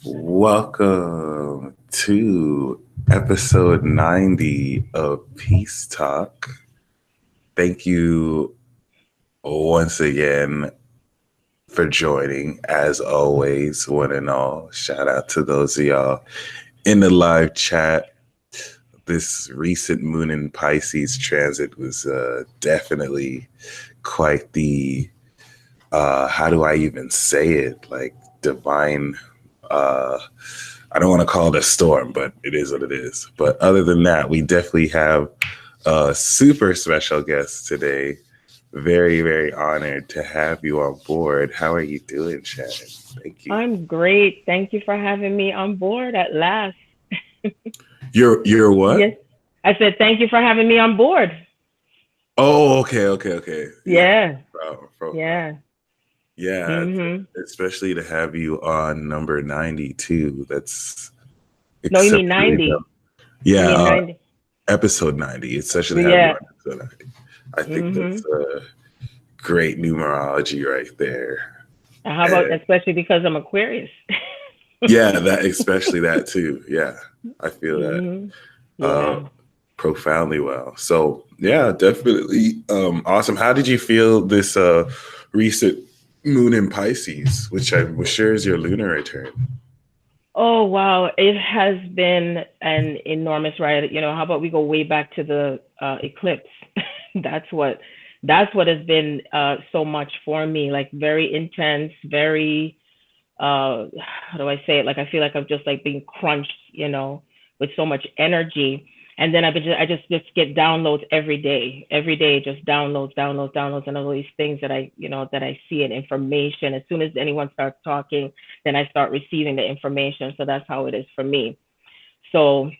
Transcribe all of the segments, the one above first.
Welcome to episode 90 of Peace Talk. Thank you once again for joining. As always, one and all, shout out to those of y'all in the live chat. This recent moon in Pisces transit was definitely quite the, how do I even say it? Like divine. I don't want to call it a storm, but it is what it is. But other than that, we definitely have a super special guest today. Very, very honored to have you on board. How are you doing, Sharon? Thank you. I'm great. Thank you for having me on board at last. You're what? Yes. I said thank you for having me on board. Oh, okay. Yeah, Yeah. profile. Yeah. Yeah, Mhm. especially to have you on number 92. That's No, you mean exceptionally dope. 90. You Yeah, mean 90. episode 90. It's such to have you Yeah. on episode 90. I think that's Mhm. great numerology right there. And how about And especially because I'm Aquarius? yeah, that especially that too. Yeah, I feel that Mhm. uh, Yeah. profoundly well. So yeah, definitely awesome. How did you feel this recent moon in Pisces, which I'm sure is your lunar return? Oh wow, it has been an enormous ride. How about we go way back to the eclipse? that's what that's what has been so much for me. Like very intense, very how do I say it? Like I feel like I've just like being crunched, with so much energy. And then I just get downloads every day, just downloads, and all these things that I see in information. As soon as anyone starts talking, then I start receiving the information. So that's how it is for me. So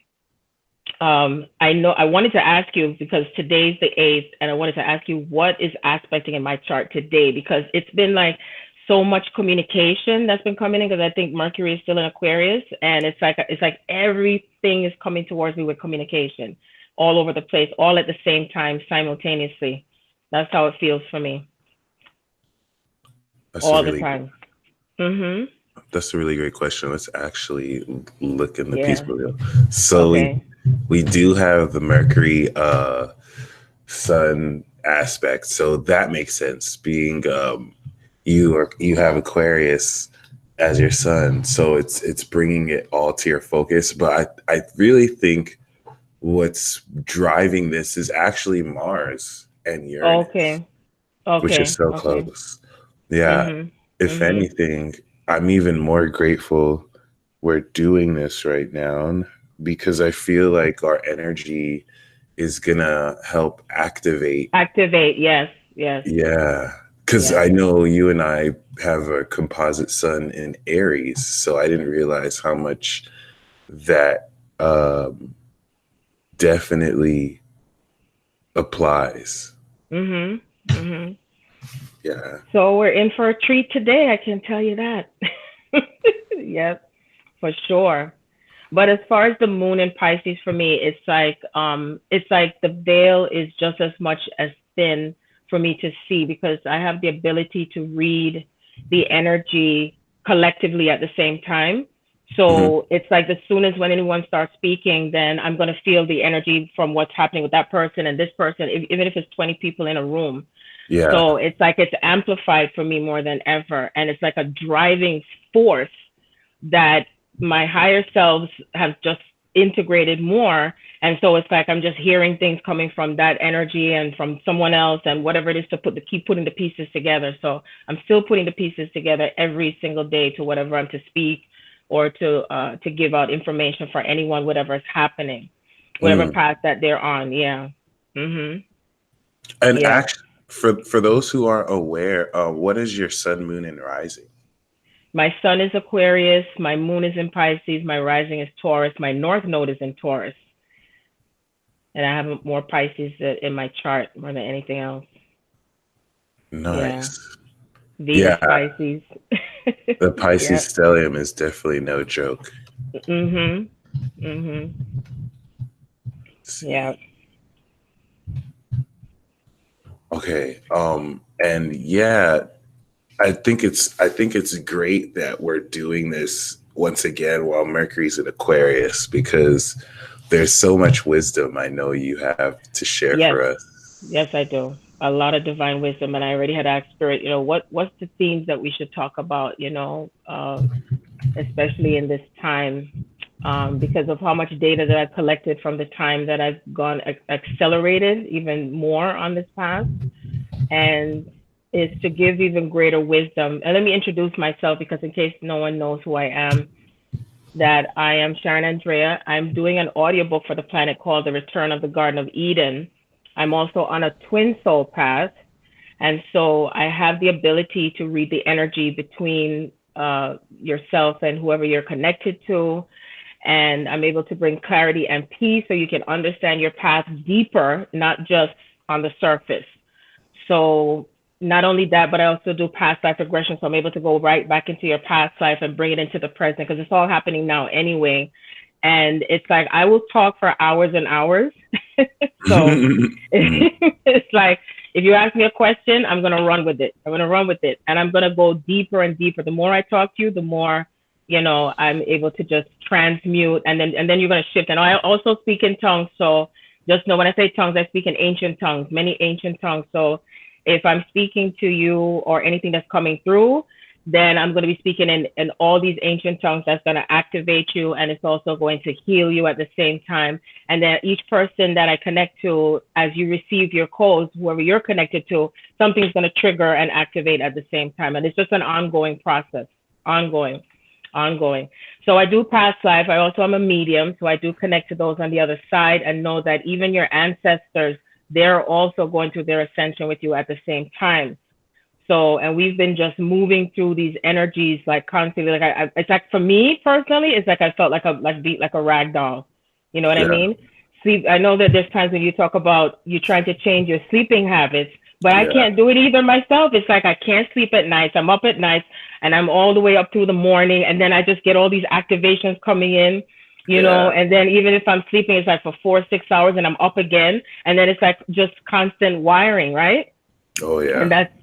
I know I wanted to ask you because today's the 8th, and I wanted to ask you what is aspecting in my chart today because it's been like so much communication that's been coming in because I think Mercury is still in Aquarius, and it's like everything is coming towards me with communication all over the place, all at the same time, simultaneously. That's how it feels for me That's a all the really time. Mhm. that's a really great question. Let's actually look in the piece Yeah. wheel. So Okay. we do have the Mercury Sun aspect, so that makes sense. Being you have Aquarius as your sun, so it's bringing it all to your focus. But I really think what's driving this is actually Mars and Uranus, Okay. which is Okay. so Okay. close. Yeah, Mhm. if Mhm. anything, I'm even more grateful we're doing this right now because I feel like our energy is gonna help activate. Activate. Yes. Yes. Yeah, because I Yes. know you and I have a composite sun in Aries, so I didn't realize how much that definitely applies. Mhm. Mhm. Yeah. So we're in for a treat today, I can tell you that. Yes, for sure. But as far as the moon in Pisces for me, it's like the veil is just as much as thin for me to see because I have the ability to read the energy collectively at the same time. Hmm. So it's like as soon as when anyone starts speaking, then I'm gonna feel the energy from what's happening with that person and this person, even if it's 20 people in a room. Yeah. So it's like it's amplified for me more than ever. And it's like a driving force that my higher selves have just integrated more. And so it's like I'm just hearing things coming from that energy and from someone else and whatever it is to keep putting the pieces together. So I'm still putting the pieces together every single day to whatever I'm to speak or to give out information for anyone, whatever is happening, whatever Mm. path that they're on. Yeah. Mhm. And Yeah. actually, for those who aren't aware, what is your sun, moon, and rising? My sun is Aquarius, my moon is in Pisces, my rising is Taurus, my north node is in Taurus, and I have more Pisces in my chart more than anything else. Yeah, Nice. Venus Yeah, Pisces. the Pisces Yeah. stellium is definitely no joke. Mhm. Mhm. Let's Yeah. see. Okay. And yeah, I think it's great that we're doing this once again while Mercury's in Aquarius, because there's so much wisdom I know you have to share Yes, for us. yes, I do. A lot of divine wisdom, and I already had asked Spirit, what's the themes that we should talk about, especially in this time, because of how much data that I've collected from the time that I've gone accelerated even more on this path, and is to give even greater wisdom. And let me introduce myself, because in case no one knows who I am, that I am Sharon Andrea. I'm doing an audiobook for the planet called The Return of the Garden of Eden. I'm also on a twin soul path. And so I have the ability to read the energy between yourself and whoever you're connected to. And I'm able to bring clarity and peace so you can understand your path deeper, not just on the surface. So not only that, but I also do past life regression. So I'm able to go right back into your past life and bring it into the present, because it's all happening now anyway. And it's like, I will talk for hours and hours. So it's like, if you ask me a question, I'm going to run with it. I'm going to run with it. And I'm going to go deeper and deeper. The more I talk to you, the more, I'm able to just transmute. And then you're going to shift. And I also speak in tongues. So just know, when I say tongues, I speak in ancient tongues, many ancient tongues. So if I'm speaking to you or anything that's coming through, then I'm going to be speaking in all these ancient tongues. That's going to activate you, and it's also going to heal you at the same time. And then each person that I connect to, as you receive your codes, whoever you're connected to, something's going to trigger and activate at the same time. And it's just an ongoing process, ongoing. So I do past life. I also am a medium, so I do connect to those on the other side, and know that even your ancestors, they're also going through their ascension with you at the same time. So, and we've been just moving through these energies like constantly. Like it's like, for me personally, it's like I felt like beat like a rag doll. You know what I mean? Sleep. I know that there's times when you talk about you trying to change your sleeping habits, but I can't do it either myself. It's like I can't sleep at night. I'm up at night, and I'm all the way up through the morning, and then I just get all these activations coming in. And then even if I'm sleeping, it's like for 4 or 6 hours, and I'm up again, and then it's like just constant wiring, right? Oh yeah. And that's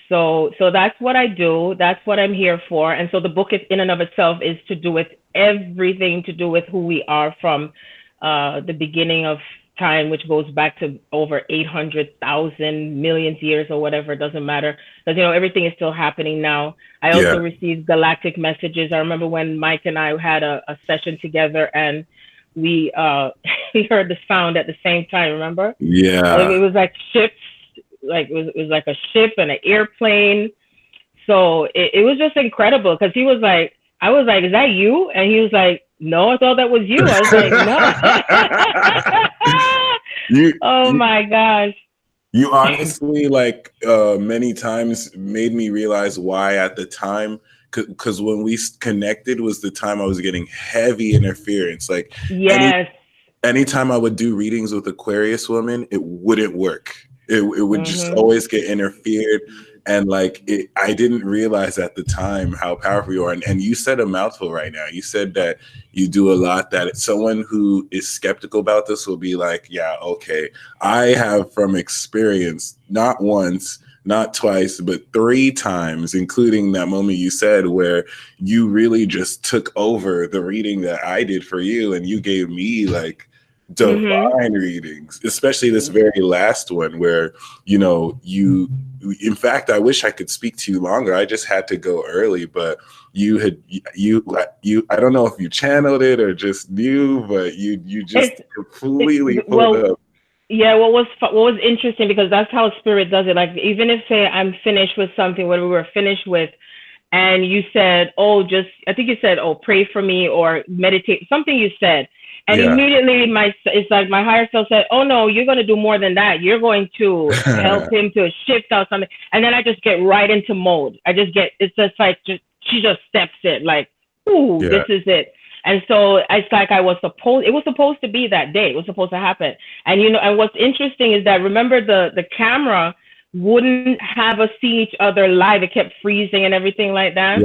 So that's what I do. That's what I'm here for. And so the book is, in and of itself, is to do with everything to do with who we are from the beginning of time, which goes back to over 800,000 millions years or whatever. It doesn't matter, because everything is still happening now. I also received galactic messages. I remember when Mike and I had a session together, and we we heard the sound at the same time. Remember? Yeah. It was like ships. Like it was like a ship and an airplane. So it was just incredible, because he was like, I was like, is that you? And he was like, no, I thought that was you. I was like, no. My gosh. You honestly, like, many times made me realize why at the time, because when we connected was the time I was getting heavy interference. Like, anytime I would do readings with Aquarius women, it wouldn't work. It would just always get interfered. And like, I didn't realize at the time how powerful you are. And you said a mouthful right now. You said that you do a lot, that someone who is skeptical about this will be like, yeah, okay. I have, from experience, not once, not twice, but 3 times, including that moment you said where you really just took over the reading that I did for you, and you gave me like divine readings, especially this very last one where, you, in fact, I wish I could speak to you longer. I just had to go early, but you, I don't know if you channeled it or just knew, but you just completely pulled up. Yeah, what was interesting, because that's how spirit does it. Like, even if, say, I'm finished with something, what we were finished with, and you said, I think you said, pray for me or meditate, something you said. And immediately it's like my higher self said, oh no, you're going to do more than that. You're going to help him to shift out something. And then I just get right into mode. It's just like, she just steps in like, ooh, this is it. And so it's like it was supposed to be that day. It was supposed to happen. And, and what's interesting is that, remember, the camera wouldn't have us see each other live. It kept freezing and everything like that.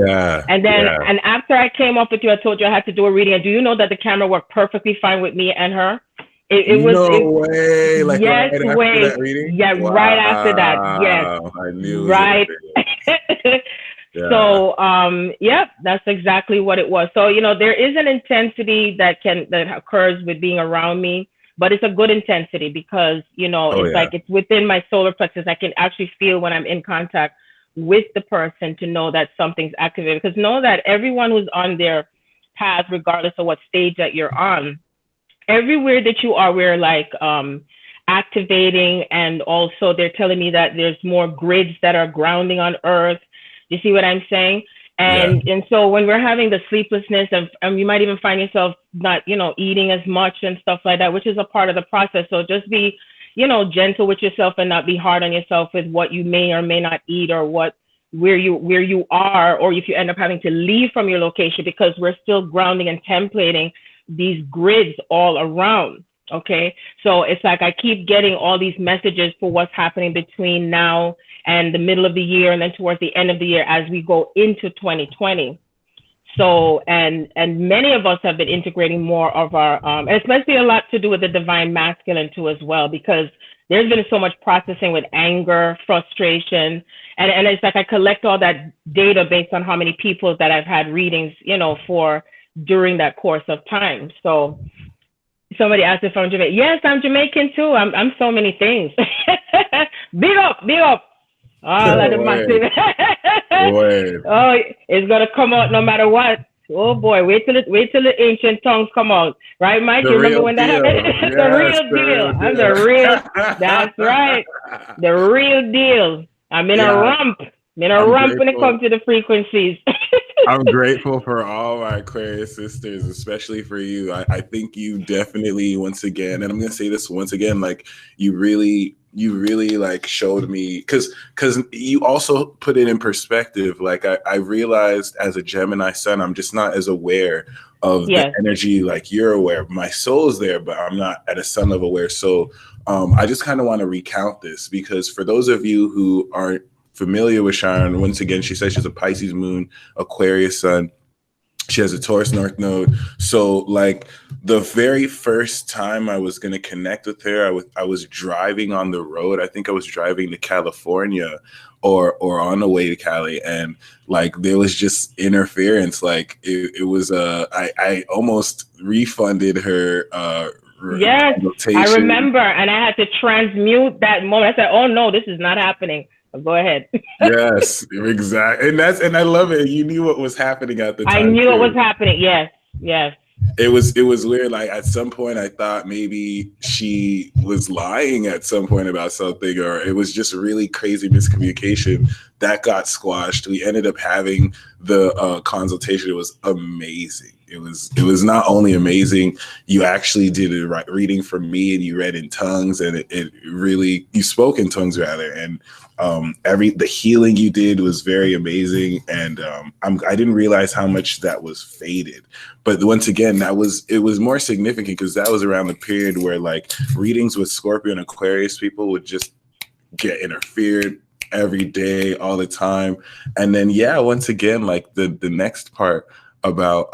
And then, and after I came up with you, I told you I had to do a reading. And do you know that the camera worked perfectly fine with me and her? It was no way. Like, yes, right after that reading? Yeah, wow. Right after that. Yes. I knew right. So, yep, that's exactly what it was. So, there is an intensity that occurs with being around me, but it's a good intensity because, it's like it's within my solar plexus. I can actually feel when I'm in contact with the person to know that something's activated. Because know that everyone who's on their path, regardless of what stage that you're on, everywhere that you are, we're like activating. And also they're telling me that there's more grids that are grounding on Earth. You see what I'm saying? And so when we're having the sleeplessness and you might even find yourself not, eating as much and stuff like that, which is a part of the process. So just be, gentle with yourself and not be hard on yourself with what you may or may not eat or where you are, or if you end up having to leave from your location, because we're still grounding and templating these grids all around. Okay. So it's like I keep getting all these messages for what's happening between now and the middle of the year, and then towards the end of the year as we go into 2020. So, and many of us have been integrating more of our, and it's must be a lot to do with the divine masculine too as well, because there's been so much processing with anger, frustration, and it's like I collect all that data based on how many people that I've had readings, for during that course of time. So somebody asked if I'm Jamaican. Yes, I'm Jamaican too. I'm so many things. Big up. All of the massive. Oh, it's gonna come out no matter what. Oh boy, wait till the ancient tongues come out, right, Mike? You remember when that happened? Yes, the real deal. I'm the real. That's right, the real deal. I'm in a rump. I'm in a rump when it comes to the frequencies. I'm grateful for all my Aquarius sisters, especially for you. I think you definitely, once again, and I'm gonna say this once again, like you really like showed me, because you also put it in perspective. Like I realized as a Gemini sun, I'm just not as aware of the energy like you're aware. My soul is there, but I'm not at a sun level aware. So I just kind of want to recount this, because for those of you who aren't familiar with Sharon, once again, she says she's a Pisces moon, Aquarius sun. She has a Taurus North Node. So like the very first time I was going to connect with her, I was driving on the road. I think I was driving to California or on the way to Cali. And like, there was just interference. Like it was, I almost refunded her, yes, I remember. And I had to transmute that moment. I said, oh no, this is not happening. Go ahead. Yes, exactly. And I love it. You knew what was happening at the time. I knew it was happening. Yes. It was weird. Like at some point I thought maybe she was lying at some point about something, or it was just really crazy miscommunication that got squashed. We ended up having the consultation. It was amazing. It was not only amazing, you actually did a reading for me, and you read in tongues, and it really, you spoke in tongues rather, and the healing you did was very amazing. And I didn't realize how much that was faded, but once again, it was more significant because that was around the period where like readings with Scorpio and Aquarius people would just get interfered every day, all the time. And then once again, like the next part about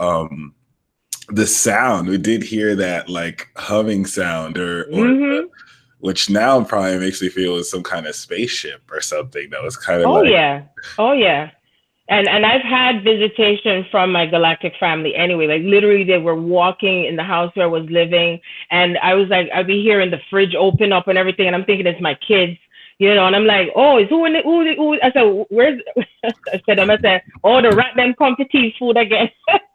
the sound, we did hear that like humming sound or which now probably makes me feel it's some kind of spaceship or something. That was kind of oh yeah. And I've had visitation from my galactic family anyway. Like literally they were walking in the house where I was living, and I was like, I'd be hearing the fridge open up and everything, and I'm thinking it's my kids. And I'm like, oh, is who in the who? I said, where's? I said, oh, the rat them come to tease food again.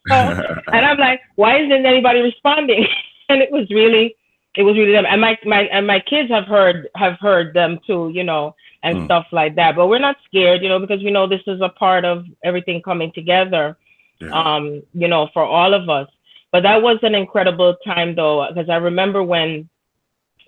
And I'm like, why isn't anybody responding? And it was really them. And my kids have heard them too, and stuff like that. But we're not scared, because we know this is a part of everything coming together, for all of us. But that was an incredible time though, because I remember when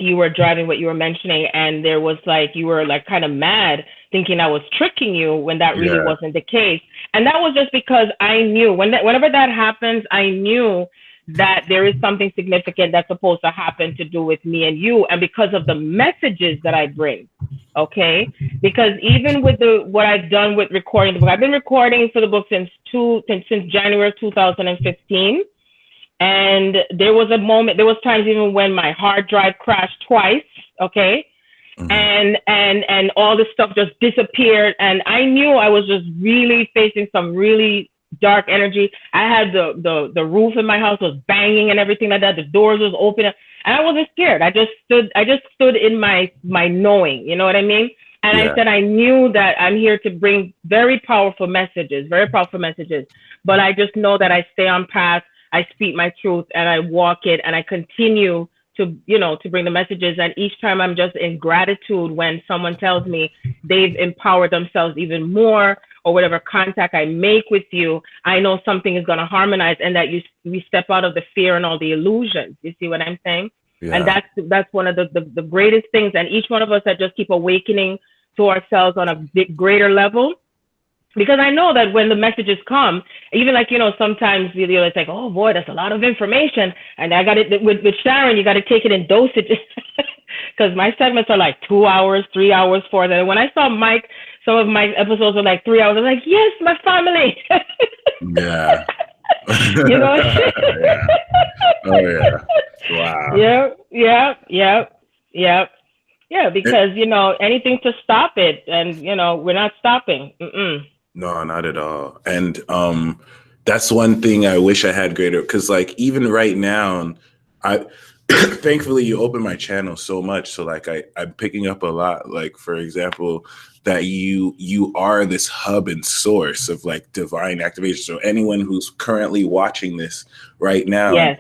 you were driving, what you were mentioning, and there was like, you were like kind of mad thinking I was tricking you when that really wasn't the case. And that was just because I knew whenever that happens, I knew that there is something significant that's supposed to happen to do with me and you, and because of the messages that I bring. Okay, because even with what I've done with recording the book, I've been recording for the book since January of 2015. And there was times even when my hard drive crashed twice, okay? and all this stuff just disappeared. And I knew I was just really facing some really dark energy. I had the roof in my house was banging and everything like that. The doors was open, and I wasn't scared. I just stood in my knowing. You know what I mean? And I said, I knew that I'm here to bring very powerful messages. But I just know that I stay on path. I speak my truth and I walk it, and I continue to, to bring the messages. And each time I'm just in gratitude when someone tells me they've empowered themselves even more, or whatever contact I make with you, I know something is going to harmonize, and that we step out of the fear and all the illusions. You see what I'm saying? Yeah. And that's one of the greatest things. And each one of us that just keep awakening to ourselves on a big, greater level. Because I know that when the messages come, even like, sometimes it's like, oh boy, that's a lot of information. And I got it with Sharon, you got to take it in dosages. Because my segments are like 2 hours, 3 hours, 4. And when I saw Mike, some of my episodes were like 3 hours. I was like, yes, my family. Yeah. Yeah. Oh yeah. Wow. Yep. Yeah, because, anything to stop it, and, we're not stopping. No, not at all. And that's one thing I wish I had greater, because like even right now, I thankfully you open my channel so much. So like I'm picking up a lot, like, for example, that you are this hub and source of like divine activation. So anyone who's currently watching this right now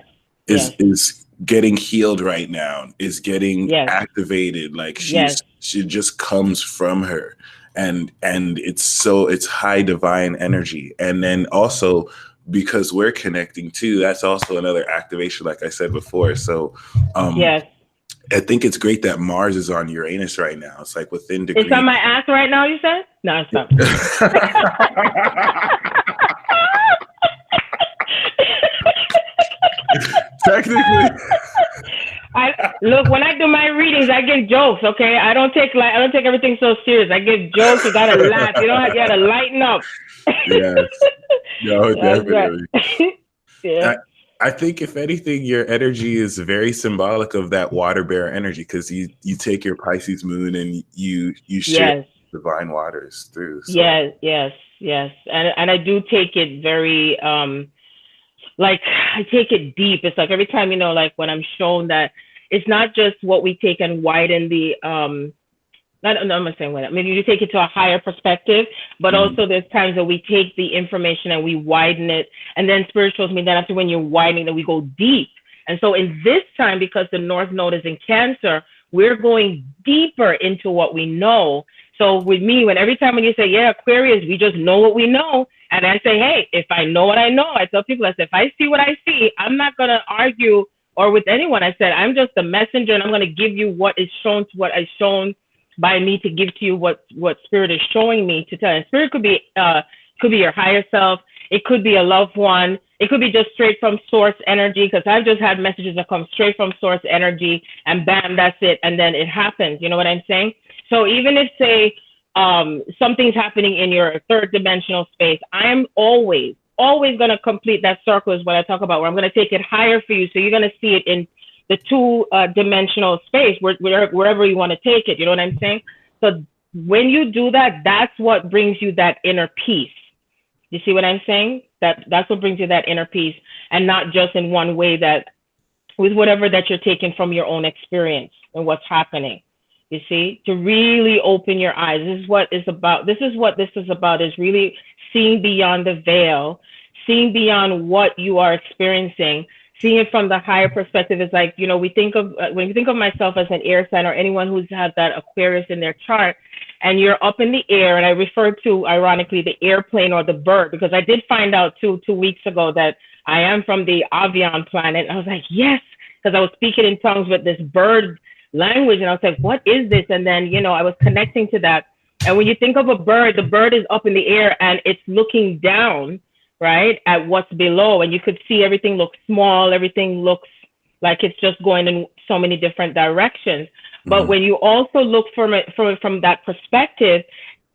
is getting healed right now, is getting activated. Like she just comes from her. And it's high divine energy. And then also because we're connecting too, that's also another activation, like I said before. So I think it's great that Mars is on Uranus right now. It's like within degrees. It's on my ass right now, you said? No, it's not. Technically. Look, when I do my readings, I give jokes, okay? I don't take everything so serious. I give jokes, you gotta laugh. You gotta lighten up. Yes. No, definitely. Yeah. I think if anything, your energy is very symbolic of that water bearer energy, because you take your Pisces moon and you share divine waters through. So. Yes. And I do take it very like I take it deep. It's like every time, like when I'm shown that it's not just what we take and widen the I'm not saying that. Maybe you take it to a higher perspective, but also there's times that we take the information and we widen it. And then spirit shows me that after when you're widening, then we go deep. And so in this time, because the North Node is in Cancer, we're going deeper into what we know. So with me, every time when you say, Aquarius, we just know what we know. And I say, hey, if I know what I know, I tell people, I said, if I see what I see, I'm not going to argue or with anyone. I said, I'm just a messenger, and I'm going to give you what is shown to what is shown by me to give to you what spirit is showing me to tell. And spirit could be your higher self. It could be a loved one. It could be just straight from source energy, because I've just had messages that come straight from source energy, and bam, that's it. And then it happens. You know what I'm saying? So even if, say, something's happening in your third dimensional space, I am always going to complete that circle, is what I talk about, where I'm going to take it higher for you. So you're going to see it in the two dimensional space, wherever you want to take it. You know what I'm saying? So when you do that, that's what brings you that inner peace. You see what I'm saying? That's what brings you that inner peace, and not just in one way, that with whatever that you're taking from your own experience and what's happening. You see, to really open your eyes. This is what this is about, is really seeing beyond the veil, seeing beyond what you are experiencing, seeing it from the higher perspective. Is like, when we think of myself as an air sign, or anyone who's had that Aquarius in their chart, and you're up in the air, and I refer to, ironically, the airplane or the bird, because I did find out 2 weeks ago that I am from the Avian planet. I was like, yes, because I was speaking in tongues with this bird language, and I was like, what is this? And then, I was connecting to that. And when you think of a bird, the bird is up in the air and it's looking down, right, at what's below, and you could see everything looks small, everything looks like it's just going in so many different directions. But when you also look from that perspective,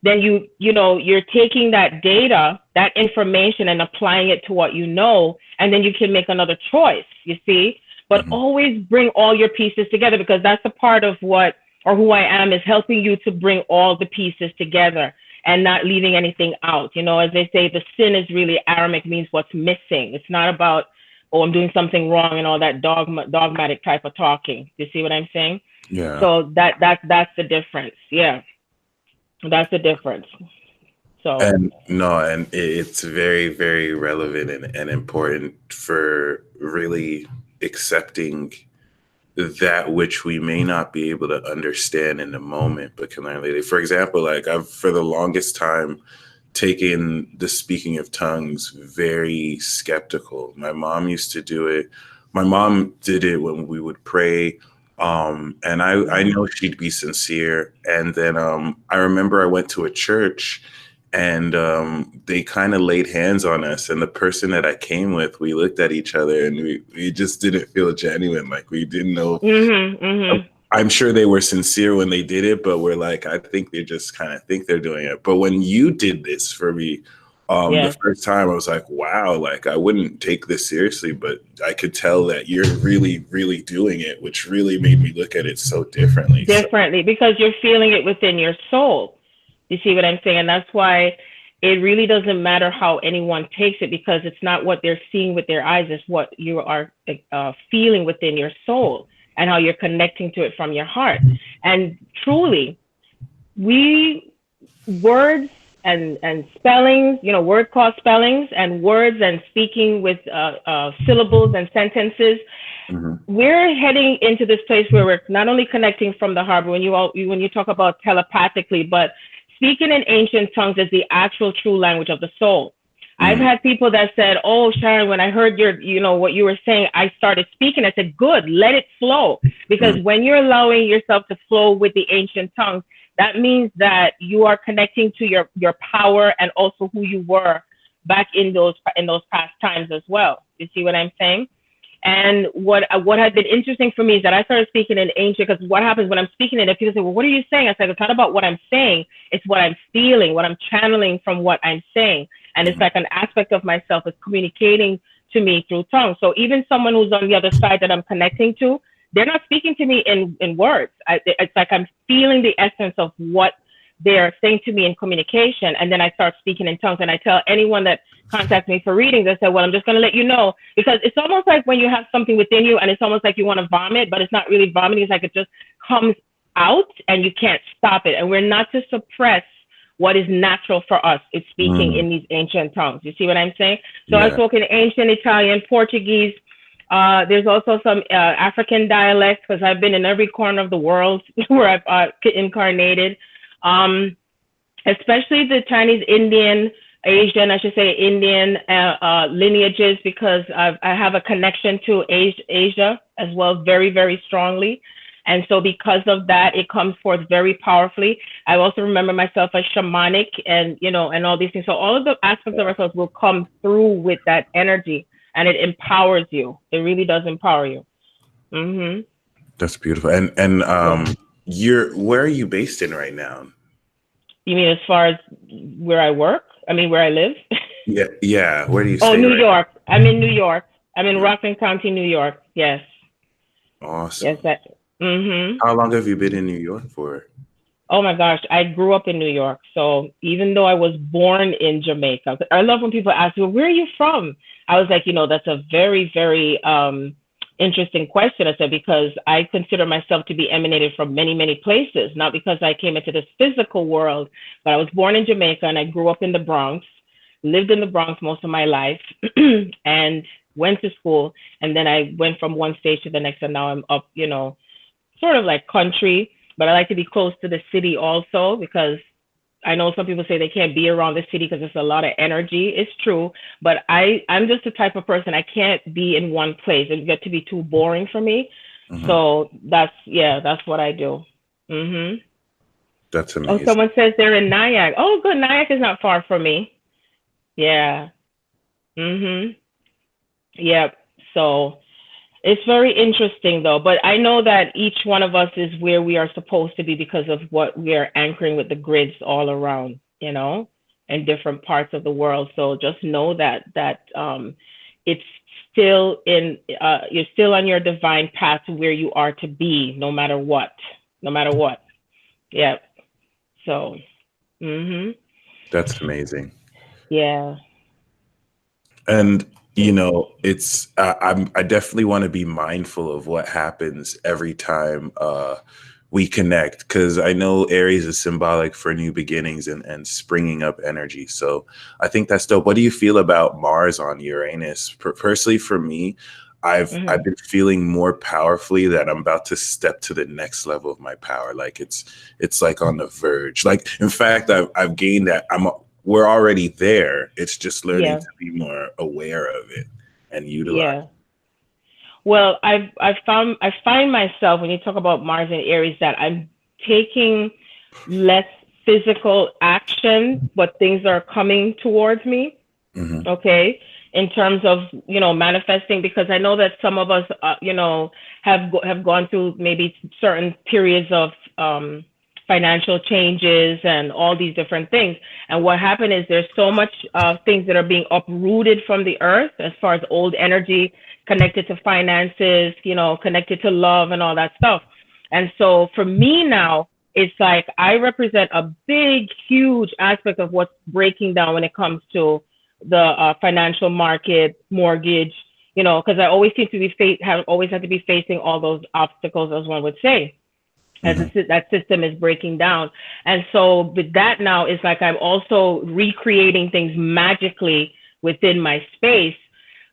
then you're taking that data, that information, and applying it to what you know, and then you can make another choice, you see. But always bring all your pieces together, because that's a part of what or who I am is helping you to bring all the pieces together and not leaving anything out. You know, as they say, the sin is really Aramaic, means what's missing. It's not about, oh, I'm doing something wrong and all that dogmatic type of talking. You see what I'm saying? Yeah. So that's the difference. Yeah, that's the difference. So And no, and it's very, very relevant and important for really accepting that which we may not be able to understand in the moment, but can learn later. For example, like I've for the longest time taken the speaking of tongues very skeptical. My mom used to do it. My mom did it when we would pray. And I know she'd be sincere. And then I remember I went to a church and they kind of laid hands on us. And the person that I came with, we looked at each other and we just didn't feel genuine. Like we didn't know. I'm sure they were sincere when they did it, but we're like, I think they just kind of think they're doing it. But when you did this for me, the first time I was like, wow, like I wouldn't take this seriously, but I could tell that you're really, really doing it, which really made me look at it so differently. Because you're feeling it within your soul. You see what I'm saying? And that's why it really doesn't matter how anyone takes it, because it's not what they're seeing with their eyes, it's what you are feeling within your soul and how you're connecting to it from your heart. And truly, words and spellings, you know, word called spellings and words and speaking with syllables and sentences. We're heading into this place where we're not only connecting from the heart, but when you talk about telepathically, but speaking in ancient tongues is the actual true language of the soul. I've had people that said, oh, Sharon, when I heard what you were saying, I started speaking. I said, good, let it flow. Because when you're allowing yourself to flow with the ancient tongues, that means that you are connecting to your power and also who you were back in those past times as well. You see what I'm saying? And what has been interesting for me is that I started speaking in ancient, because what happens when I'm speaking in it, people say, well, what are you saying? I said, it's not about what I'm saying. It's what I'm feeling, what I'm channeling from what I'm saying. And it's like an aspect of myself is communicating to me through tongue. So even someone who's on the other side that I'm connecting to, they're not speaking to me in words. It's like I'm feeling the essence of what they're saying to me in communication. And then I start speaking in tongues. And I tell anyone that contacts me for readings, I say, well, I'm just going to let you know, because it's almost like when you have something within you and it's almost like you want to vomit, but it's not really vomiting. It's like it just comes out and you can't stop it. And we're not to suppress what is natural for us. It's speaking in these ancient tongues. You see what I'm saying? So I spoke in ancient Italian, Portuguese. There's also some African dialects, because I've been in every corner of the world where I've incarnated, especially the Chinese, Indian, Asian, I should say Indian lineages, because I have a connection to Asia as well, very, very strongly. And so because of that, it comes forth very powerfully. I also remember myself as shamanic and all these things. So all of the aspects of ourselves will come through with that energy, and it empowers you. It really does empower you. That's beautiful. And where are you based in right now? You mean as far as where I work? I mean, where I live? Yeah. Where do you stay? Oh, New York. I'm in New York. I'm in Rockland County, New York. Yes. Awesome. Yes. How long have you been in New York for? Oh my gosh, I grew up in New York. So even though I was born in Jamaica, I love when people ask me, well, where are you from? I was like, that's a very, very interesting question. I said, because I consider myself to be emanated from many, many places, not because I came into this physical world, but I was born in Jamaica and I grew up in the Bronx, lived in the Bronx most of my life, and went to school. And then I went from one stage to the next, and now I'm up, sort of like country, but I like to be close to the city also, because I know some people say they can't be around the city because there's a lot of energy. It's true, but I'm just the type of person, I can't be in one place. It get to be too boring for me. So that's what I do. That's amazing. Oh, someone says they're in Nyack. Oh, good. Nyack is not far from me. Yeah. Yep. So it's very interesting though, but I know that each one of us is where we are supposed to be because of what we are anchoring with the grids all around, in different parts of the world. So just know that it's still you're still on your divine path to where you are to be, no matter what. no matter what. Yeah. So, That's amazing. yeah. And it's I definitely want to be mindful of what happens every time we connect, because I know Aries is symbolic for new beginnings and springing up energy. So I think that's dope. What do you feel about Mars on Uranus? Personally, for me, I've been feeling more powerfully that I'm about to step to the next level of my power. Like it's like on the verge. Like, in fact, I've gained that. We're already there. It's just learning Yeah. to be more aware of it and utilize. Yeah. Well, I find myself, when you talk about Mars and Aries, that I'm taking less physical action, but things are coming towards me. Mm-hmm. Okay, in terms of manifesting, because I know that some of us have gone through maybe certain periods of financial changes and all these different things. And what happened is there's so much things that are being uprooted from the earth as far as old energy connected to finances, connected to love and all that stuff. And so for me now, it's like I represent a big, huge aspect of what's breaking down when it comes to the financial market, mortgage, because I always seem to be have always had to be facing all those obstacles, as one would say, as that system is breaking down. And so with that now, it's like I'm also recreating things magically within my space.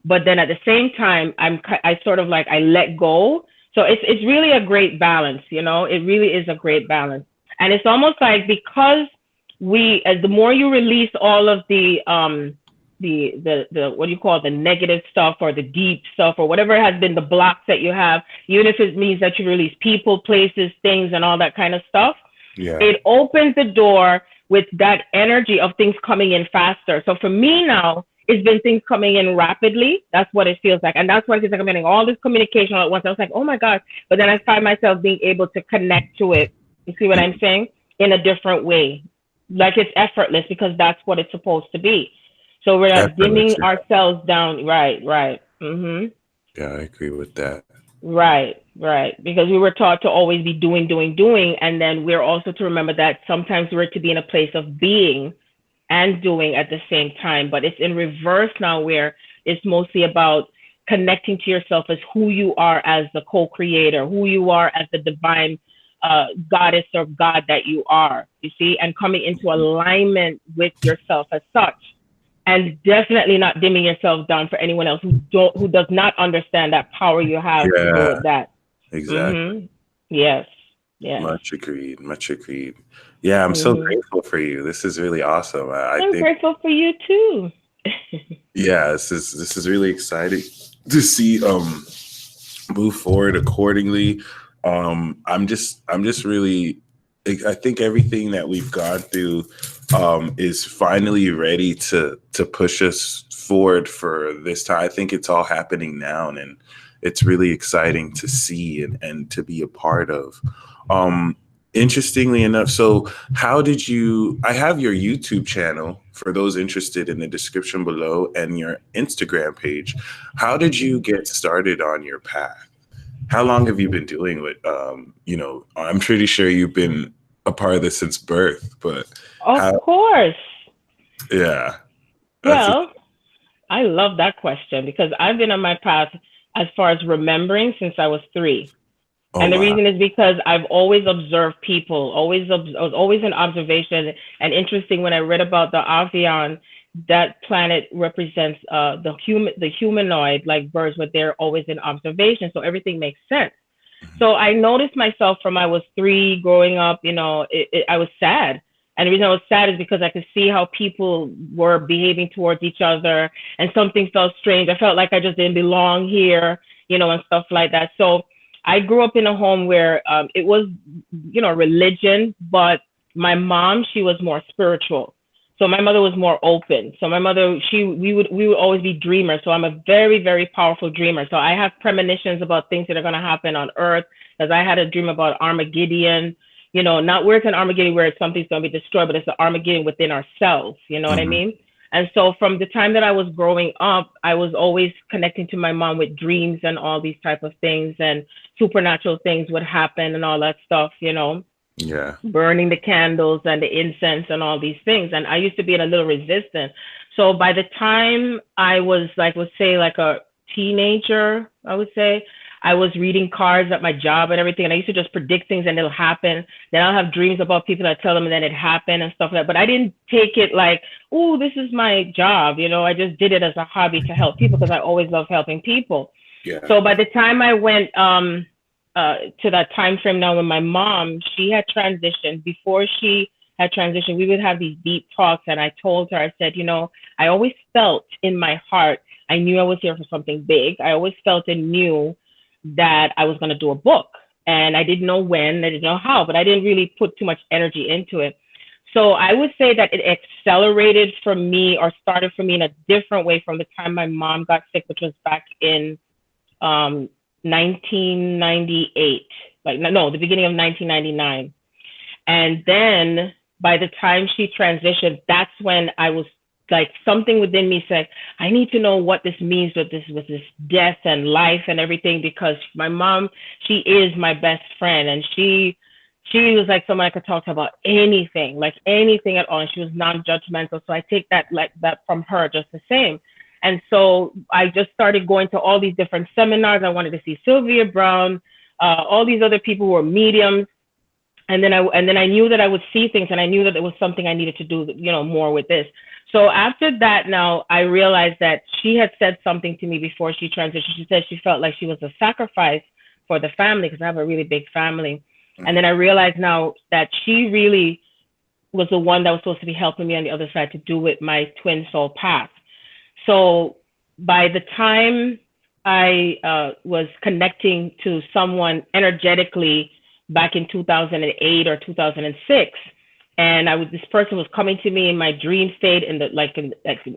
But then at the same time, I sort of like, I let go. So it's really a great balance, it really is a great balance. And it's almost like, because as the more you release all of the what do you call it, the negative stuff or the deep stuff or whatever has been the blocks that you have, even if it means that you release people, places, things, and all that kind of stuff, it opens the door with that energy of things coming in faster. So for me now, it's been things coming in rapidly. That's what it feels like. And that's why it feels like I'm getting all this communication all at once. I was like, oh my God. But then I find myself being able to connect to it. You see what I'm saying? In a different way. Like, it's effortless, because that's what it's supposed to be. So we're not dimming ourselves down. Right. Yeah, I agree with that. Right. Because we were taught to always be doing, doing, doing. And then we're also to remember that sometimes we're to be in a place of being and doing at the same time. But it's in reverse now, where it's mostly about connecting to yourself as who you are as the co-creator, who you are as the divine goddess or God that you are, you see, and coming into alignment with yourself as such. And definitely not dimming yourself down for anyone else who does not understand that power you have to go with that. Exactly. Yes. Much agreed. Yeah, I'm so grateful for you. This is really awesome. I'm grateful for you too. Yeah, this is really exciting to see move forward accordingly. I'm just really, I think everything that we've gone through is finally ready to push us forward for this time. I think it's all happening now, and it's really exciting to see and to be a part of. Interestingly enough, so how did I have your YouTube channel for those interested in the description below, and your Instagram page. How did you get started on your path? How long have you been doing it? I'm pretty sure you've been a part of this since birth, but of course. Yeah. Well, I love that question, because I've been on my path as far as remembering since I was 3. And the reason is because I've always observed people, I was always in observation. And interesting, when I read about the Avian, that planet represents the humanoid, like birds, but they're always in observation. So everything makes sense. So I noticed myself from I was 3 growing up, I was sad. And the reason I was sad is because I could see how people were behaving towards each other, and something felt strange. I felt like I just didn't belong here, and stuff like that. So I grew up in a home where it was, religion, but my mom, she was more spiritual. So my mother was more open. So my mother, we would always be dreamers. So I'm a very, very powerful dreamer. So I have premonitions about things that are going to happen on Earth, because I had a dream about Armageddon. Not where it's an Armageddon where something's going to be destroyed, but it's an Armageddon within ourselves. You know what I mean? And so from the time that I was growing up, I was always connecting to my mom with dreams and all these type of things, and supernatural things would happen and all that stuff, you know, Yeah. burning the candles and the incense and all these things. And I used to be a little resistant. So by the time I was like, let's say like a teenager, I would say, I was reading cards at my job and everything. And I used to just predict things and it'll happen. Then I'll have dreams about people. I tell them and then it happened and stuff like that. But I didn't take it like, oh, this is my job. You know, I just did it as a hobby to help people because I always love helping people. Yeah. So by the time I went to that time frame now with my mom, she had transitioned. Before she had transitioned, we would have these deep talks. And I told her, I said, you know, I always felt in my heart, I knew I was here for something big. I always felt and knew that I was going to do a book. And I didn't know when, I didn't know how, but I didn't really put too much energy into it. So I would say that it accelerated for me, or started for me in a different way from the time my mom got sick, which was back in 1998, the beginning of 1999. And then by the time she transitioned, that's when I was like, something within me said, I need to know what this means with this death and life and everything, because my mom, she is my best friend, and she was like someone I could talk to about anything, like anything at all. And she was non-judgmental. So I take that like that from her just the same. And so I just started going to all these different seminars. I wanted to see Sylvia Brown, all these other people who were mediums. And then I knew that I would see things, and I knew that it was something I needed to do, you know, more with this. So after that, now I realized that she had said something to me before she transitioned. She said she felt like she was a sacrifice for the family, because I have a really big family. And then I realized now that she really was the one that was supposed to be helping me on the other side to do with my twin soul path. So by the time I was connecting to someone energetically back in 2008 or 2006, and this person was coming to me in my dream state, in the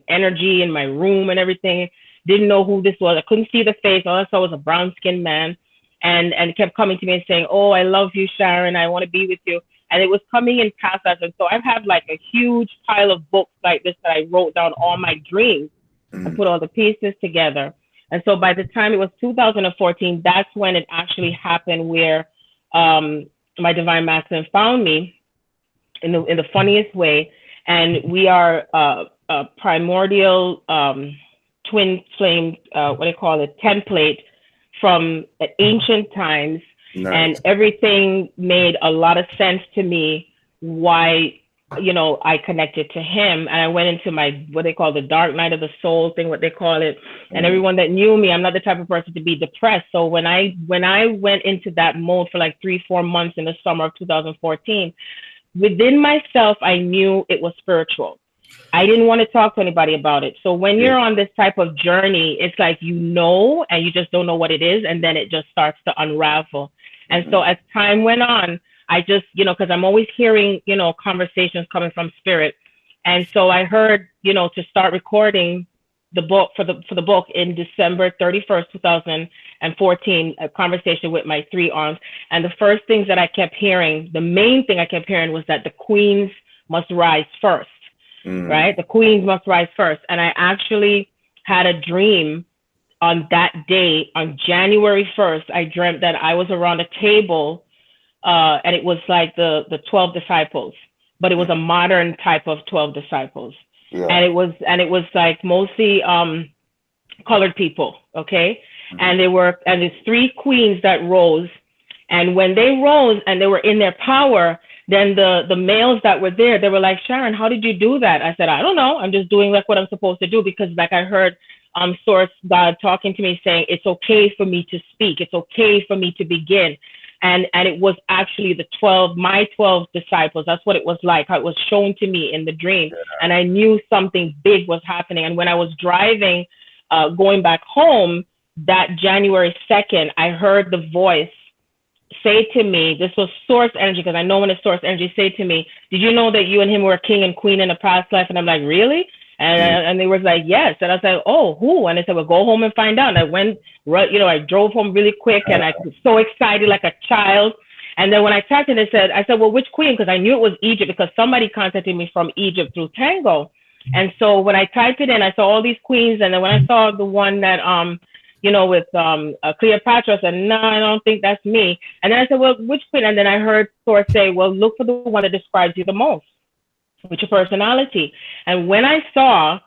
energy in my room and everything. Didn't know who this was. I couldn't see the face. All I saw was a brown skinned man, and kept coming to me and saying, "Oh, I love you, Sharon. I want to be with you." And it was coming in past lives. And so I've had like a huge pile of books like this that I wrote down all my dreams and put all the pieces together. And so by the time it was 2014, that's when it actually happened, where my divine masculine found me in the funniest way. And we are a primordial twin flame, template from ancient times. Nice. And everything made a lot of sense to me why, you know, I connected to him. And I went into my, what they call the dark night of the soul thing, what they call it. And everyone that knew me, I'm not the type of person to be depressed. So when I went into that mode for like 3-4 months in the summer of 2014, within myself, I knew it was spiritual. I didn't want to talk to anybody about it. So when you're on this type of journey, it's like, you know, and you just don't know what it is. And then it just starts to unravel. And so as time went on, I just, you know, because I'm always hearing, you know, conversations coming from spirit. And so I heard, you know, to start recording the book for the book in December 31st, 2014, a conversation with my 3 arms. And the first things that I kept hearing, the main thing I kept hearing was that the queens must rise first, right? The queens must rise first. And I actually had a dream on that day, on January 1st. I dreamt that I was around a table, and it was like the 12 disciples, but it was a modern type of 12 disciples. Yeah. And it was like mostly colored people, okay? And there's 3 queens that rose. And when they rose and they were in their power, then the males that were there, they were like, Sharon, how did you do that? I said, I don't know. I'm just doing like what I'm supposed to do, because like I heard Source God talking to me saying, it's okay for me to speak. It's okay for me to begin. And it was actually my 12 disciples. That's what it was like, how it was shown to me in the dream. Yeah. And I knew something big was happening. And when I was driving, going back home that January 2nd, I heard the voice say to me, this was source energy, because I know when it's source energy, say to me, did you know that you and him were king and queen in a past life? And I'm like, really? And they were like, yes. And I was like, oh, who? And they said, well, go home and find out. And I went, you know, I drove home really quick, and I was so excited like a child. And then when I texted, I said, well, which queen? Because I knew it was Egypt, because somebody contacted me from Egypt through Tango. And so when I typed it in, I saw all these queens, and then when I saw the one that with Cleopatra, I said, no, I don't think that's me. And then I said, well, which queen? And then I heard Thor say, well, look for the one that describes you the most, which is personality. And when I saw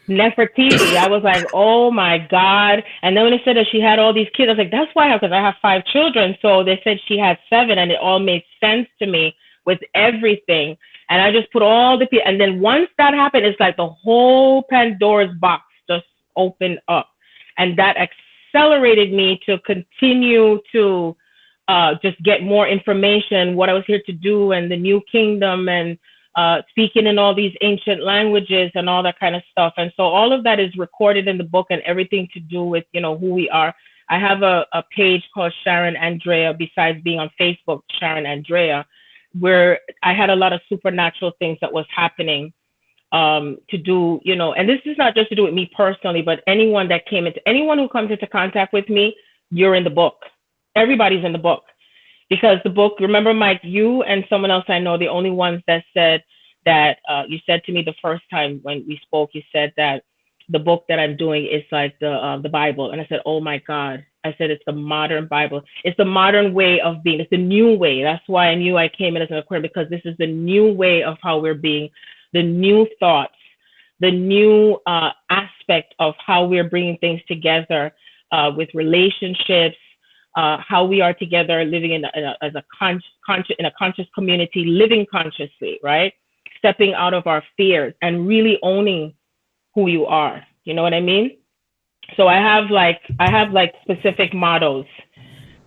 Nefertiti, I was like, oh my God. And then when they said that she had all these kids, I was like, that's why, because I have 5 children. So they said she had 7, and it all made sense to me with everything. And I just put all the people. And then once that happened, it's like the whole Pandora's box just opened up. And that accelerated me to continue to just get more information, what I was here to do, and the new kingdom, and speaking in all these ancient languages and all that kind of stuff. And so all of that is recorded in the book, and everything to do with, who we are. I have a page called Sharon Andrea, besides being on Facebook, Sharon Andrea, where I had a lot of supernatural things that was happening to do, and this is not just to do with me personally, but anyone who comes into contact with me, you're in the book. Everybody's in the book. Because the book, remember, Mike, you and someone else I know, the only ones that said that, you said to me the first time when we spoke, you said that the book that I'm doing is like the Bible. And I said, oh my God. I said, it's the modern Bible. It's the modern way of being. It's the new way. That's why I knew I came in as an Aquarian, because this is the new way of how we're being, the new thoughts, the new aspect of how we're bringing things together with relationships, how we are together, living in a conscious community, living consciously, right? Stepping out of our fears and really owning who you are. You know what I mean? So I have like specific mottos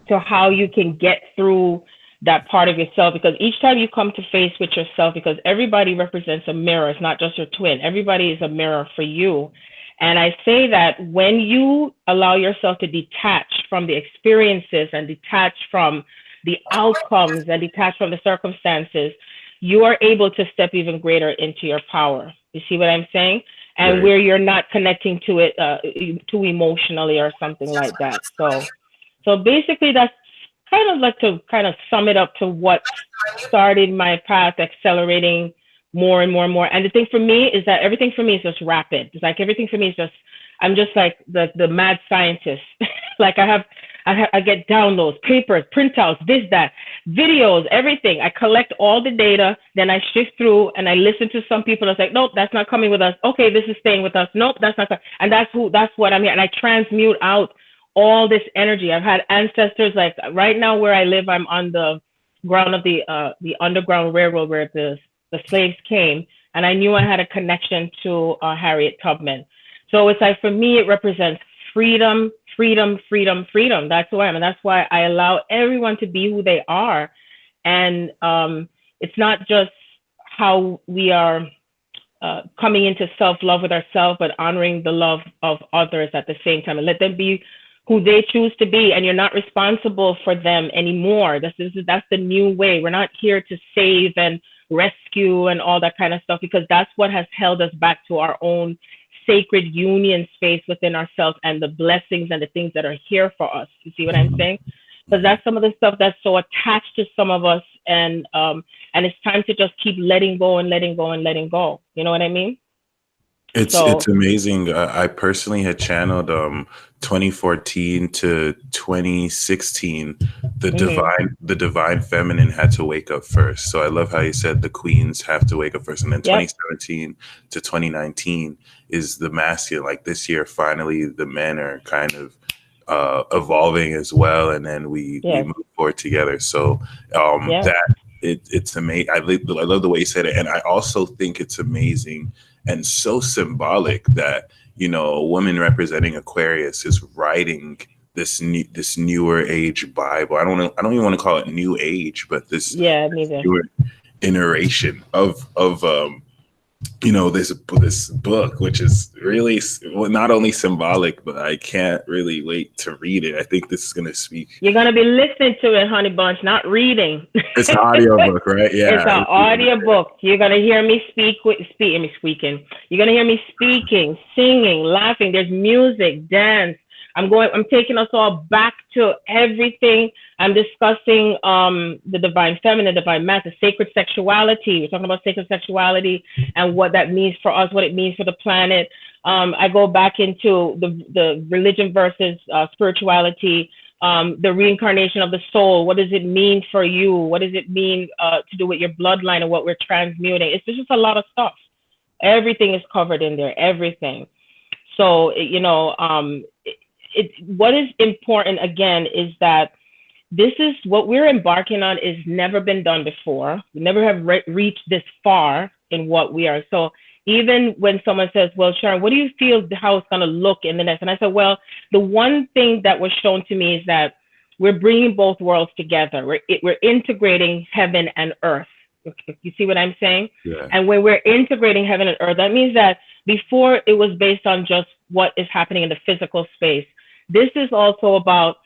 to how you can get through that part of yourself, because each time you come to face with yourself, because everybody represents a mirror, it's not just your twin. Everybody is a mirror for you. And I say that when you allow yourself to detach from the experiences and detach from the outcomes and detach from the circumstances, you are able to step even greater into your power. You see what I'm saying? And right. Where you're not connecting to it too emotionally or something like that. So basically that's kind of like to kind of sum it up to what started my path accelerating more and more and more. And the thing for me is that everything for me is just rapid. It's like everything for me is just, I'm just like the mad scientist. Like I get downloads, papers, printouts, this, that, videos, everything. I collect all the data, then I shift through and I listen to some people. It's like, nope, that's not coming with us. Okay, this is staying with us. Nope, that's not. And that's what I'm here. And I transmute out all this energy. I've had ancestors, like right now where I live, I'm on the ground of the Underground Railroad where the slaves came, and I knew I had a connection to Harriet Tubman. So it's like, for me, it represents freedom, freedom, freedom, freedom. That's who I am. And that's why I allow everyone to be who they are. And it's not just how we are coming into self-love with ourselves, but honoring the love of others at the same time, and let them be who they choose to be. And you're not responsible for them anymore. That's the new way. We're not here to save and rescue and all that kind of stuff, because that's what has held us back to our own sacred union space within ourselves and the blessings and the things that are here for us. You see what I'm saying? Because that's some of the stuff that's so attached to some of us, and it's time to just keep letting go and letting go and letting go. You know what I mean? It's amazing. I personally had channeled 2014 to 2016. The divine feminine had to wake up first. So I love how you said the queens have to wake up first, and then 2017 to 2019 is the masculine. Like this year, finally, the men are kind of evolving as well, and then we move forward together. So that it's amazing. I love the way you said it, and I also think it's amazing and so symbolic that, a woman representing Aquarius is writing this newer age Bible. I don't even want to call it new age, but this newer iteration of this book, which is really not only symbolic, but I can't really wait to read it. I think this is going to speak. You're going to be listening to it, honey bunch, not reading. It's an audio book, right? Yeah, it's an audio book. You're going to hear me speaking. You're going to hear me speaking, singing, laughing. There's music, dance. I'm taking us all back to everything. I'm discussing the divine feminine, divine masculine, sacred sexuality. We're talking about sacred sexuality and what that means for us, what it means for the planet. I go back into the religion versus spirituality, the reincarnation of the soul. What does it mean for you? What does it mean to do with your bloodline and what we're transmuting? It's just a lot of stuff. Everything is covered in there, everything. So, what is important, again, is that this is what we're embarking on is never been done before. We never have reached this far in what we are. So even when someone says, well, Sharon, what do you feel how it's going to look in the next? And I said, well, the one thing that was shown to me is that we're bringing both worlds together. We're integrating heaven and earth. You see what I'm saying? Yeah. And when we're integrating heaven and earth, that means that before it was based on just what is happening in the physical space. This is also about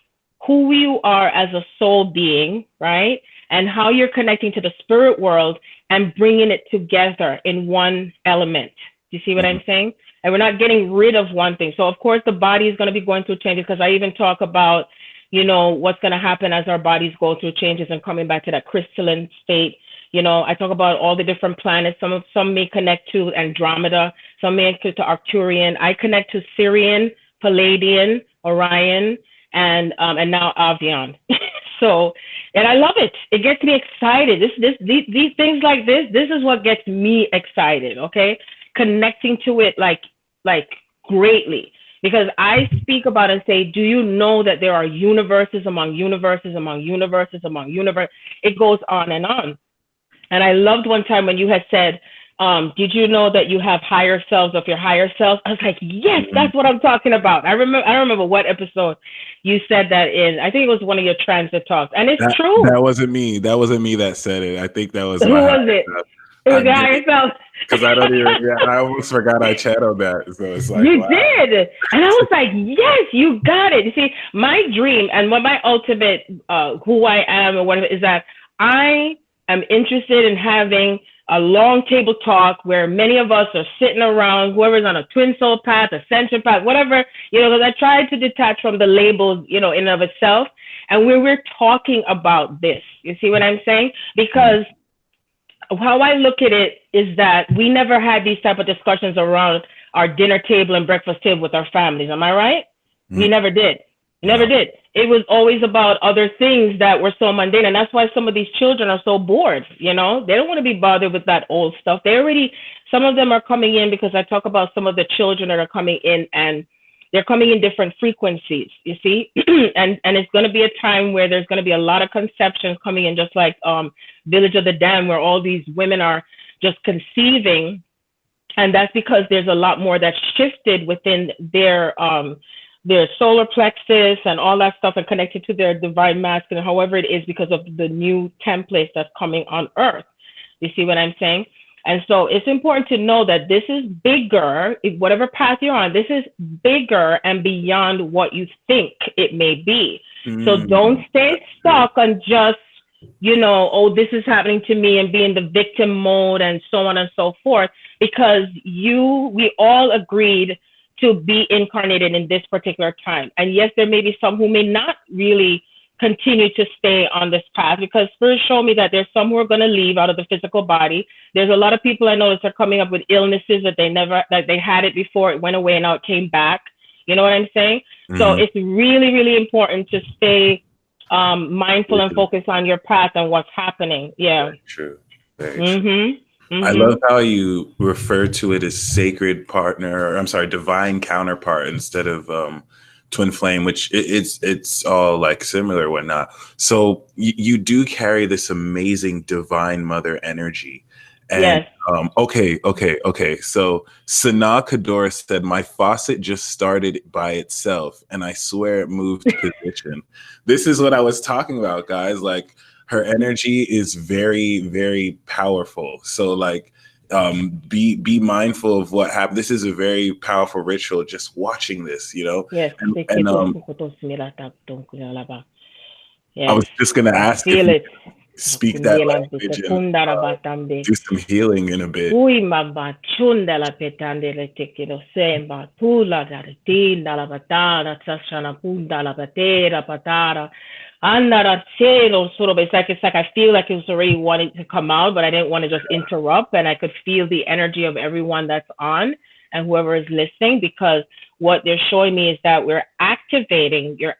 who you are as a soul being, right? And how you're connecting to the spirit world and bringing it together in one element. Do you see what I'm saying? And we're not getting rid of one thing. So of course the body is going to be going through changes, because I even talk about, what's going to happen as our bodies go through changes and coming back to that crystalline state. I talk about all the different planets. Some may connect to Andromeda, some may connect to Arcturian. I connect to Sirian, Palladian, Orion, and now Avian. So, and I love it. It gets me excited. These things like this is what gets me excited. Okay, connecting to it like greatly, because I speak about and say, do you know that there are universes among universes among universes among universe? It goes on and on. And I loved one time when you had said, did you know that you have higher selves of your higher selves? I was like, yes, that's what I'm talking about. I don't remember what episode you said that in. I think it was one of your transit talks. And it's true. That wasn't me. That wasn't me that said it. I think that was Who was it? It was your higher self. Because I don't even, I almost forgot I channeled that. So it's like, you did. And I was like, yes, you got it. You see, my dream and what my ultimate, who I am and whatever, is that I am interested in having a long table talk where many of us are sitting around, whoever's on a twin soul path, ascension path, whatever, because I tried to detach from the labels, in and of itself. And we're talking about this, you see what I'm saying? Because how I look at it is that we never had these type of discussions around our dinner table and breakfast table with our families. Am I right? We never did. Never did. It was always about other things that were so mundane. And that's why some of these children are so bored. They don't want to be bothered with that old stuff. Some of them are coming in, because I talk about some of the children that are coming in, and they're coming in different frequencies, you see? and it's going to be a time where there's going to be a lot of conceptions coming in, just like Village of the Dam, where all these women are just conceiving. And that's because there's a lot more that's shifted within their solar plexus and all that stuff, and connected to their divine masculine, however it is, because of the new templates that's coming on earth. You see what I'm saying? And so it's important to know that this is bigger, whatever path you're on, this is bigger and beyond what you think it may be. So don't stay stuck on just, this is happening to me, and be in the victim mode and so on and so forth, because we all agreed to be incarnated in this particular time. And yes, there may be some who may not really continue to stay on this path, because Spirit showed me that there's some who are going to leave out of the physical body. There's a lot of people I noticed are coming up with illnesses that they had it before, it went away, and now it came back. You know what I'm saying? So it's really, really important to stay mindful and focus on your path and what's happening. Yeah. Very true. Very true. I love how you refer to it as sacred partner, divine counterpart, instead of twin flame, which it's all like similar and whatnot. So you do carry this amazing divine mother energy. And yes. Okay. So Sanaa Kadora said, my faucet just started by itself, and I swear it moved position. This is what I was talking about, guys. Like, her energy is very, very powerful. So like, be mindful of what happened. This is a very powerful ritual, just watching this, Yes. I was just going to ask feel it. speak that language and do some healing in a bit. It's like I feel like it was already wanting to come out, but I didn't want to just interrupt, and I could feel the energy of everyone that's on and whoever is listening, because what they're showing me is that we're activating, you're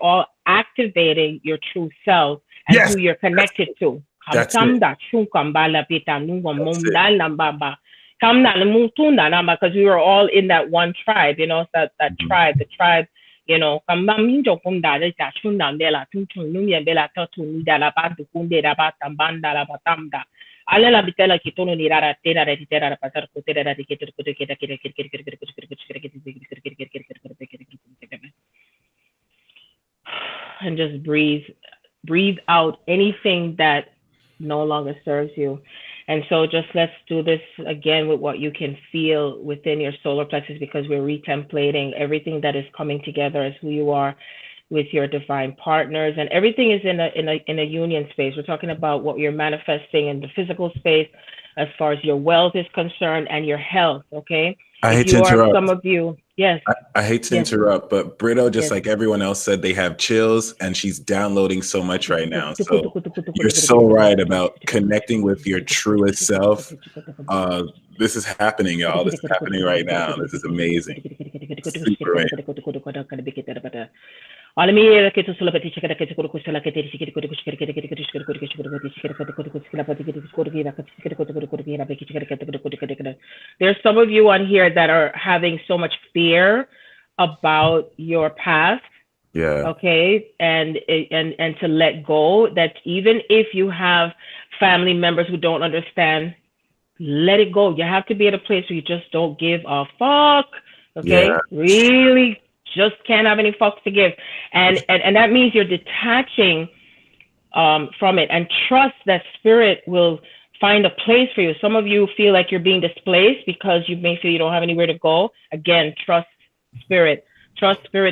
all activating your true self and who you're connected to. That's it. Because we were all in that one tribe, you know, that tribe, the tribe, you know. And just breathe out anything that no longer serves you. And so just let's do this again with what you can feel within your solar plexus, because we're retemplating everything that is coming together as who you are with your divine partners, and everything is in a union space. We're talking about what you're manifesting in the physical space as far as your wealth is concerned and your health. Okay. I hate to interrupt. Some of you, yes. I hate to interrupt, but Brito, just like everyone else said, they have chills, and she's downloading so much right now. So you're so right about connecting with your truest self. This is happening, y'all. This is happening right now. This is amazing. Super amazing. There's some of you on here that are having so much fear about your past. Yeah. Okay. And to let go, that even if you have family members who don't understand, let it go. You have to be at a place where you just don't give a fuck. Okay. Yeah. Really just can't have any fucks to give. And that means you're detaching from it, and trust that spirit will find a place for you. Some of you feel like you're being displaced because you may feel you don't have anywhere to go. Again, trust spirit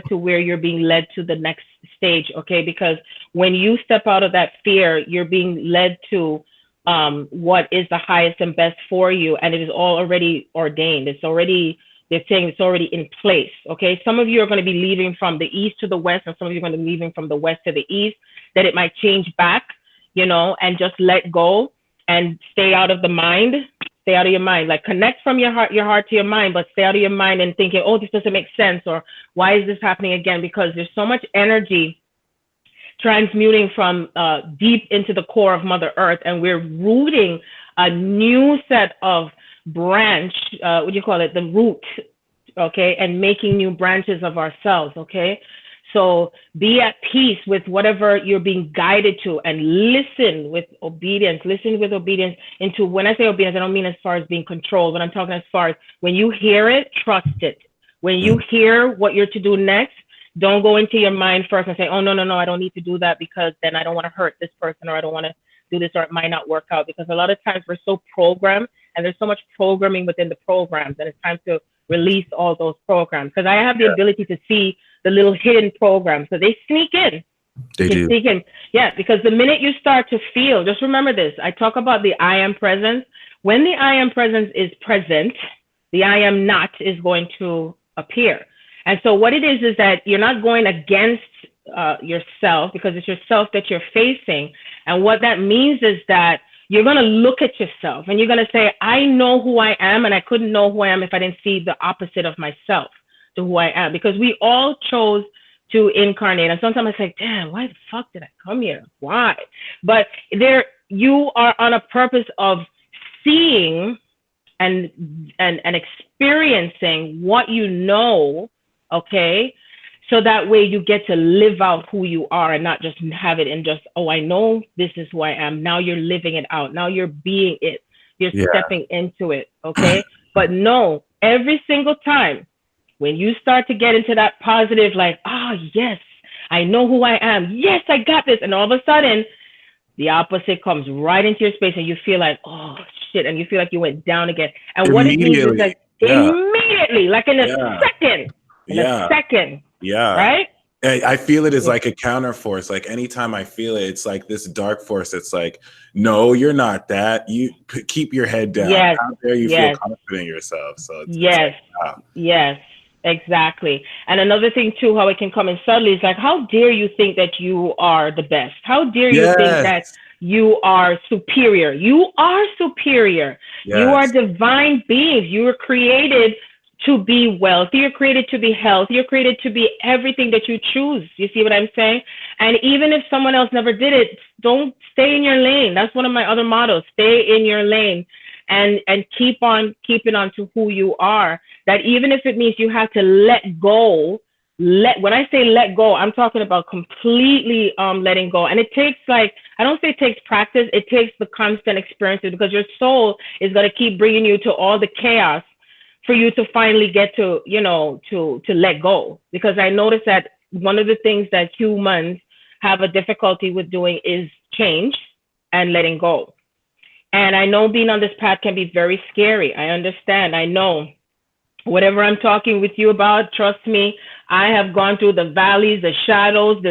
to where you're being led to the next stage. Okay. Because when you step out of that fear, you're being led to what is the highest and best for you. And it is all already ordained. They're saying it's already in place. Okay. Some of you are going to be leaving from the east to the west, and some of you are going to be leaving from the west to the east, that it might change back, you know, and just let go and stay out of the mind. Stay out of your mind. Like, connect from your heart to your mind, but stay out of your mind and thinking, oh, this doesn't make sense, or why is this happening again? Because there's so much energy transmuting from deep into the core of Mother Earth, and we're rooting a new set of branch, the root, okay, and making new branches of ourselves. Okay, so be at peace with whatever you're being guided to, and listen with obedience into, when I say obedience, I don't mean as far as being controlled, but I'm talking as far as when you hear it, trust it. When you hear what you're to do next, don't go into your mind first and say, oh, no, I don't need to do that because then I don't want to hurt this person, or I don't want to do this, or it might not work out. Because a lot of times we're so programmed, and there's so much programming within the programs, and it's time to release all those programs. Because I have the ability to see the little hidden programs. So they sneak in. They do. Sneak in. Yeah, because the minute you start to feel, just remember this, I talk about the I am presence. When the I am presence is present, the I am not is going to appear. And so what it is that you're not going against yourself, because it's yourself that you're facing. And what that means is that you're going to look at yourself and you're going to say, I know who I am, and I couldn't know who I am if I didn't see the opposite of myself to who I am. Because we all chose to incarnate. And sometimes I say, damn, why the fuck did I come here? Why? But you are on a purpose of seeing and experiencing what you know, okay? So that way you get to live out who you are, and not just have it in just, oh, I know this is who I am. Now you're living it out. Now you're being it. You're stepping into it, okay? But no, every single time when you start to get into that positive, like, oh, yes, I know who I am. Yes, I got this. And all of a sudden, the opposite comes right into your space, and you feel like, oh, shit. And you feel like you went down again. And what it means is that immediately, like in a second, in a second. Yeah. Right? I feel it is like a counter force. Like anytime I feel it, it's like this dark force. It's like, no, you're not that. You keep your head down. Yes, How dare you feel yes, confident in yourself? So it's yes, like, wow. yes, exactly. And another thing too, how it can come in subtly is like, how dare you think that you are the best? How dare you think Yes, that you are superior? You are superior. You are yes, divine beings. You were created to be wealthy. You're created to be healthy. You're created to be everything that you choose. You see what I'm saying? And even if someone else never did it, don't stay in your lane. That's one of my other mottos. Stay in your lane and keep on keeping on to who you are. That even if it means you have to let go, when I say let go, I'm talking about completely letting go. And it takes, like, I don't say it takes practice, it takes the constant experiences, because your soul is going to keep bringing you to all the chaos for you to finally get to, to let go. Because I noticed that one of the things that humans have a difficulty with doing is change and letting go. And I know being on this path can be very scary. I understand. I know. Whatever I'm talking with you about, trust me, I have gone through the valleys, the shadows,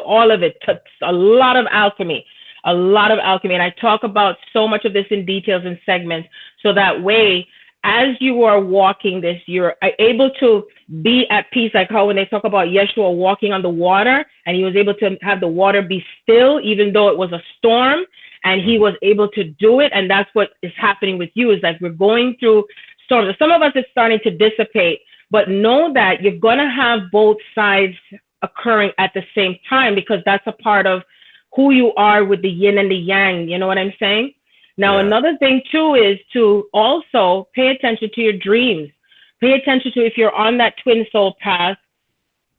all of it. A lot of alchemy, a lot of alchemy. And I talk about so much of this in details and segments. So that way, as you are walking this, you're able to be at peace. Like how when they talk about Yeshua walking on the water, and he was able to have the water be still, even though it was a storm, and he was able to do it. And that's what is happening with you, is like we're going through storms. Some of us is starting to dissipate, but know that you're going to have both sides occurring at the same time, because that's a part of who you are with the yin and the yang. You know what I'm saying? Now, yeah, another thing too is to also pay attention to your dreams. Pay attention to, if you're on that twin soul path,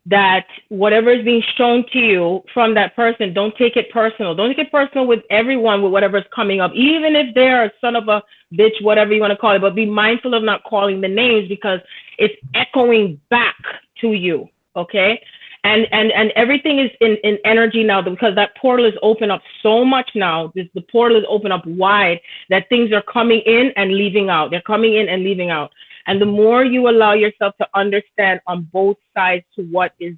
that whatever is being shown to you from that person, don't take it personal. Don't take it personal with everyone, with whatever's coming up, even if they're a son of a bitch, whatever you want to call it. But be mindful of not calling the names, because it's echoing back to you. Okay. And everything is in energy now, because that portal is open up so much now. The portal is open up wide, that things are coming in and leaving out. They're coming in and leaving out. And the more you allow yourself to understand on both sides to what is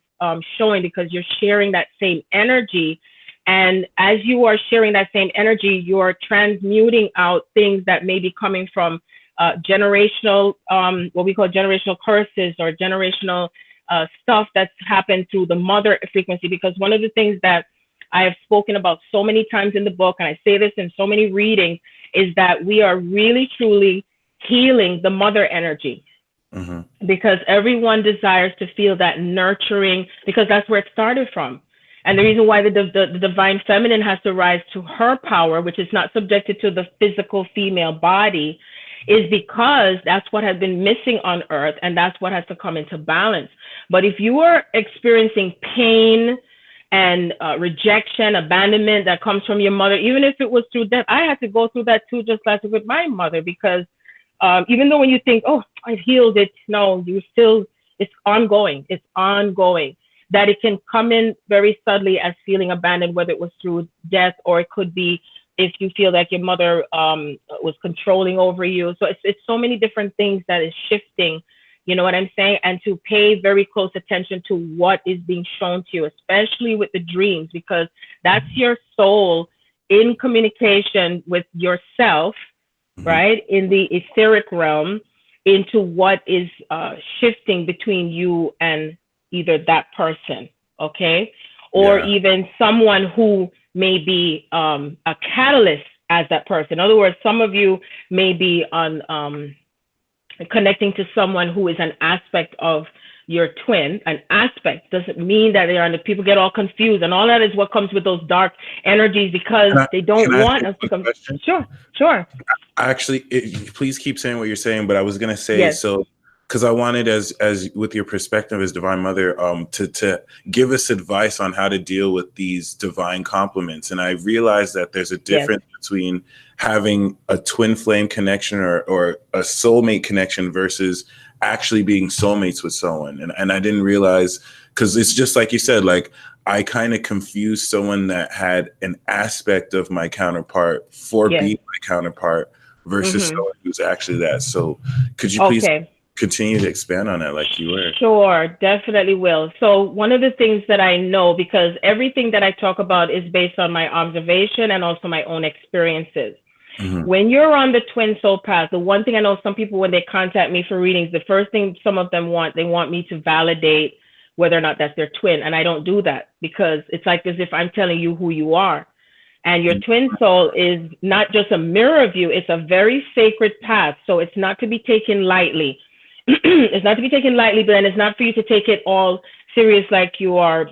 showing, because you're sharing that same energy. And as you are sharing that same energy, you're transmuting out things that may be coming from generational, what we call generational curses, or generational stuff that's happened through the mother frequency. Because one of the things that I have spoken about so many times in the book, and I say this in so many readings, is that we are really, truly healing the mother energy. Mm-hmm. Because everyone desires to feel that nurturing, because that's where it started from. And the reason why the divine feminine has to rise to her power, which is not subjected to the physical female body, is because that's what has been missing on earth, and that's what has to come into balance. But if you are experiencing pain and rejection, abandonment that comes from your mother, even if it was through death, I had to go through that too, just like with my mother, because even though when you think, oh, I've healed it, no, you still, it's ongoing. It's ongoing. That it can come in very subtly as feeling abandoned, whether it was through death, or it could be if you feel like your mother was controlling over you. So it's so many different things that is shifting, you know what I'm saying? And to pay very close attention to what is being shown to you, especially with the dreams, because that's your soul in communication with yourself, right? In the etheric realm, into what is shifting between you and either that person, okay? Or even someone who may be a catalyst as that person. In other words, some of you may be on connecting to someone who is an aspect of your twin. An aspect doesn't mean that they are, and people get all confused, and all that is what comes with those dark energies, because they don't want us to come. Question? Sure. Actually, please keep saying what you're saying, but I was going to say, yes. So because I wanted, as with your perspective as Divine Mother, to give us advice on how to deal with these divine compliments. And I realized that there's a difference between having a twin flame connection or a soulmate connection versus actually being soulmates with someone. And I didn't realize, because it's just like you said, like I kind of confused someone that had an aspect of my counterpart for being my counterpart versus someone who's actually that. So could you please continue to expand on that like you were. Sure, definitely will. So one of the things that I know, because everything that I talk about is based on my observation and also my own experiences. When you're on the twin soul path, the one thing I know, some people, when they contact me for readings, the first thing some of them want, they want me to validate whether or not that's their twin. And I don't do that, because it's like as if I'm telling you who you are. And your twin soul is not just a mirror of you, it's a very sacred path. So it's not to be taken lightly. It's not to be taken lightly, but then it's not for you to take it all serious like you are,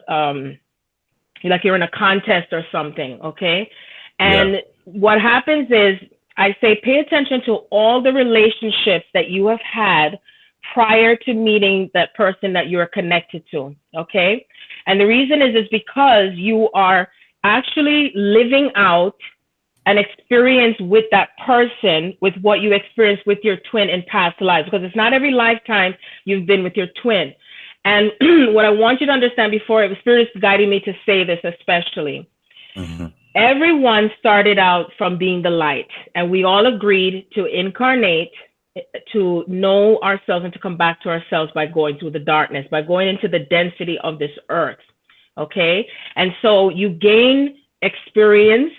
like you're in a contest or something, okay? And what happens is, I say, pay attention to all the relationships that you have had prior to meeting that person that you are connected to, okay? And the reason is because you are actually living out an experience with that person, with what you experienced with your twin in past lives, because it's not every lifetime you've been with your twin. And what I want you to understand, before Spirit is guiding me to say this especially, everyone started out from being the light, and we all agreed to incarnate, to know ourselves and to come back to ourselves by going through the darkness, by going into the density of this earth, okay? And so you gain experience,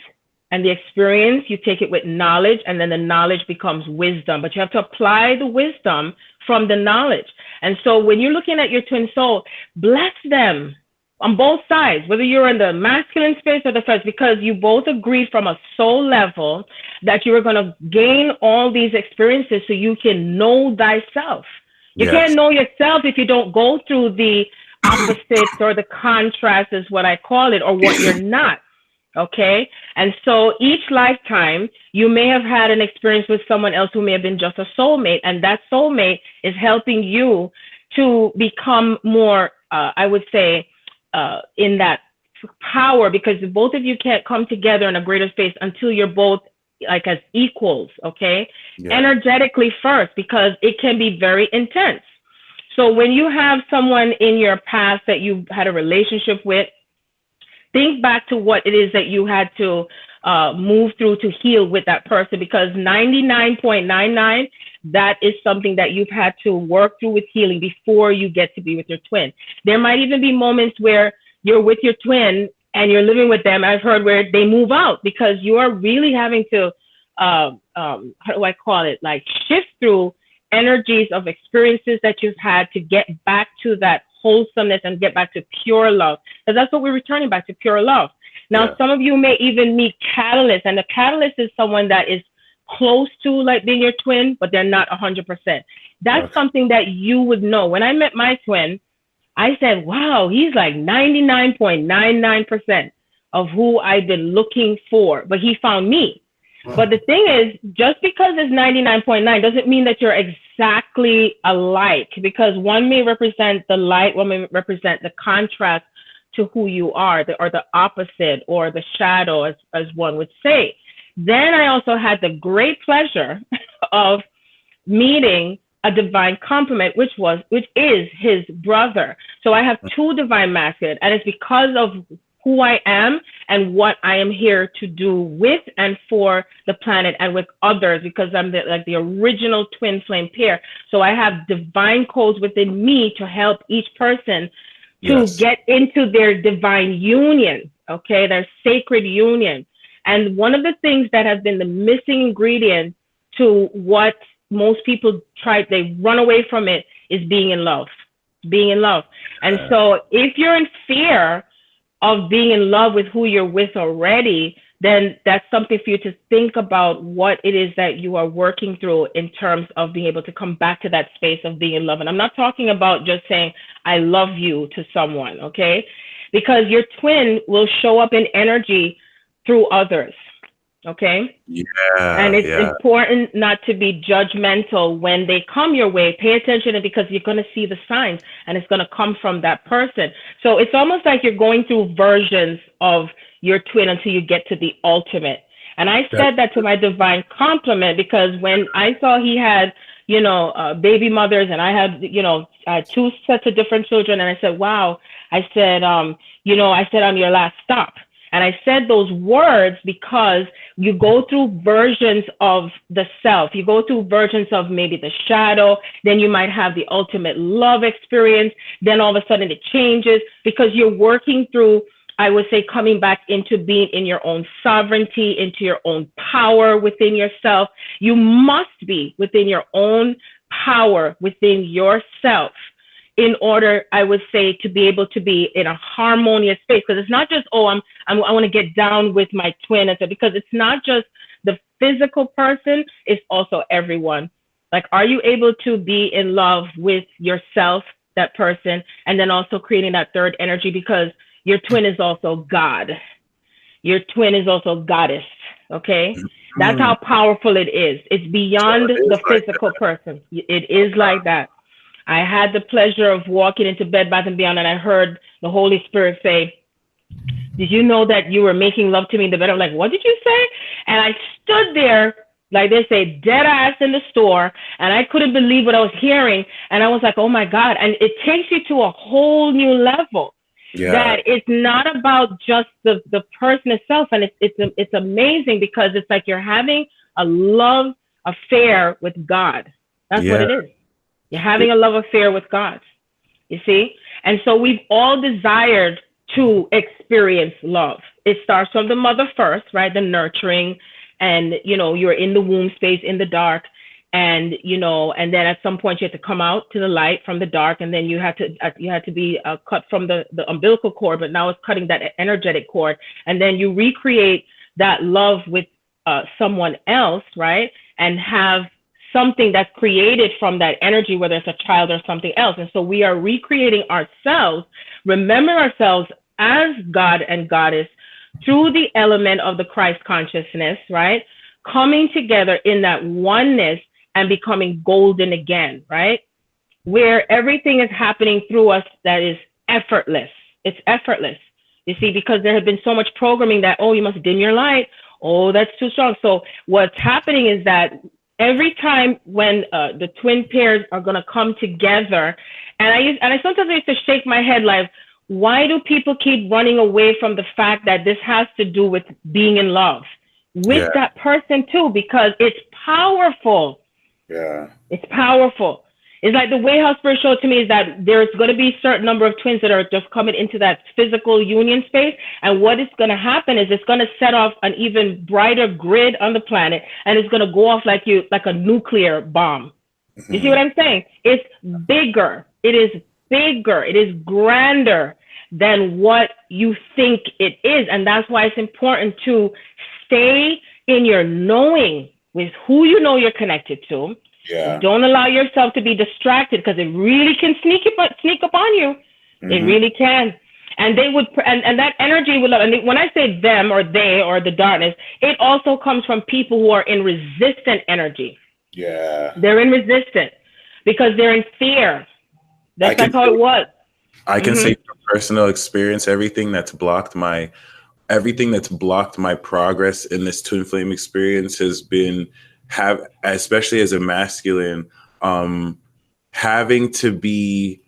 and the experience, you take it with knowledge, and then the knowledge becomes wisdom, but you have to apply the wisdom from the knowledge. And so when you're looking at your twin soul, bless them on both sides, whether you're in the masculine space or the feminine, because you both agreed from a soul level that you were going to gain all these experiences so you can know thyself. You can't know yourself if you don't go through the opposites or the contrast, is what I call it, or what you're not. Okay. And so each lifetime, you may have had an experience with someone else who may have been just a soulmate, and that soulmate is helping you to become more, I would say, in that power, because both of you can't come together in a greater space until you're both like as equals, okay? Energetically first, because it can be very intense. So when you have someone in your past that you had a relationship with, think back to what it is that you had to move through to heal with that person, because 99.99, that is something that you've had to work through with healing before you get to be with your twin. There might even be moments where you're with your twin and you're living with them. I've heard where they move out because you are really having to, how do I call it? Like shift through energies of experiences that you've had to get back to that wholesomeness and get back to pure love. Because that's what we're returning back to, pure love. Now, some of you may even meet catalysts, and the catalyst is someone that is close to like being your twin, but they're not 100%. That's something that you would know. When I met my twin, I said, wow, he's like 99.99% of who I've been looking for, but he found me. But the thing is, just because it's 99.9 doesn't mean that you're exactly alike, because one may represent the light, one may represent the contrast to who you are, or the opposite, or the shadow, as one would say. Then I also had the great pleasure of meeting a divine complement, which is his brother. So I have two divine masculine, and it's because of who I am and what I am here to do with and for the planet and with others, because I'm the original twin flame pair. So I have divine codes within me to help each person to get into their divine union, okay, their sacred union. And one of the things that has been the missing ingredient to what most people they run away from it, is being in love, And so if you're in fear of being in love with who you're with already, then that's something for you to think about, what it is that you are working through in terms of being able to come back to that space of being in love. And I'm not talking about just saying, I love you to someone, okay? Because your twin will show up in energy through others, okay? And it's important not to be judgmental when they come your way. Pay attention, because you're going to see the signs, and it's going to come from that person. So it's almost like you're going through versions of your twin until you get to the ultimate. And I said that to my divine complement, because when I saw he had, baby mothers, and I had, I had two sets of different children, and I said, wow, I said, I'm your last stop. And I said those words because you go through versions of the self. You go through versions of maybe the shadow. Then you might have the ultimate love experience. Then all of a sudden it changes because you're working through, I would say, coming back into being in your own sovereignty, into your own power within yourself. You must be within your own power within yourself in order, I would say, to be able to be in a harmonious space. Because it's not just, oh, I want to get down with my twin, and so, because it's not just the physical person, it's also everyone. Like, are you able to be in love with yourself, that person, and then also creating that third energy? Because your twin is also God. Your twin is also goddess. Okay, that's how powerful it is. It's beyond the physical person. It is like that. I had the pleasure of walking into Bed Bath & Beyond, and I heard the Holy Spirit say, did you know that you were making love to me in the bed? I'm like, what did you say? And I stood there, like they say, dead ass in the store, and I couldn't believe what I was hearing. And I was like, oh my God. And it takes you to a whole new level. Yeah. That it's not about just the person itself. And it's amazing because it's like you're having a love affair with God. That's what it is. You're having a love affair with God, you see? And so we've all desired to experience love. It starts from the mother first, right? The nurturing, and, you know, you're in the womb space in the dark, and, you know, and then at some point you have to come out to the light from the dark, and then you had to be cut from the umbilical cord, but now it's cutting that energetic cord. And then you recreate that love with someone else, right? And have something that's created from that energy, whether it's a child or something else. And so we are recreating ourselves, remember ourselves as God and Goddess through the element of the Christ consciousness, right? Coming together in that oneness and becoming golden again, right? Where everything is happening through us that is effortless. It's effortless, you see, because there has been so much programming that, oh, you must dim your light. Oh, that's too strong. So what's happening is that every time when the twin pairs are going to come together, and I sometimes used to shake my head like, why do people keep running away from the fact that this has to do with being in love with that person too? Because it's powerful. Yeah, it's powerful. It's like the way how Spirit showed to me is that there's going to be a certain number of twins that are just coming into that physical union space. And what is going to happen is it's going to set off an even brighter grid on the planet. And it's going to go off like a nuclear bomb. You see what I'm saying? It's bigger. It is bigger. It is grander than what you think it is. And that's why it's important to stay in your knowing with who you know you're connected to. Yeah. Don't allow yourself to be distracted, because it really can sneak up on you. It really can. And they would, and that energy will, and when I say them or they or the darkness, it also comes from people who are in resistant energy. Yeah. They're in resistance because they're in fear. That's like how it was. I can say from personal experience, everything that's blocked my progress in this twin flame experience has been especially as a masculine, having to be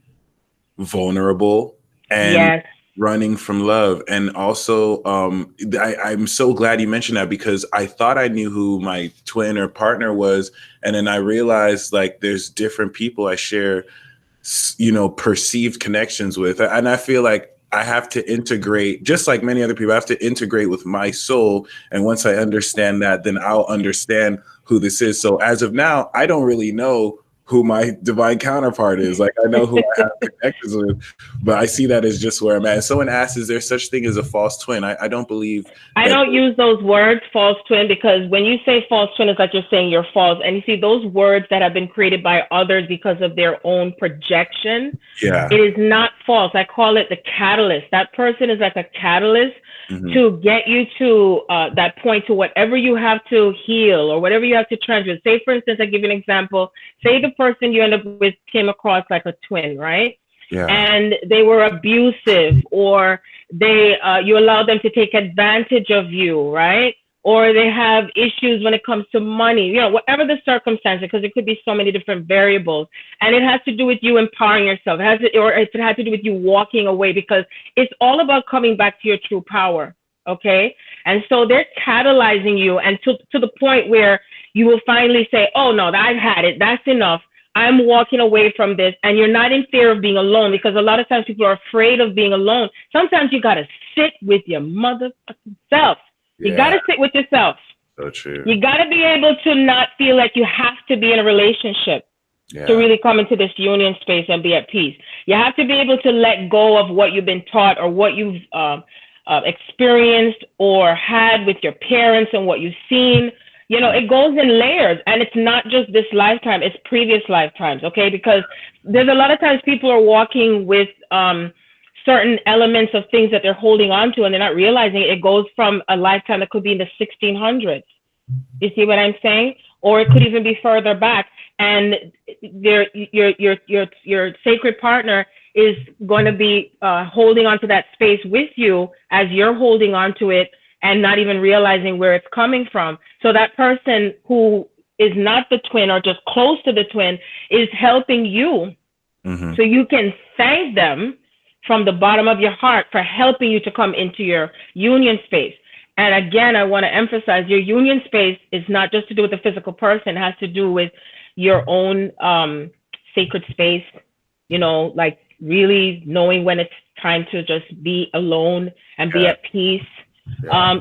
vulnerable and running from love. And also, I'm so glad you mentioned that, because I thought I knew who my twin or partner was. And then I realized, like, there's different people I share, you know, perceived connections with. And I feel like I have to integrate, just like many other people, I have to integrate with my soul. And once I understand that, then I'll understand who this is. So as of now, I don't really know who my divine counterpart is. Like, I know who I have connections with, but I see that as just where I'm at. And someone asks, is there such thing as a false twin? I don't believe. I don't use those words, false twin, because when you say false twin, it's like you're saying you're false. And you see, those words that have been created by others because of their own projection, it is not false. I call it the catalyst. That person is like a catalyst to get you to that point, to whatever you have to heal or whatever you have to transmit. Say, for instance, I give you an example. Say the person you end up with came across like a twin, right? Yeah. And they were abusive, or they you allowed them to take advantage of you, right? Or they have issues when it comes to money, you know, whatever the circumstance, because it could be so many different variables. And it has to do with you empowering yourself. It has to do with you walking away, because it's all about coming back to your true power. Okay. And so they're catalyzing you, and to the point where you will finally say, oh no, I've had it. That's enough. I'm walking away from this. And you're not in fear of being alone, because a lot of times people are afraid of being alone. Sometimes you got to sit with your motherfucking self. You got to sit with yourself. So true. You got to be able to not feel like you have to be in a relationship to really come into this union space and be at peace. You have to be able to let go of what you've been taught, or what you've experienced or had with your parents and what you've seen. You know, it goes in layers, and it's not just this lifetime, it's previous lifetimes, okay? Because there's a lot of times people are walking with certain elements of things that they're holding on to, and they're not realizing it goes from a lifetime that could be in the 1600s. You see what I'm saying? Or it could even be further back. And your sacred partner is going to be holding on to that space with you as you're holding on to it, and not even realizing where it's coming from. So that person who is not the twin, or just close to the twin, is helping you. So you can thank them from the bottom of your heart for helping you to come into your union space. And again, I want to emphasize, your union space is not just to do with the physical person. It has to do with your own sacred space, you know, like really knowing when it's time to just be alone and be at peace.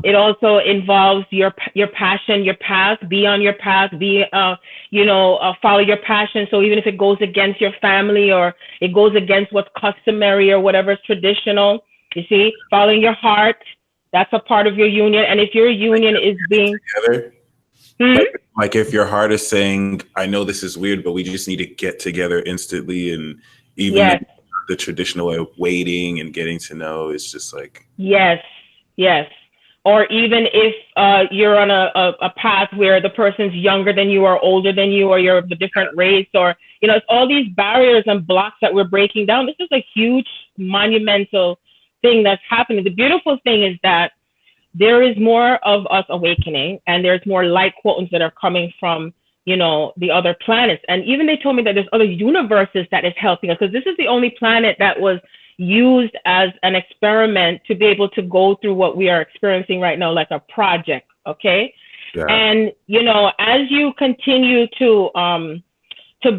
It also involves your passion, your path. Be on your path. Be, follow your passion. So even if it goes against your family, or it goes against what's customary or whatever is traditional, you see, following your heart, that's a part of your union. And if your union is being together, like if your heart is saying, I know this is weird, but we just need to get together instantly, and even the traditional way of waiting and getting to know, is just like yes. Or even if you're on a path where the person's younger than you, or older than you, or you're of a different race, or, you know, it's all these barriers and blocks that we're breaking down. This is a huge, monumental thing that's happening. The beautiful thing is that there is more of us awakening, and there's more light quotants that are coming from, you know, the other planets. And even they told me that there's other universes that is helping us, because this is the only planet that was used as an experiment to be able to go through what we are experiencing right now, like a project. Okay. And, you know, as you continue to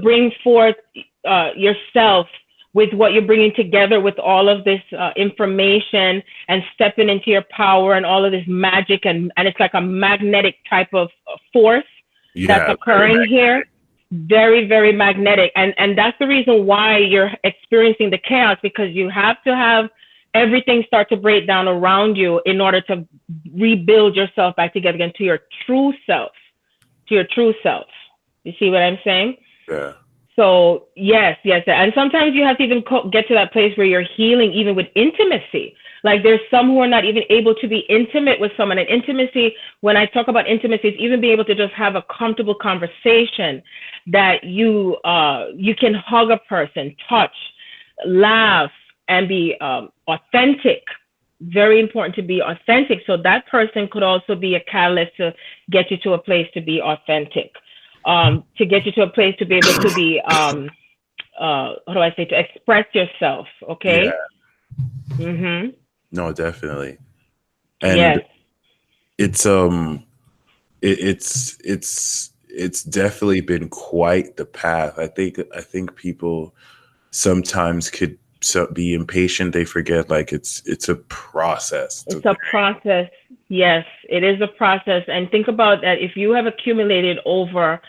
bring forth yourself with what you're bringing together with all of this information, and stepping into your power and all of this magic, and it's like a magnetic type of force that's occurring here. Very, very magnetic. And that's the reason why you're experiencing the chaos, because you have to have everything start to break down around you in order to rebuild yourself back together again to your true self, You see what I'm saying? Yeah. So yes. And sometimes you have to even get to that place where you're healing, even with intimacy. Like there's some who are not even able to be intimate with someone. And intimacy, when I talk about intimacy, is even be able to just have a comfortable conversation, that you can hug a person, touch, laugh, and be authentic. Very important to be authentic. So that person could also be a catalyst to get you to a place to be authentic, to get you to a place to be able to be, to express yourself. Okay. Yeah. No, definitely. And it's definitely been quite the path. I think people sometimes could be impatient. They forget, like, it's a process. It's a process. Yes, it is a process. And think about that. If you have accumulated over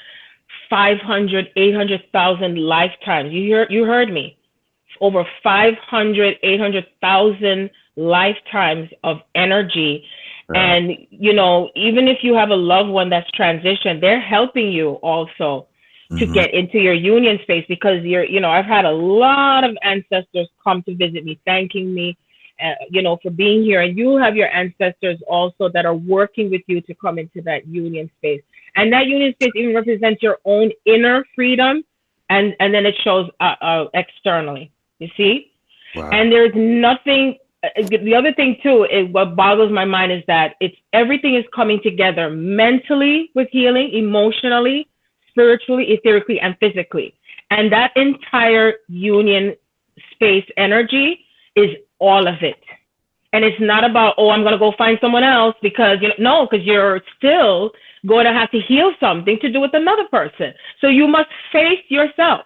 500, 800,000 lifetimes, you heard me, over 500, 800,000 lifetimes of energy. And, you know, even if you have a loved one that's transitioned, they're helping you also to get into your union space, because I've had a lot of ancestors come to visit me, thanking me, for being here. And you have your ancestors also that are working with you to come into that union space. And that union space even represents your own inner freedom. And then it shows externally, you see? Wow. And there's nothing. The other thing too, what boggles my mind is that everything is coming together mentally with healing, emotionally, spiritually, etherically, and physically. And that entire union space energy is all of it. And it's not about, oh, I'm going to go find someone else because, no, because you're still going to have to heal something to do with another person. So you must face yourself.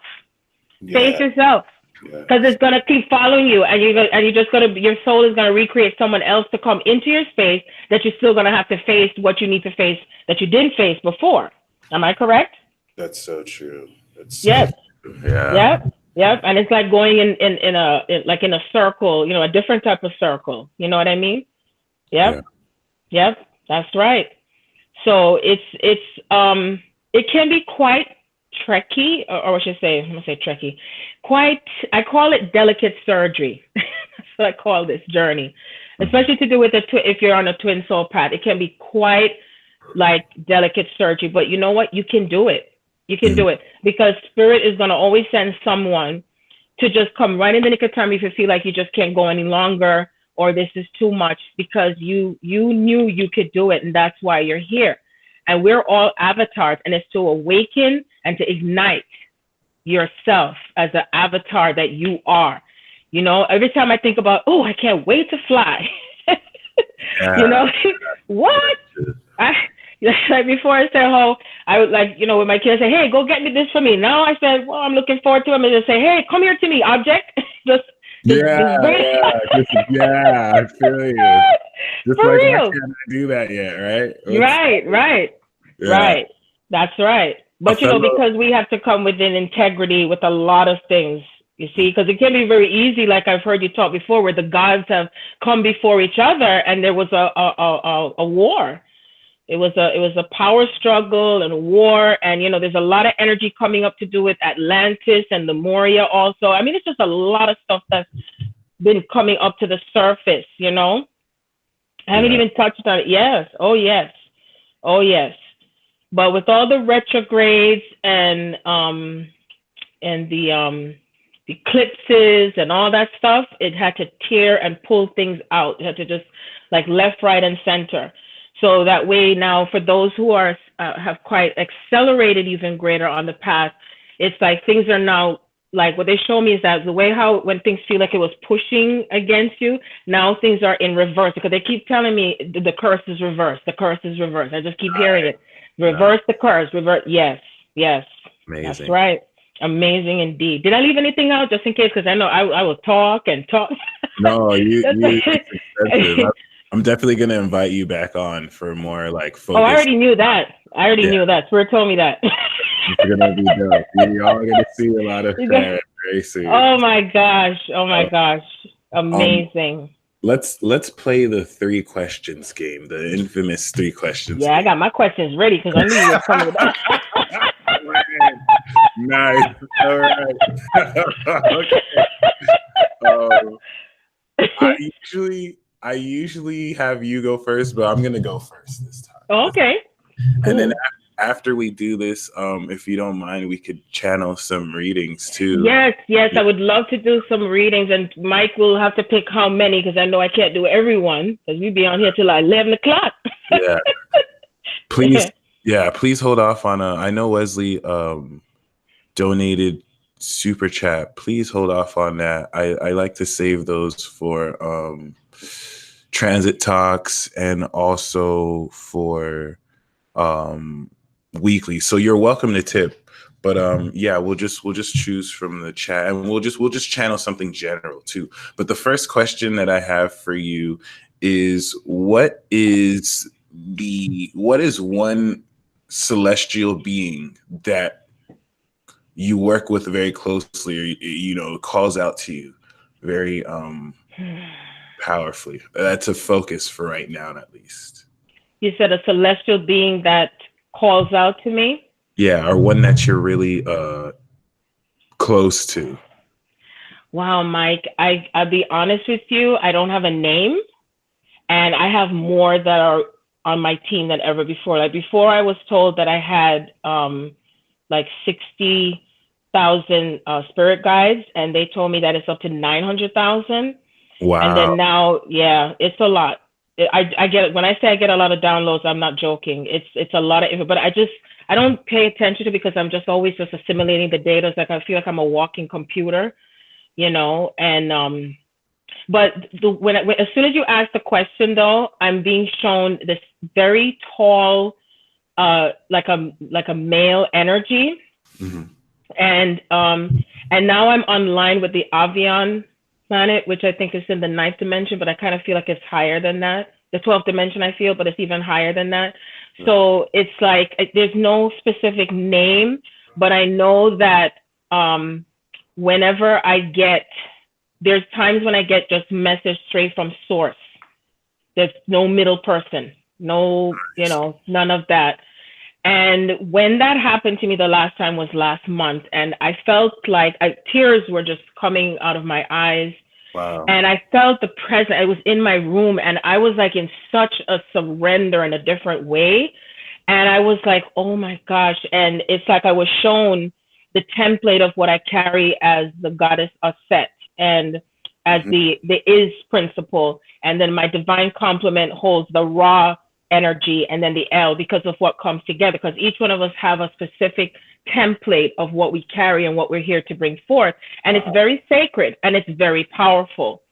Face yourself. Because it's going to keep following you, and you're just going to, your soul is going to recreate someone else to come into your space that you're still going to have to face what you need to face that you didn't face before. Am I correct? That's so true. That's yes. True. Yeah. Yep. And it's like going in a circle, a different type of circle. You know what I mean? Yep. Yeah. Yep. That's right. So it can be quite tricky, or I should say, I'm gonna say tricky. I call it delicate surgery. That's what I call this journey, especially to do with if you're on a twin soul path. It can be quite like delicate surgery, but you know what? You can do it. You can do it because spirit is gonna always send someone to just come right in the nick of time if you feel like you just can't go any longer or this is too much, because you knew you could do it, and that's why you're here. And we're all avatars, and it's to awaken and to ignite yourself as an avatar that you are. Every time I think about, oh, I can't wait to fly. What? Like before I said, oh, I would like, with my kids say, hey, go get me this for me. Now I said, well, I'm looking forward to it. I'm going to say, hey, come here to me, object. I feel you. Just for like, real. why can't I do that yet, right? Right. That's right. But, because we have to come within integrity with a lot of things, you see, because it can be very easy, like I've heard you talk before, where the gods have come before each other and there was a war. It was a power struggle and a war. And, there's a lot of energy coming up to do with Atlantis and Lemuria also. I mean, it's just a lot of stuff that's been coming up to the surface, I haven't even touched on it. Yes. Oh, yes. But with all the retrogrades and the eclipses and all that stuff, it had to tear and pull things out. It had to just like left, right, and center. So that way now, for those who are have quite accelerated even greater on the path, it's like things are now, like what they show me is that the way when things feel like it was pushing against you, now things are in reverse, because they keep telling me the curse is reversed. The curse is reversed. I just keep hearing it. Reverse the curse. Reverse. Yes. Amazing. That's right. Amazing indeed. Did I leave anything out just in case? Because I know I will talk and talk. No, I'm definitely going to invite you back on for more like focus. Oh, I already knew that. Knew that. Spirit told me that. It's going to be dope. You're all going to see a lot of Sharon very soon. Oh my gosh. Amazing. Let's play the 3 questions game, the infamous 3 questions. Yeah, game. I got my questions ready because I knew you were coming with that. Nice. All right. Okay. I usually have you go first, but I'm gonna go first this time. Oh, okay. And then after we do this, if you don't mind, we could channel some readings too. Yes, I would love to do some readings, and Mike will have to pick how many, because I know I can't do everyone, because we'd be on here till like 11 o'clock. Yeah. Please hold off on I know Wesley donated super chat. Please hold off on that. I like to save those for transit talks and also for weekly. So you're welcome to tip, but we'll just choose from the chat, and we'll just channel something general too. But the first question that I have for you is, what is one celestial being that you work with very closely, or calls out to you very powerfully? That's a focus for right now, at least. You said a celestial being that calls out to me? Yeah, or one that you're really close to. Wow, Mike, I'll be honest with you, I don't have a name, and I have more that are on my team than ever before. Like before, I was told that I had like 60,000 spirit guides, and they told me that it's up to 900,000. Wow. And then now, it's a lot. I get it. When I say I get a lot of downloads, I'm not joking. It's a lot of info, but I don't pay attention to it because I'm just always just assimilating the data. It's like I feel like I'm a walking computer, and But as soon as you ask the question, though, I'm being shown this very tall, like a male energy, and now I'm online with the Avian planet, which I think is in the 9th dimension, but I kind of feel like it's higher than that. The 12th dimension, I feel, but it's even higher than that. So it's like there's no specific name, but I know that whenever there's times when I get just message straight from source. There's no middle person, no, none of that. And when that happened to me the last time was last month, and I felt like tears were just coming out of my eyes. Wow. And I felt the presence. I was in my room, and I was like in such a surrender in a different way. And I was like, oh my gosh. And it's like I was shown the template of what I carry as the goddess Aset, and as the is principle. And then my divine complement holds the raw energy, and then the L, because of what comes together, because each one of us have a specific template of what we carry and what we're here to bring forth. And it's very sacred, and it's very powerful.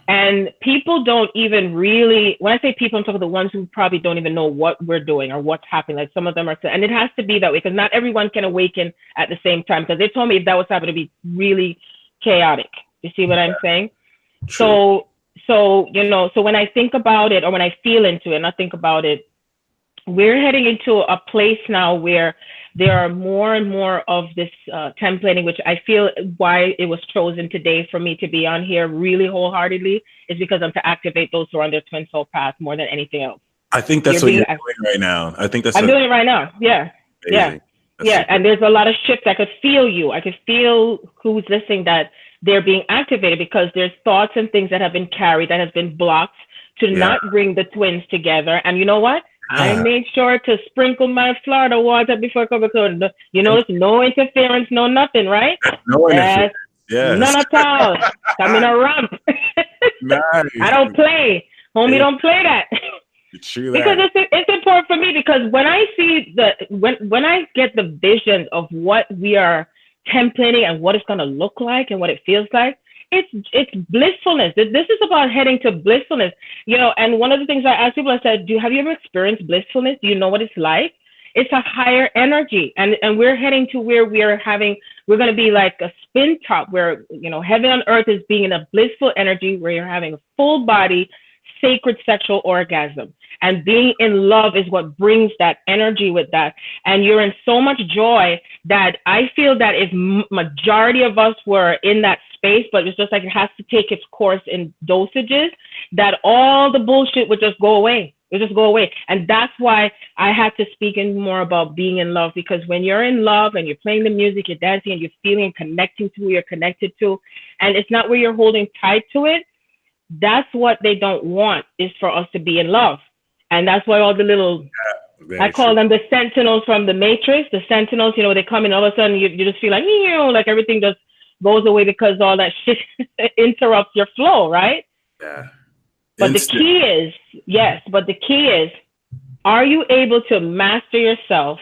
And people don't even really, when I say people, I'm talking the ones who probably don't even know what we're doing or what's happening. Like some of them are, and it has to be that way, because not everyone can awaken at the same time, because they told me if that was happening, to be really chaotic. You see what I'm saying? True. So when I think about it, or when I feel into it and I think about it, we're heading into a place now where there are more and more of this templating, which I feel why it was chosen today for me to be on here really wholeheartedly is because I'm to activate those who are on their twin soul path more than anything else. I think that's what you're doing right now. I think that's I'm doing it right now. Yeah. Amazing. Yeah. And there's a lot of shifts. I could feel you. I could feel who's listening, that they're being activated, because there's thoughts and things that have been carried that has been blocked to not bring the twins together. And you know what? I made sure to sprinkle my Florida water before I come back. It's no interference, no nothing, right? No interference. Yes. None at all. I'm in a ramp. Nice. I don't play. Homie, don't play that. True because it's important for me, because when I see when I get the vision of what we are templating and what it's going to look like and what it feels like, it's blissfulness. This is about heading to blissfulness, and one of the things I ask people, I said, have you ever experienced blissfulness? Do you know what it's like? It's a higher energy, and we're heading to where we're going to be like a spin top, where heaven on earth is being in a blissful energy, where you're having a full body sacred sexual orgasm. And being in love is what brings that energy with that. And you're in so much joy that I feel that if majority of us were in that space, but it's just like it has to take its course in dosages, that all the bullshit would just go away. It would just go away. And that's why I had to speak in more about being in love, because when you're in love and you're playing the music, you're dancing, and you're feeling and connecting to who you're connected to, and it's not where you're holding tight to it, that's what they don't want, is for us to be in love. And that's why all the little, I call them the sentinels from the Matrix, the sentinels, they come in, all of a sudden you just feel like everything just goes away, because all that shit interrupts your flow, right? Yeah. But the key is, are you able to master yourself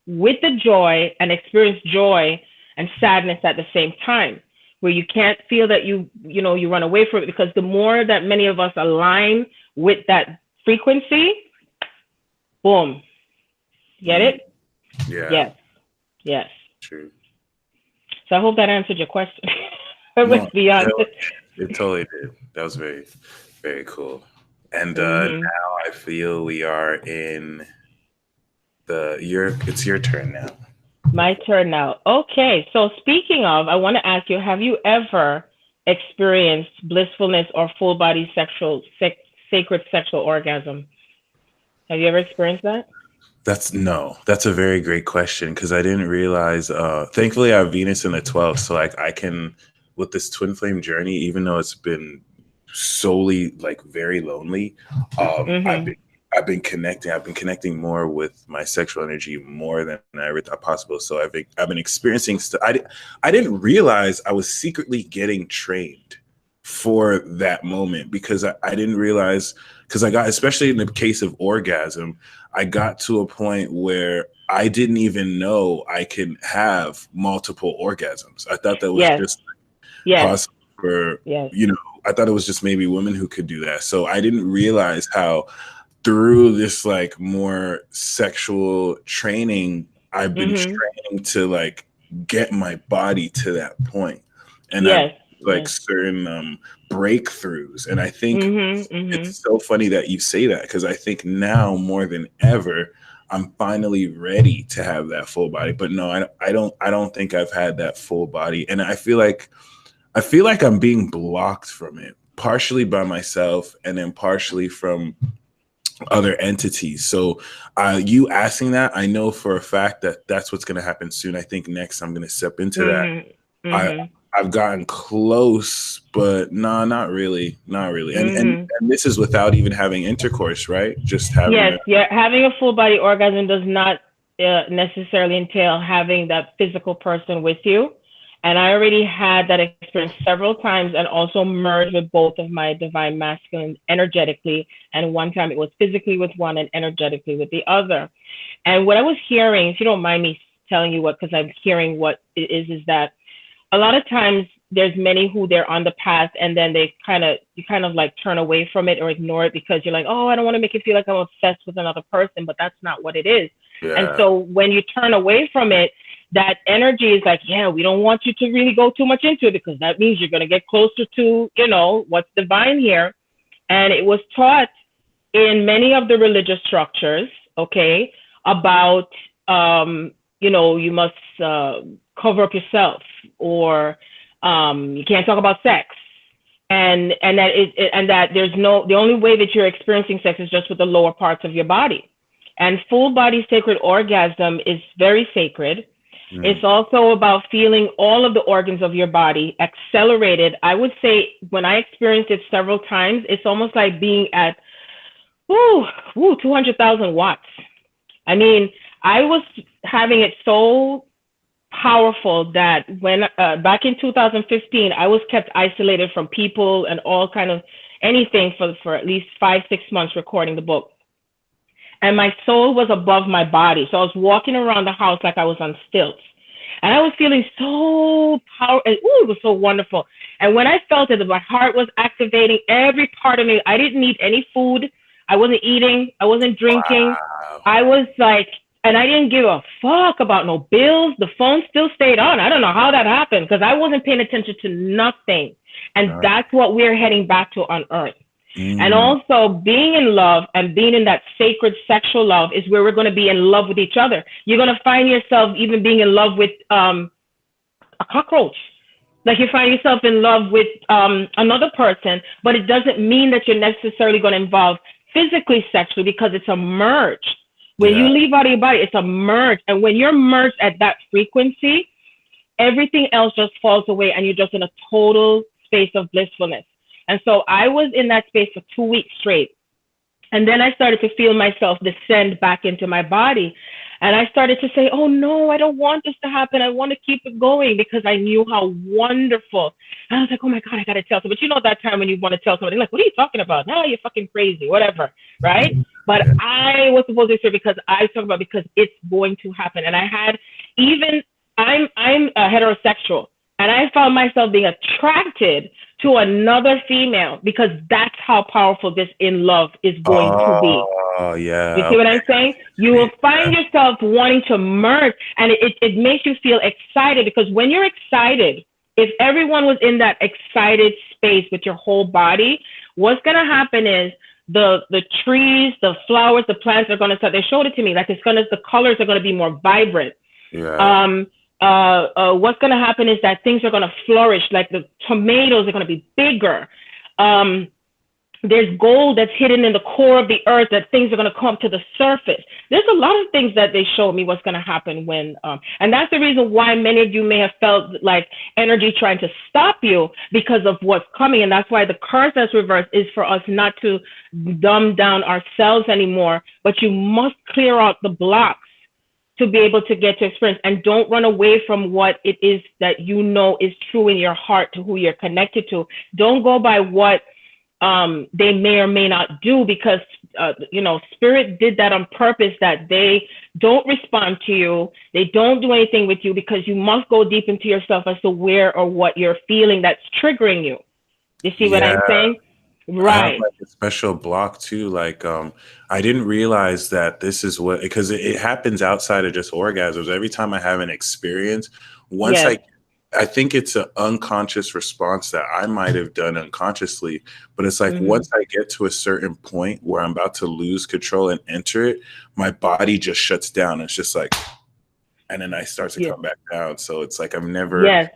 with the joy and experience joy and sadness at the same time, where you can't feel that you run away from it? Because the more that many of us align with that frequency, boom. Get it? Yeah. Yes. True. So I hope that answered your question. It totally did. That was very, very cool. And now I feel we are in it's your turn now. My turn now. Okay. So speaking of, I want to ask you, have you ever experienced blissfulness or full body sacred sexual orgasm? Have you ever experienced that? That's a very great question, because I didn't realize, thankfully I have Venus in the 12th, so like I can, with this twin flame journey, even though it's been solely like very lonely, I've been connecting more with my sexual energy more than I ever thought possible. So I've been experiencing stuff. I didn't realize I was secretly getting trained for that moment, because I didn't realize, because I got, especially in the case of orgasm, I got to a point where I didn't even know I can have multiple orgasms. I thought that was just possible for, I thought it was just maybe women who could do that. So I didn't realize how through this like more sexual training, I've been training to like get my body to that point. And I've like certain breakthroughs. And I think it's so funny that you say that, because I think now more than ever, I'm finally ready to have that full body. But no, I don't think I've had that full body. And I feel like I'm being blocked from it, partially by myself and then partially from other entities. So you asking that, I know for a fact that that's what's going to happen soon. I think next I'm going to step into that. I've gotten close, but no, not really. And this is without even having intercourse, right? Just having having a full body orgasm does not necessarily entail having that physical person with you. And I already had that experience several times, and also merged with both of my divine masculine energetically. And one time it was physically with one and energetically with the other. And what I was hearing, if you don't mind me telling you what, because I'm hearing what it is that a lot of times there's many who they're on the path, and then you kind of like turn away from it or ignore it because you're like, oh, I don't want to make it feel like I'm obsessed with another person, but that's not what it is. Yeah. And so when you turn away from it, that energy is like, yeah, we don't want you to really go too much into it, because that means you're going to get closer to, what's divine here. And it was taught in many of the religious structures, okay, about, you must cover up yourself, or you can't talk about sex. And that the only way that you're experiencing sex is just with the lower parts of your body. And full body sacred orgasm is very sacred. It's also about feeling all of the organs of your body accelerated. I would say when I experienced it several times, it's almost like being at 200,000 watts. I mean, I was having it so powerful that when back in 2015, I was kept isolated from people and all kind of anything for at least 5-6 months recording the book. And my soul was above my body. So I was walking around the house like I was on stilts. And I was feeling so powerful. It was so wonderful. And when I felt it, my heart was activating every part of me. I didn't need any food. I wasn't eating. I wasn't drinking. Wow. I was like, and I didn't give a fuck about no bills. The phone still stayed on. I don't know how that happened, because I wasn't paying attention to nothing. And that's what we're heading back to on Earth. And also being in love and being in that sacred sexual love is where we're going to be in love with each other. You're going to find yourself even being in love with a cockroach. Like you find yourself in love with another person, but it doesn't mean that you're necessarily going to involve physically sexually, because it's a merge. When you leave out of your body, it's a merge. And when you're merged at that frequency, everything else just falls away, and you're just in a total space of blissfulness. And so I was in that space for 2 weeks straight. And then I started to feel myself descend back into my body. And I started to say, oh no, I don't want this to happen. I want to keep it going, because I knew how wonderful. And I was like, oh my God, I got to tell somebody. But you know that time when you want to tell somebody, like, what are you talking about? No, you're fucking crazy, whatever, right? But I was supposed to say, because it's going to happen. And I had I'm heterosexual. And I found myself being attracted to another female, because that's how powerful this in love is going to be. Oh, yeah. You see what I'm saying? You will find yourself wanting to merge, and it makes you feel excited, because when you're excited, if everyone was in that excited space with your whole body, what's going to happen is the trees, the flowers, the plants are going to start. They showed it to me. Like the colors are going to be more vibrant. Yeah. What's going to happen is that things are going to flourish. Like the tomatoes are going to be bigger. There's gold that's hidden in the core of the earth, that things are going to come to the surface. There's a lot of things that they showed me what's going to happen when, and that's the reason why many of you may have felt like energy trying to stop you, because of what's coming. And that's why the curse that's reversed is for us not to dumb down ourselves anymore, but you must clear out the blocks to be able to get to experience, and don't run away from what it is that you know is true in your heart, to who you're connected to. Don't go by what they may or may not do, because spirit did that on purpose, that they don't respond to you, they don't do anything with you, because you must go deep into yourself as to where or what you're feeling that's triggering you. You see what I'm saying? I have Right. like a special block too. Like, I didn't realize that this is what, because it happens outside of just orgasms. Every time I have an experience, once Yes. I think it's an unconscious response that I might have done unconsciously, but it's like Mm-hmm. once I get to a certain point where I'm about to lose control and enter it, my body just shuts down. It's just like, and then I start to Yes. come back down. So it's like Yes.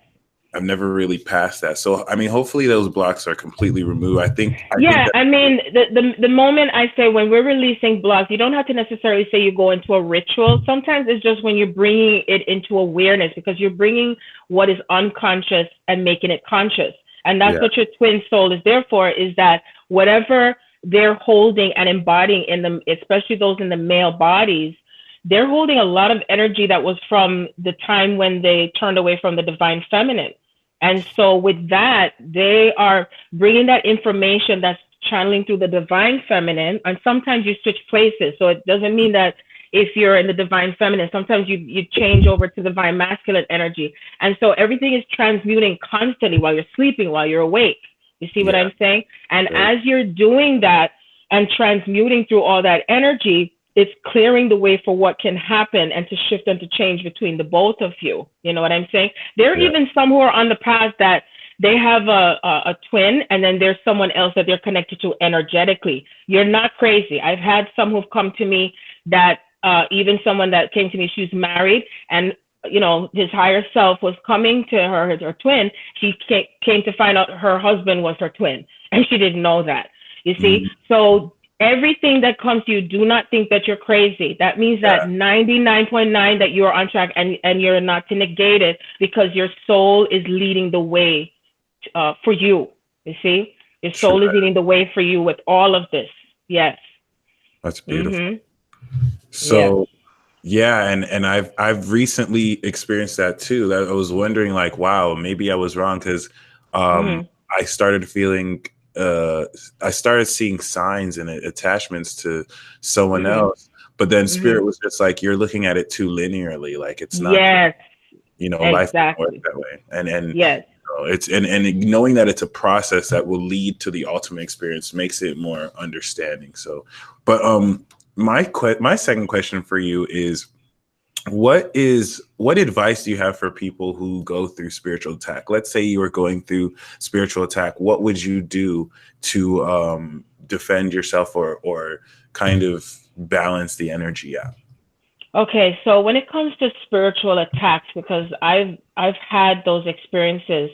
I've never really passed that. So I mean, hopefully those blocks are completely removed. I think Yeah, that, I mean, the moment I say when we're releasing blocks, you don't have to necessarily say you go into a ritual. Sometimes it's just when you're bringing it into awareness, because you're bringing what is unconscious and making it conscious. And that's yeah, what your twin soul is there for, is that whatever they're holding and embodying in them, especially those in the male bodies, they're holding a lot of energy that was from the time when they turned away from the divine feminine. And so with that, they are bringing that information that's channeling through the divine feminine. And sometimes you switch places. So it doesn't mean that if you're in the divine feminine, sometimes you change over to divine masculine energy. And so everything is transmuting constantly while you're sleeping, while you're awake. You see what yeah, I'm saying? And right. as you're doing that and transmuting through all that energy, it's clearing the way for what can happen and to shift and to change between the both of you. You know what I'm saying? There are Yeah. even some who are on the path that they have a twin, and then there's someone else that they're connected to energetically. You're not crazy. I've had some who've come to me that even someone that came to me, she's married, and you know, his higher self was coming to her twin. She came to find out her husband was her twin, and she didn't know that. You see? Mhm. So everything that comes to you, do not think that you're crazy. That means that Yeah. 99.9 that you're on track, and you're not to negate it, because your soul is leading the way for you. You see? Your True. soul is leading the way for you with all of this. Yes. That's beautiful. Mm-hmm. Yes. So yeah, and I've recently experienced that too. That I was wondering, like, wow, maybe I was wrong, because Mm-hmm. I started feeling I started seeing signs and attachments to someone Mm-hmm. else, but then Mm-hmm. spirit was just like, you're looking at it too linearly, like it's not, Yes. life doesn't work Exactly. that way. And Yes. it's and knowing that it's a process that will lead to the ultimate experience makes it more understanding. So, but my second question for you is, what advice do you have for people who go through spiritual attack? Let's say you were going through spiritual attack. What would you do to defend yourself, or kind of balance the energy out? Okay, so when it comes to spiritual attacks, because I've had those experiences,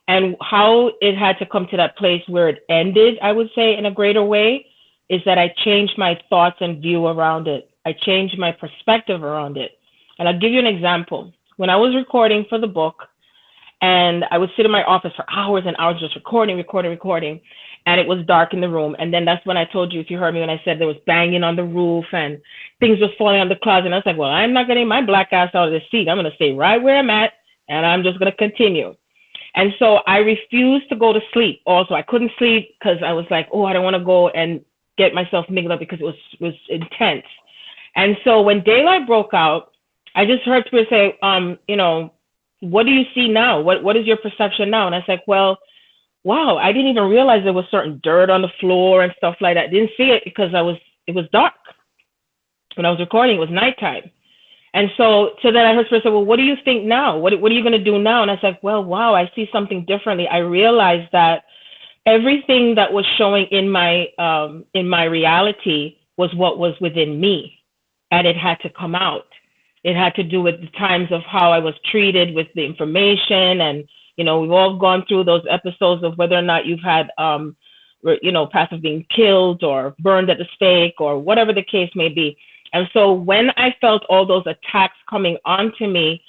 and how it had to come to that place where it ended, I would say in a greater way, is that I changed my thoughts and view around it. I changed my perspective around it. And I'll give you an example. When I was recording for the book, and I would sit in my office for hours and hours just recording, and it was dark in the room. And then that's when I told you, if you heard me when I said there was banging on the roof and things were falling on the closet. And I was like, well, I'm not getting my black ass out of the seat. I'm going to stay right where I'm at, and I'm just going to continue. And so I refused to go to sleep. Also, I couldn't sleep because I was like, oh, I don't want to go and get myself mingled up, because it was intense. And so when daylight broke out, I just heard people say, what do you see now? What is your perception now? And I was like, well, wow, I didn't even realize there was certain dirt on the floor and stuff like that. I didn't see it because it was dark. When I was recording, it was nighttime. And so then I heard spirit say, well, what do you think now? What are you going to do now? And I was like, well, wow, I see something differently. I realized that everything that was showing in my reality was what was within me, and it had to come out. It had to do with the times of how I was treated with the information. And we've all gone through those episodes of whether or not you've had path of being killed or burned at the stake or whatever the case may be. And so when I felt all those attacks coming onto me,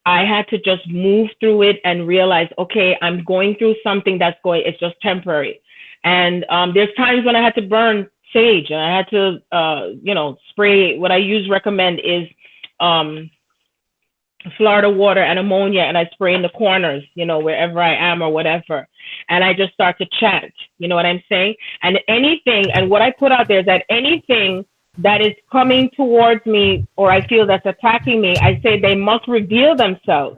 I had to just move through it and realize, okay, I'm going through something it's just temporary. And there's times when I had to burn sage, and I had to, spray. What I recommend is Florida water and ammonia, and I spray in the corners, wherever I am or whatever. And I just start to chant, you know what I'm saying? And what I put out there is that anything that is coming towards me, or I feel that's attacking me, I say they must reveal themselves.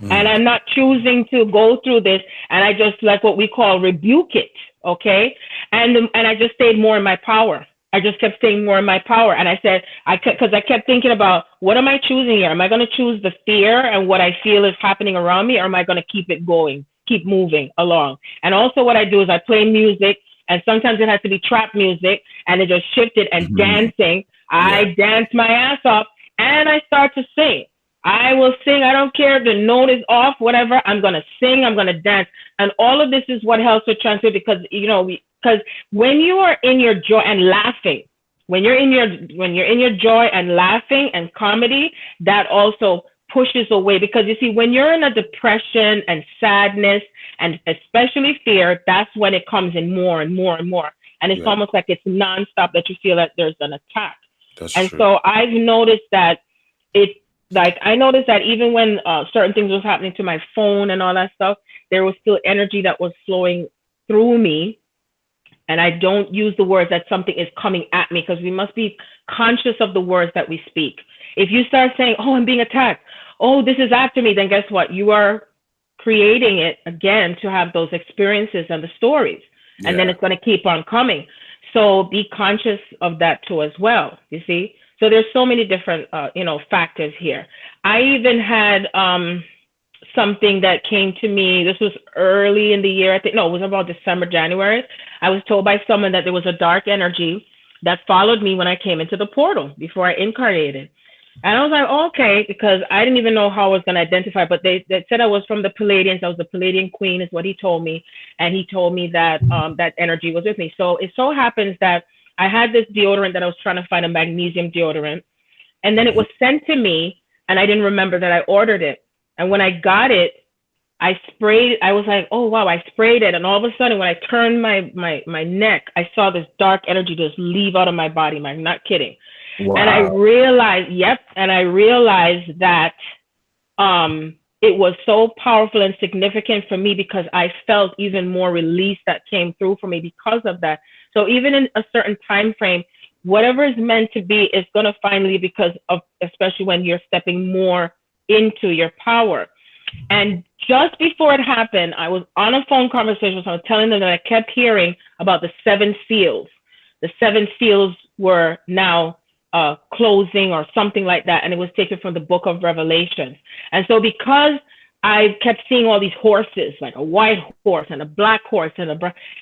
And I'm not choosing to go through this. And I just like what we call rebuke it. Okay. And I just stayed more in my power. I just kept staying more in my power. And I said, because I kept thinking about what am I choosing here? Am I going to choose the fear and what I feel is happening around me? Or am I going to keep it going, keep moving along? And also what I do is I play music, and sometimes it has to be trap music, and it just shifted and dancing. I dance my ass off and I start to sing. I will sing. I don't care if the note is off, whatever. I'm going to sing. I'm going to dance. And all of this is what helps with transfer because, because when you are in your joy and laughing, when you're in your joy and laughing and comedy, that also pushes away. Because you see, when you're in a depression and sadness and especially fear, that's when it comes in more and more and more. And it's almost like it's nonstop that you feel that there's an attack. That's true. So I've noticed that I noticed that even when certain things was happening to my phone and all that stuff, there was still energy that was flowing through me. And I don't use the words that something is coming at me because we must be conscious of the words that we speak. If you start saying, oh, I'm being attacked, oh, this is after me, then guess what? You are creating it again to have those experiences and the stories. And then it's going to keep on coming. So be conscious of that too as well, you see? So there's so many different, factors here. I even had something that came to me. This was early in the year. I think, no, it was about December, January. I was told by someone that there was a dark energy that followed me when I came into the portal before I incarnated. And I was like, okay, because I didn't even know how I was going to identify, but they said I was from the Palladians. I was the Palladian queen is what he told me. And he told me that that energy was with me. So it so happens that I had this deodorant that I was trying to find, a magnesium deodorant. And then it was sent to me and I didn't remember that I ordered it. And when I got it, I sprayed, I was like, oh, wow, I sprayed it. And all of a sudden, when I turned my neck, I saw this dark energy just leave out of my body. I'm not kidding. Wow. And I realized, that it was so powerful and significant for me because I felt even more release that came through for me because of that. So even in a certain time frame, whatever is meant to be is going to finally, because of, especially when you're stepping more into your power. And just before it happened, I was on a phone conversation. So I was telling them that I kept hearing about the 7 seals. The 7 seals were now closing or something like that. And it was taken from the book of Revelation. And so because I kept seeing all these horses, like a white horse and a black horse and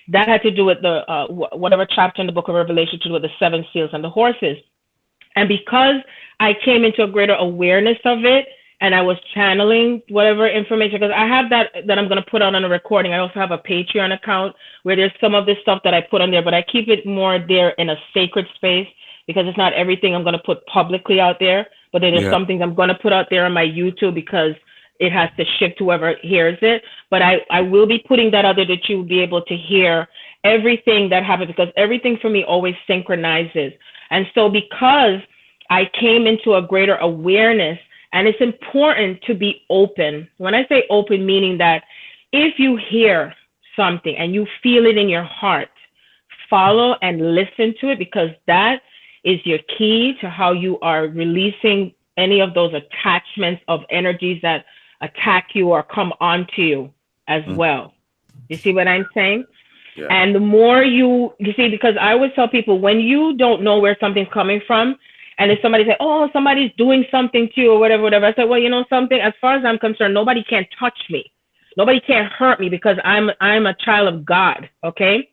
that had to do with the whatever chapter in the book of Revelation to do with the 7 seals and the horses. And because I came into a greater awareness of it, and I was channeling whatever information, because I have that I'm going to put out on a recording. I also have a Patreon account where there's some of this stuff that I put on there, but I keep it more there in a sacred space because it's not everything I'm going to put publicly out there, but then there's some things I'm going to put out there on my YouTube because it has to shift whoever hears it. But I will be putting that out there that you'll be able to hear everything that happens, because everything for me always synchronizes. And so because I came into a greater awareness, and it's important to be open. When I say open, meaning that if you hear something and you feel it in your heart, follow and listen to it, because that is your key to how you are releasing any of those attachments of energies that attack you or come onto you as well. You see what I'm saying? Yeah. And the more you see, because I always tell people, when you don't know where something's coming from, and if somebody say, oh, somebody's doing something to you or whatever, I say, well, you know something, as far as I'm concerned, nobody can touch me. Nobody can hurt me because I'm a child of God, okay?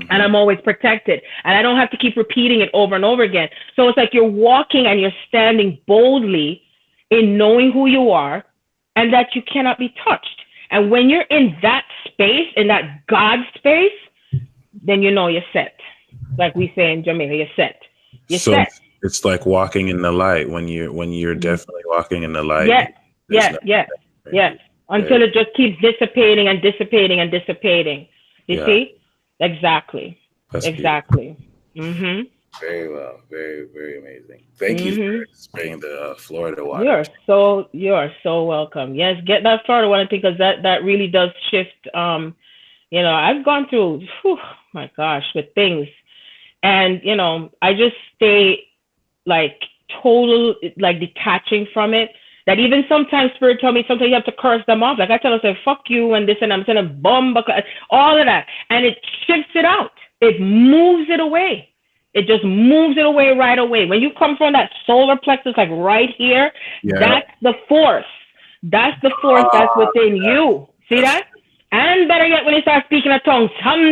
And I'm always protected. And I don't have to keep repeating it over and over again. So it's like you're walking and you're standing boldly in knowing who you are and that you cannot be touched. And when you're in that space, in that God space, then you know you're set. Like we say in Jamaica, you're set. You're set. It's like walking in the light when you're definitely walking in the light. Yes. Until it just keeps dissipating and dissipating and dissipating. You see? Exactly. That's exactly. Very well. Very, very amazing. Thank you for explaining the Florida water. You're so welcome. Yes, get that Florida water, because that really does shift. I've gone through, my gosh, with things. And, I just stay like total, like detaching from it. That even sometimes Spirit told me sometimes you have to curse them off. Like I tell them, say, fuck you and this and I'm saying bomb, all of that. And it shifts it out. It moves it away. It just moves it away right away. When you come from that solar plexus, like right here, that's the force. That's the force that's within you. See that? And better yet, when you start speaking a tongue, however,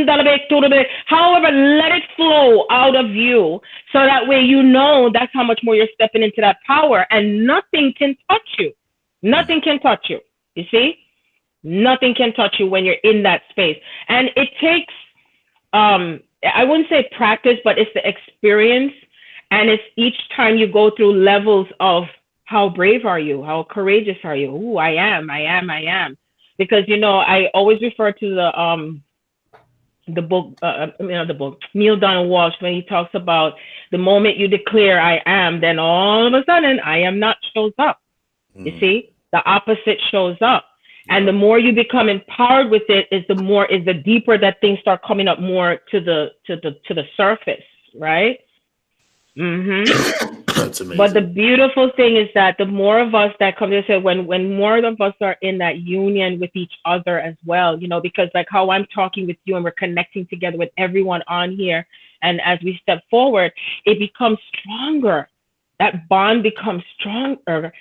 let it flow out of you. So that way, you know, that's how much more you're stepping into that power, and nothing can touch you. Nothing can touch you. You see? Nothing can touch you when you're in that space. And it takes, I wouldn't say practice, but it's the experience. And it's each time you go through levels of how brave are you? How courageous are you? Ooh, I am. Because, you know, I always refer to the book, the book, Neil Donald Walsh, when he talks about the moment you declare I am, then all of a sudden I am not shows up. You see, the opposite shows up. And the more you become empowered with it, is the deeper that things start coming up more to the surface, right? That's amazing. But the beautiful thing is that the more of us that come to say, when more of us are in that union with each other as well, you know, because like how I'm talking with you and we're connecting together with everyone on here, and as we step forward, it becomes stronger. That bond becomes stronger,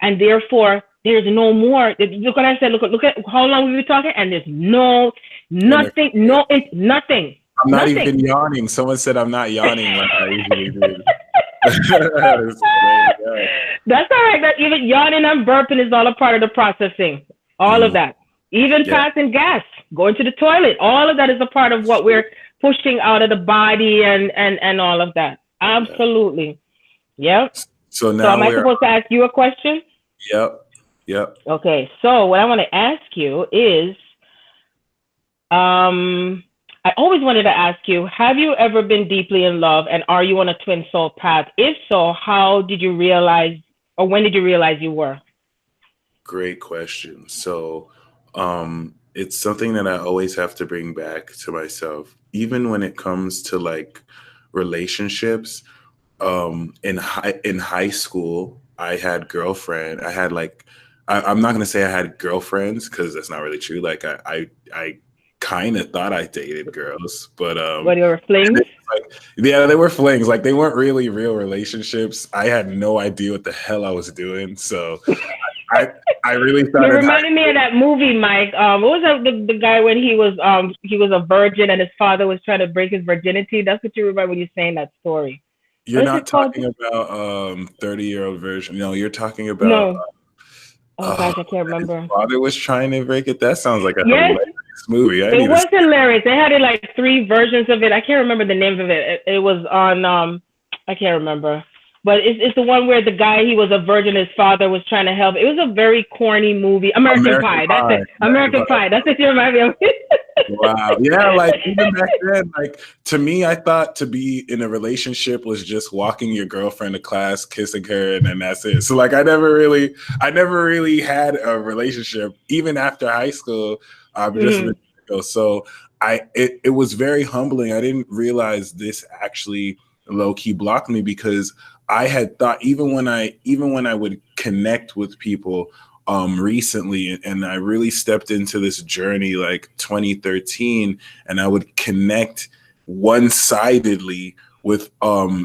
and therefore there's no more. Look what I said. Look at how long we've been talking, and there's nothing. I'm not even yawning. Someone said I'm not yawning like I usually do. That's all right. That even yawning and burping is all a part of the processing. All of that. Even passing gas, going to the toilet, all of that is a part of what we're pushing out of the body and all of that. Absolutely. Yep. So now am I supposed to ask you a question? Yep. Okay. So what I want to ask you is, I always wanted to ask you, have you ever been deeply in love, and are you on a twin soul path? If so, how did you realize, or when did you realize you were? Great question. So it's something that I always have to bring back to myself, even when it comes to like relationships. In high school, I had girlfriend. I had like, I'm not going to say I had girlfriends because that's not really true. Like I kind of thought I dated girls, but what, you were flings? Like, yeah, they were flings. Like they weren't really real relationships. I had no idea what the hell I was doing. So I really thought you reminded me of that movie, Mike. What was that, the guy when he was a virgin and his father was trying to break his virginity? That's what you remember when you're saying that story. You're not talking about 30-year-old version. No, you're talking about no. Oh gosh, I can't remember. His father was trying to break it. That sounds like a hilarious movie. It was hilarious. They had it like 3 versions of it. I can't remember the name of it. It was on I can't remember. But it's the one where the guy, he was a virgin, his father was trying to help. It was a very corny movie. American Pie. That's it. American Pie. That's what you remind me of. Wow. Yeah, like even back then, like to me, I thought to be in a relationship was just walking your girlfriend to class, kissing her, and then that's it. So like I never really had a relationship, even after high school. So it was very humbling. I didn't realize this actually low-key blocked me, because I had thought even when I would connect with people recently, and I really stepped into this journey like 2013, and I would connect one-sidedly with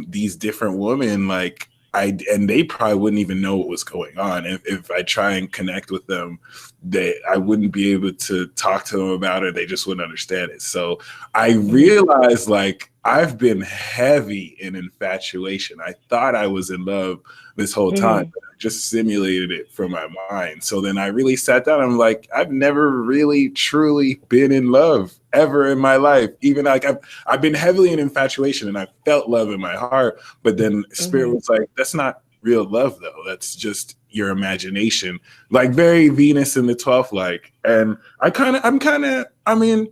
these different women, like and they probably wouldn't even know what was going on. If I try and connect with them, I wouldn't be able to talk to them about it. They just wouldn't understand it. So I realized like I've been heavy in infatuation. I thought I was in love this whole time, but I just simulated it from my mind. So then I really sat down. I'm like, I've never really truly been in love ever in my life. Even like I've been heavily in infatuation, and I felt love in my heart. But then Spirit was like, that's not real love though. That's just your imagination. Like very Venus in the 12th, like. And I mean,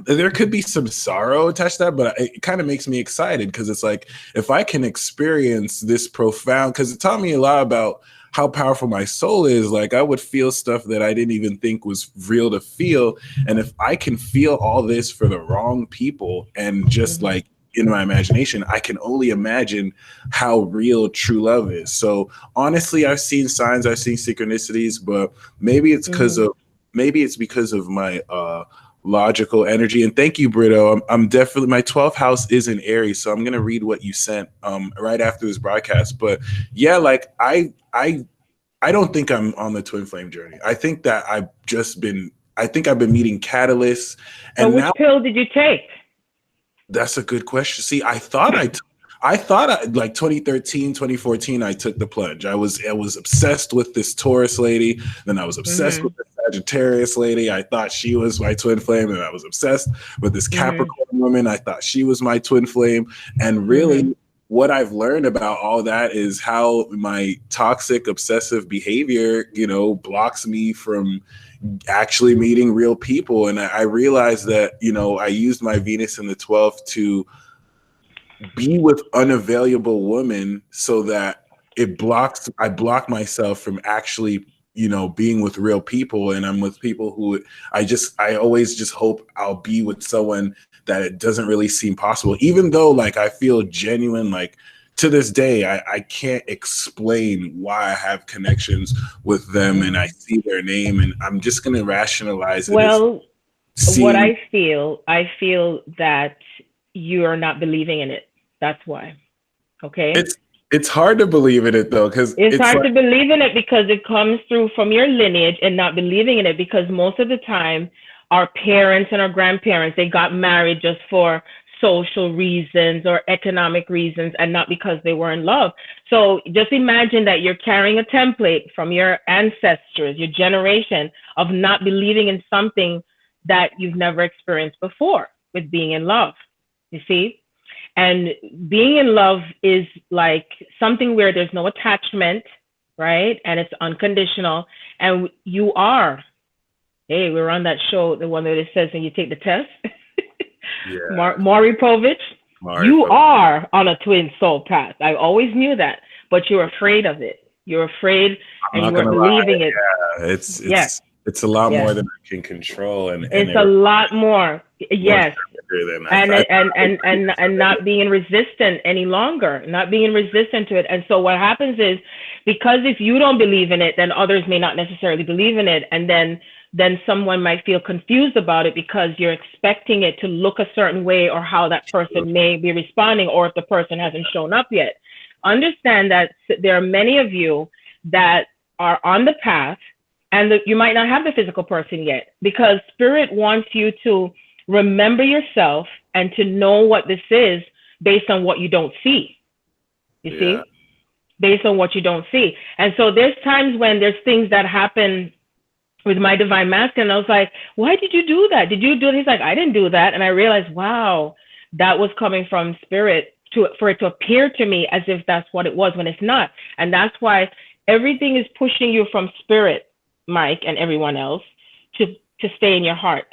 there could be some sorrow attached to that, but it kind of makes me excited, because it's like, if I can experience this profound, because it taught me a lot about how powerful my soul is. Like I would feel stuff that I didn't even think was real to feel. And if I can feel all this for the wrong people and just like in my imagination, I can only imagine how real true love is. So honestly, I've seen signs, I've seen synchronicities, but maybe it's because of my logical energy. And thank you, Brito. I'm definitely, my 12th house is in Aries, so I'm gonna read what you sent right after this broadcast. But yeah, like I don't think I'm on the twin flame journey. I think that I've been meeting catalysts. So And which now, pill did you take? that's a good question. See, I thought like 2013, 2014, I took the plunge. I was obsessed with this Taurus lady. Then I was obsessed with the Sagittarius lady. I thought she was my twin flame. And I was obsessed with this Capricorn woman. I thought she was my twin flame. And really, what I've learned about all that is how my toxic, obsessive behavior, blocks me from actually meeting real people. And I realized that, I used my Venus in the 12th to be with unavailable women so that I block myself from actually, being with real people. And I'm with people who I always just hope I'll be with someone that it doesn't really seem possible, even though like I feel genuine, like to this day, I can't explain why I have connections with them and I see their name and I'm just going to rationalize it. Well, what I feel that you are not believing in it. That's why. Okay. It's hard to believe in it though, because it's hard to believe in it because it comes through from your lineage and not believing in it, because most of the time our parents and our grandparents, they got married just for social reasons or economic reasons and not because they were in love. So just imagine that you're carrying a template from your ancestors, your generation, of not believing in something that you've never experienced before with being in love, you see? And being in love is like something where there's no attachment, right? And it's unconditional. And you are, hey, we're on that show, the one that it says when you take the test. Yeah. Maury Povich, you are on a twin soul path. I always knew that, but you're afraid of it. You're afraid and you are believing it. Yeah, it's a lot more than I can control. And it's a lot more. Yes. And not being resistant any longer, not being resistant to it. And so what happens is, because if you don't believe in it, then others may not necessarily believe in it. And then someone might feel confused about it because you're expecting it to look a certain way or how that person may be responding, or if the person hasn't shown up yet. Understand that there are many of you that are on the path and you might not have the physical person yet, because spirit wants you to remember yourself and to know what this is based on what you don't see. You see? Based on what you don't see. And so there's times when there's things that happen with my divine masculine. I was like, why did you do that? Did you do it? He's like, I didn't do that. And I realized, wow, that was coming from spirit for it to appear to me as if that's what it was, when it's not. And that's why everything is pushing you from spirit, Mike, and everyone else, to stay in your heart.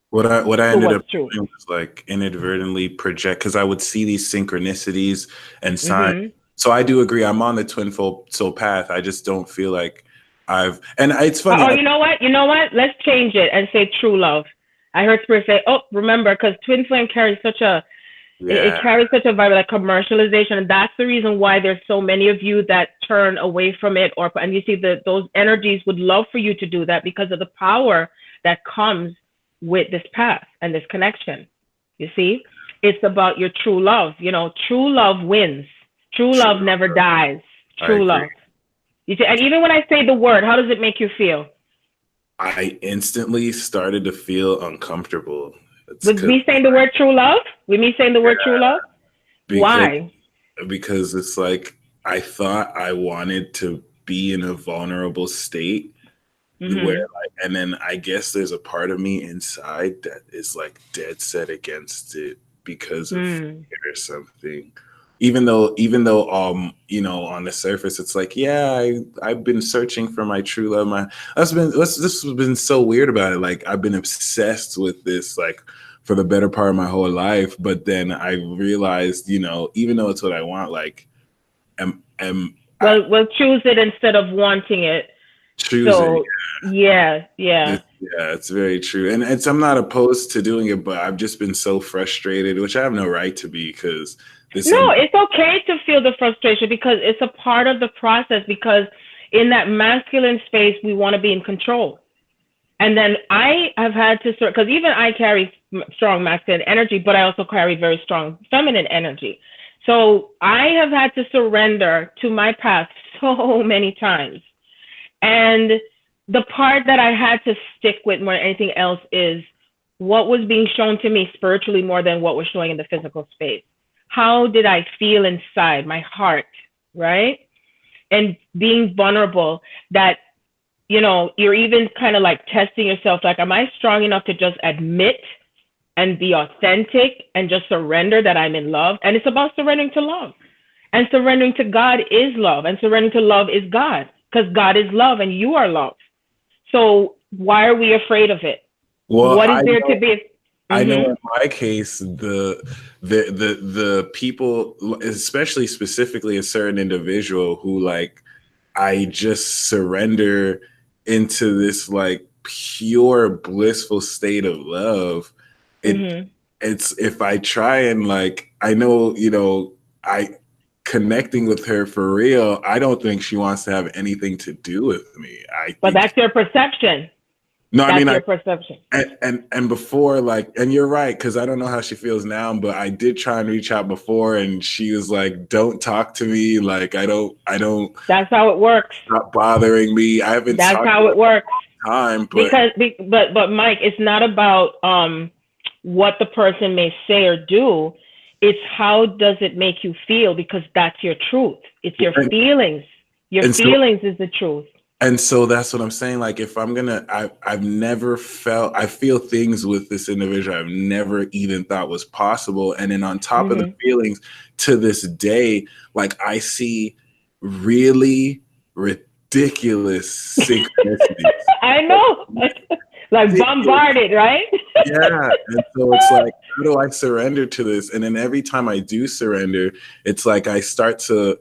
What I ended up doing was like inadvertently project, because I would see these synchronicities and signs. So I do agree, I'm on the twin soul path. I just don't feel like and it's funny. Oh, you know what? Let's change it and say true love. I heard spirit say, oh, remember, because twin flame carries such a, it carries such a vibe, like commercialization. And that's the reason why there's so many of you that turn away from it. And you see that those energies would love for you to do that because of the power that comes with this path and this connection. You see, it's about your true love. True love wins. True love never dies. True love. You see, and even when I say the word, how does it make you feel? I instantly started to feel uncomfortable. With me saying the word true love? With me saying the word true love? Why? Because it's like, I thought I wanted to be in a vulnerable state where, and then I guess there's a part of me inside that is like dead set against it because of fear or something. Even though, on the surface, it's like, I've been searching for my true love. This has been so weird about it. Like, I've been obsessed with this, like, for the better part of my whole life. But then I realized, even though it's what I want, like, we'll choose it instead of wanting it. choosing. So yeah. It's very true. And I'm not opposed to doing it, but I've just been so frustrated, which I have no right to be, because No, it's okay to feel the frustration because it's a part of the process, because in that masculine space, we want to be in control. And then I have had to, because even I carry strong masculine energy, but I also carry very strong feminine energy. So I have had to surrender to my past so many times. And the part that I had to stick with more than anything else is what was being shown to me spiritually more than what was showing in the physical space. How did I feel inside my heart, right? And being vulnerable, that, you know, you're even kind of like testing yourself, like, am I strong enough to just admit and be authentic and just surrender that I'm in love? And it's about surrendering to love. And surrendering to God is love. And surrendering to love is God, because God is love and you are love. So why are we afraid of it? Well, what is there to be? I know in my case, the people, especially specifically a certain individual who, like, I just surrender into this like pure blissful state of love. It's, if I try and, like, I know, you know, I connecting with her for real, I don't think she wants to have anything to do with me. But that's your perception. No, I mean, your perception. And before, like, and you're right, because I don't know how she feels now, but I did try and reach out before, and she was like, "Don't talk to me. Like, I don't." That's how it works. Stop bothering me. I haven't. That's how it works. Time, but but Mike, it's not about what the person may say or do. It's how does it make you feel, because that's your truth. It's your feelings. Your feelings is the truth. And so that's what I'm saying. Like, if I'm gonna, I've never felt, I feel things with this individual I've never even thought was possible. And then on top of the feelings, to this day, like, I see really ridiculous synchronicities. I know, like bombarded, right? Yeah. And so it's like, how do I surrender to this? And then every time I do surrender, it's like I start to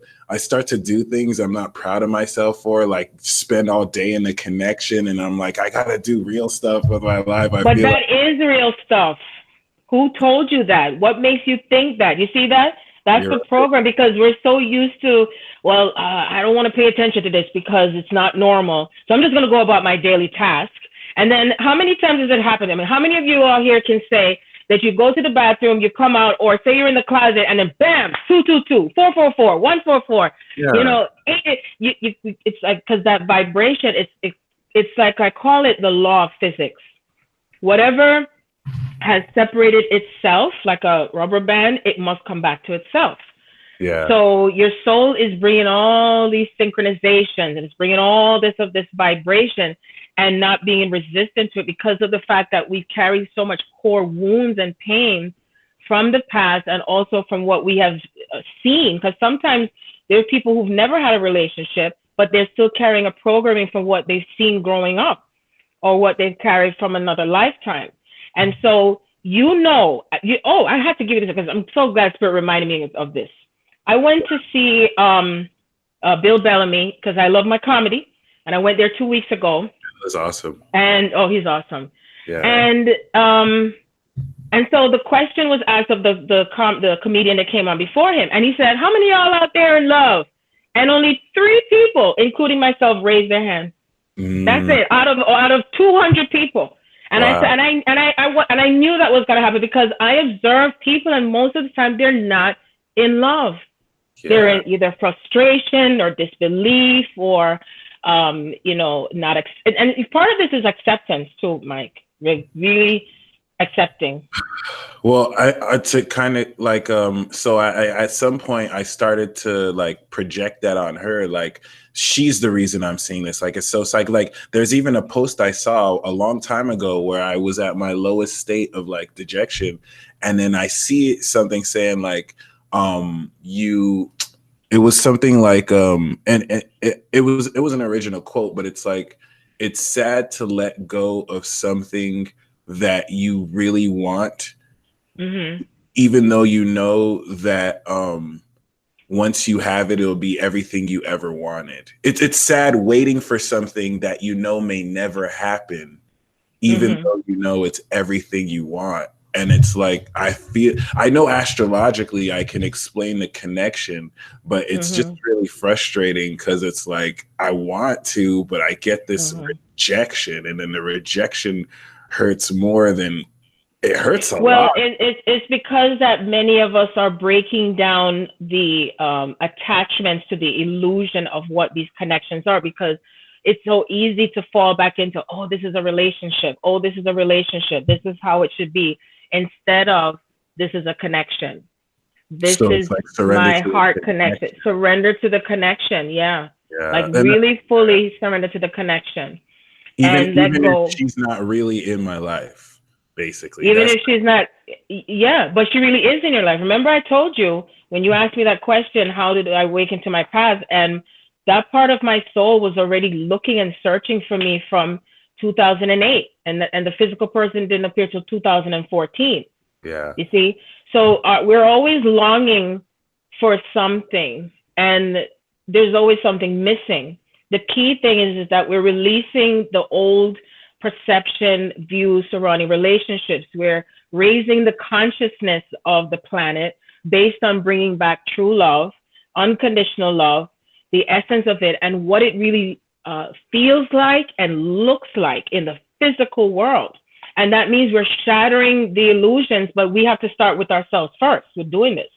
do things I'm not proud of myself for, like spend all day in the connection, and I'm like, I gotta do real stuff with my life. But that is real stuff. Who told you that? What makes you think that? You see that? That's the program, because we're so used to, well, I don't want to pay attention to this because it's not normal. So I'm just going to go about my daily task. And then how many times has it happened? I mean, how many of you all here can say that you go to the bathroom, you come out, or say you're in the closet, and then bam, 222, 444, 144. Yeah. You know, it's like, because that vibration, it's like, I call it the law of physics. Whatever has separated itself like a rubber band, it must come back to itself. Yeah. So your soul is bringing all these synchronizations, and it's bringing all this vibration, and not being resistant to it, because of the fact that we carry so much core wounds and pain from the past, and also from what we have seen. Because sometimes there are people who've never had a relationship, but they're still carrying a programming from what they've seen growing up, or what they've carried from another lifetime. And so, I have to give you this, because I'm so glad Spirit reminded me of this. I went to see Bill Bellamy, because I love my comedy, and I went there 2 weeks ago. That's awesome. And he's awesome. Yeah. And so the question was asked of the comedian that came on before him, and he said, "How many of y'all out there in love?" And only 3 people, including myself, raised their hand. That's it, out of 200 people. And wow. I said, and I knew that was going to happen, because I observed people, and most of the time they're not in love. Yeah. They're in either frustration or disbelief, or not. And part of this is acceptance too, Mike. Really accepting. Well, I to kind of like so I at some point I started to like project that on her, like she's the reason I'm seeing this. Like it's so like there's even a post I saw a long time ago where I was at my lowest state of like dejection, and then I see something saying like it was something like and it was an original quote, but it's like, it's sad to let go of something that you really want, even though you know that once you have it, it'll be everything you ever wanted. It's sad waiting for something that you know may never happen, even though you know it's everything you want. And it's like, I know astrologically I can explain the connection, but it's just really frustrating because it's like, I want to, but I get this rejection, and then the rejection hurts more than it hurts a lot. Well, it's because that many of us are breaking down the attachments to the illusion of what these connections are, because it's so easy to fall back into, oh, this is a relationship. Oh, this is a relationship. This is how it should be. Instead of, this is a connection. This is like my heart connection. Surrender to the connection. Yeah. Like really fully surrender to the connection. Even if she's not really in my life, basically. Even if she's not, but she really is in your life. Remember I told you when you asked me that question, how did I awaken to my path? And that part of my soul was already looking and searching for me from 2008, and the physical person didn't appear till 2014. Yeah. You see? So we're always longing for something, and there's always something missing. The key thing is that we're releasing the old perception views surrounding relationships. We're raising the consciousness of the planet based on bringing back true love, unconditional love, the essence of it, and what it really feels like and looks like in the physical world. And that means we're shattering the illusions, but we have to start with ourselves first. We're doing this,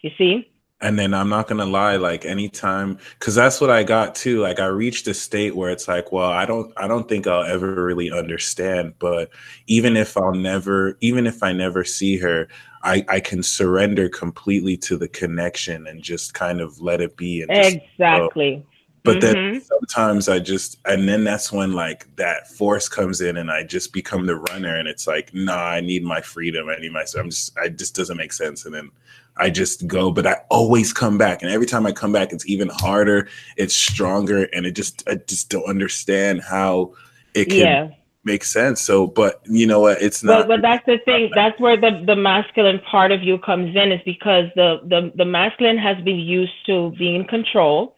you see? And then I'm not going to lie, like anytime, because that's what I got too. Like I reached a state where it's like, well, I don't think I'll ever really understand. But even if I never see her, I can surrender completely to the connection and just kind of let it be. And exactly. But then sometimes and then that's when like that force comes in and I just become the runner, and it's like, nah, I need my freedom. I need it just doesn't make sense. And then I just go, but I always come back. And every time I come back, it's even harder. It's stronger. And I just don't understand how it can make sense. So, but you know what? It's not. But that's the thing. That's where the masculine part of you comes in, is because the masculine has been used to being in control.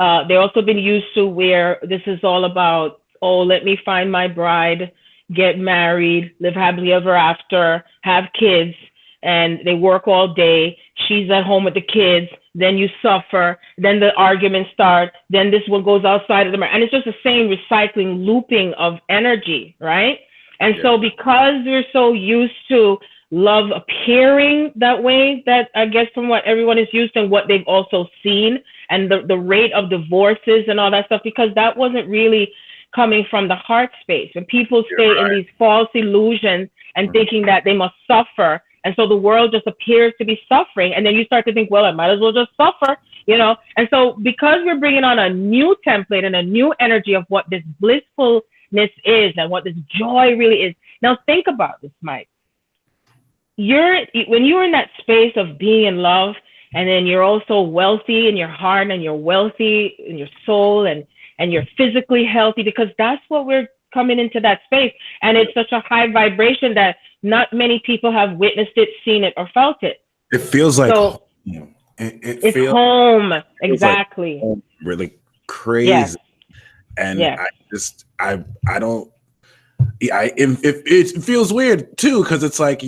They also been used to where this is all about, oh, let me find my bride, get married, live happily ever after, have kids, and they work all day. She's at home with the kids. Then you suffer. Then the arguments start. Then this one goes outside of the marriage. And it's just the same recycling, looping of energy, right? And so because we're so used to love appearing that way, that I guess from what everyone is used to and what they've also seen, and the rate of divorces and all that stuff, because that wasn't really coming from the heart space. When people stay in these false illusions and thinking that they must suffer, and so the world just appears to be suffering, and then you start to think, well, I might as well just suffer, you know? And so because we're bringing on a new template and a new energy of what this blissfulness is and what this joy really is. Now think about this, Mike. When you're in that space of being in love, and then you're also wealthy in your heart, and you're wealthy in your soul, and you're physically healthy, because that's what we're coming into that space. And it's such a high vibration that not many people have witnessed it, seen it, or felt it. It feels like home. It's home. Exactly. Like home, really crazy. Yes. And it feels weird too, because it's like,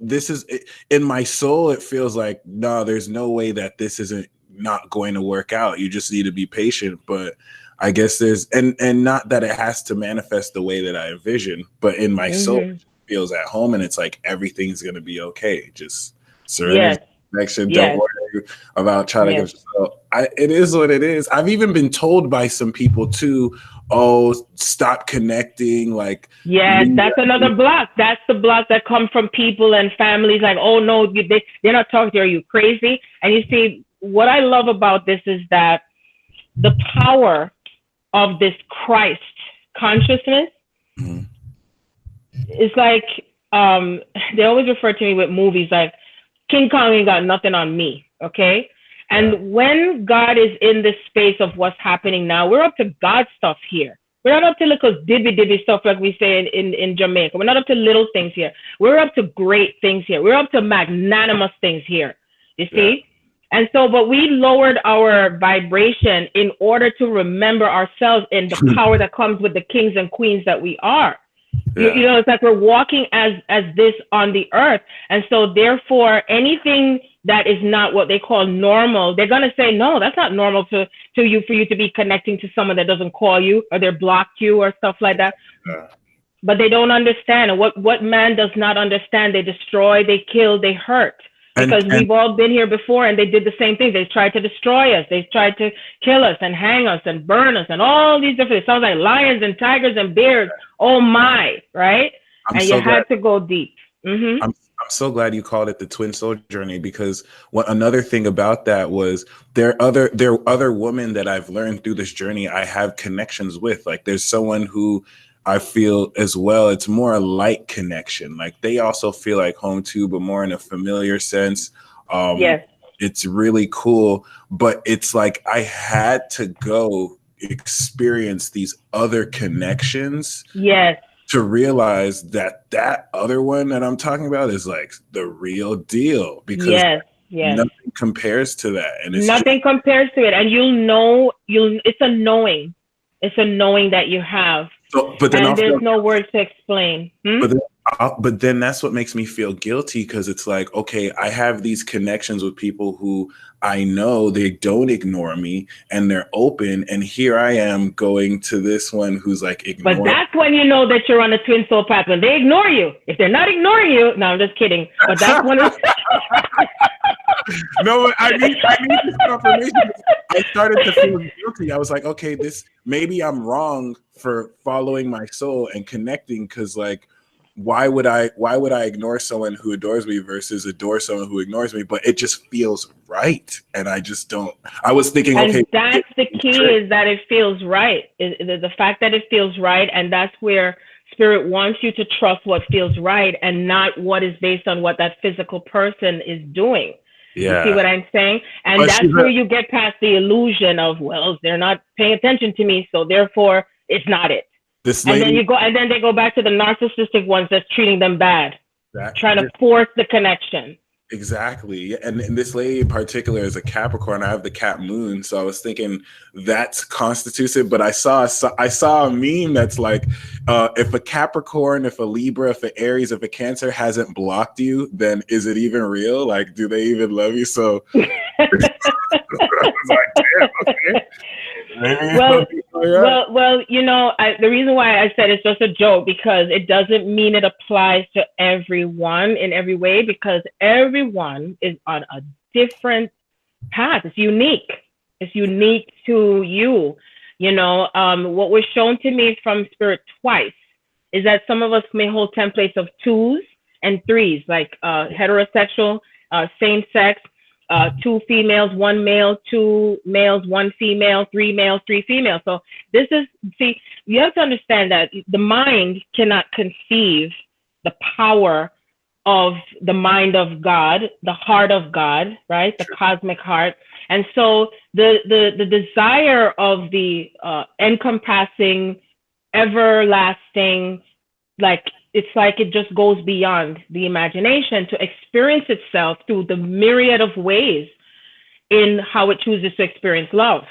this is in my soul. It feels like, no, there's no way that this isn't not going to work out. You just need to be patient. But I guess there's, and not that it has to manifest the way that I envision, but in my soul, it feels at home, and it's like everything's going to be okay. Just surrender, connection. Don't worry about trying to get. So it is what it is. I've even been told by some people too, oh, stop connecting. Like, that's another block. That's the block that comes from people and families. Like, oh no, they're not talking to you. Are you crazy? And you see, what I love about this is that the power of this Christ consciousness is like, they always refer to me with movies like King Kong ain't got nothing on me. Okay. And when God is in this space of what's happening now, we're up to God stuff here. We're not up to little dibby stuff like we say in Jamaica. We're not up to little things here. We're up to great things here. We're up to magnanimous things here. You see? And so, but we lowered our vibration in order to remember ourselves and the power that comes with the kings and queens that we are. Yeah. You know, it's like we're walking as this on the earth. And so therefore, anything that is not what they call normal, they're going to say, no, that's not normal to you, for you to be connecting to someone that doesn't call you, or they're blocked you or stuff like that. Yeah. But they don't understand. And what man does not understand, they destroy, they kill, they hurt. Because we've all been here before, and they did the same thing. They tried to destroy us. They tried to kill us and hang us and burn us and all these different, it sounds like lions and tigers and bears. Oh my, right? And you had to go deep. Mm-hmm. I'm so glad you called it the twin soul journey, because another thing about that was there are other women that I've learned through this journey I have connections with. Like there's someone who I feel as well, it's more a light connection. Like they also feel like home too, but more in a familiar sense. Yes. It's really cool, but it's like I had to go experience these other connections. Yes. To realize that other one that I'm talking about is like the real deal, because nothing compares to that. And it's nothing compares to it. And you'll know, it's a knowing. It's a knowing that you have. So, but then there's no words to explain. But then that's what makes me feel guilty, because it's like, okay, I have these connections with people who I know they don't ignore me and they're open, and here I am going to this one who's like ignoring. But that's when you know that you're on a twin soul path, when they ignore you. If they're not ignoring you, no, I'm just kidding. But that's when it's No, I need this confirmation. I started to feel guilty. I was like, okay, maybe I'm wrong for following my soul and connecting, because like, why would I ignore someone who adores me versus adore someone who ignores me? But it just feels right, and I just don't. I was thinking, and okay, that's the key, is that it feels right. The fact that it feels right, and that's where Spirit wants you to trust what feels right, and not what is based on what that physical person is doing. Yeah. You see what I'm saying? And that's where you get past the illusion of, well, they're not paying attention to me, so therefore it's not it. And then they go back to the narcissistic ones that's treating them bad, trying to force the connection. Exactly. And this lady in particular is a Capricorn. I have the Cap moon, so I was thinking that's constitutive. But I saw a meme that's like, if a Capricorn, if a Libra, if an Aries, if a Cancer hasn't blocked you, then is it even real? Like, do they even love you? So I was like, damn, okay. Well, you know, the reason why I said it's just a joke, because it doesn't mean it applies to everyone in every way, because everyone is on a different path. It's unique. It's unique to you. You know, what was shown to me from Spirit twice is that some of us may hold templates of 2s and 3s, like heterosexual, same sex, 2 females, 1 male, 2 males, 1 female, 3 males, 3 females. So this is, you have to understand that the mind cannot conceive the power of the mind of God, the heart of God, right? The cosmic heart. And so the desire of the encompassing, everlasting, like, it's like it just goes beyond the imagination to experience itself through the myriad of ways in how it chooses to experience love.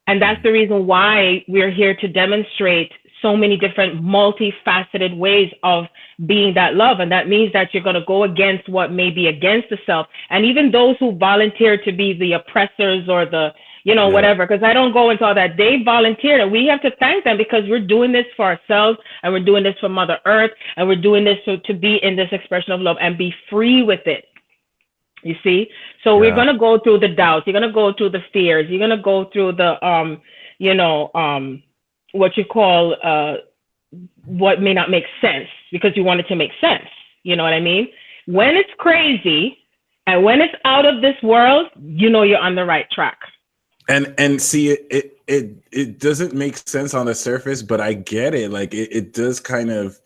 And that's the reason why we're here to demonstrate so many different multifaceted ways of being that love. And that means that you're going to go against what may be against the self. And even those who volunteer to be the oppressors or the, you know, whatever, because I don't go into all that. They volunteered, and we have to thank them, because we're doing this for ourselves, and we're doing this for Mother Earth, and we're doing this to be in this expression of love and be free with it. You see? So we're going to go through the doubts. You're going to go through the fears. You're going to go through the, what you call, what may not make sense, because you want it to make sense. You know what I mean? When it's crazy and when it's out of this world, you know you're on the right track. And see, it doesn't make sense on the surface, but I get it. Like it does kind of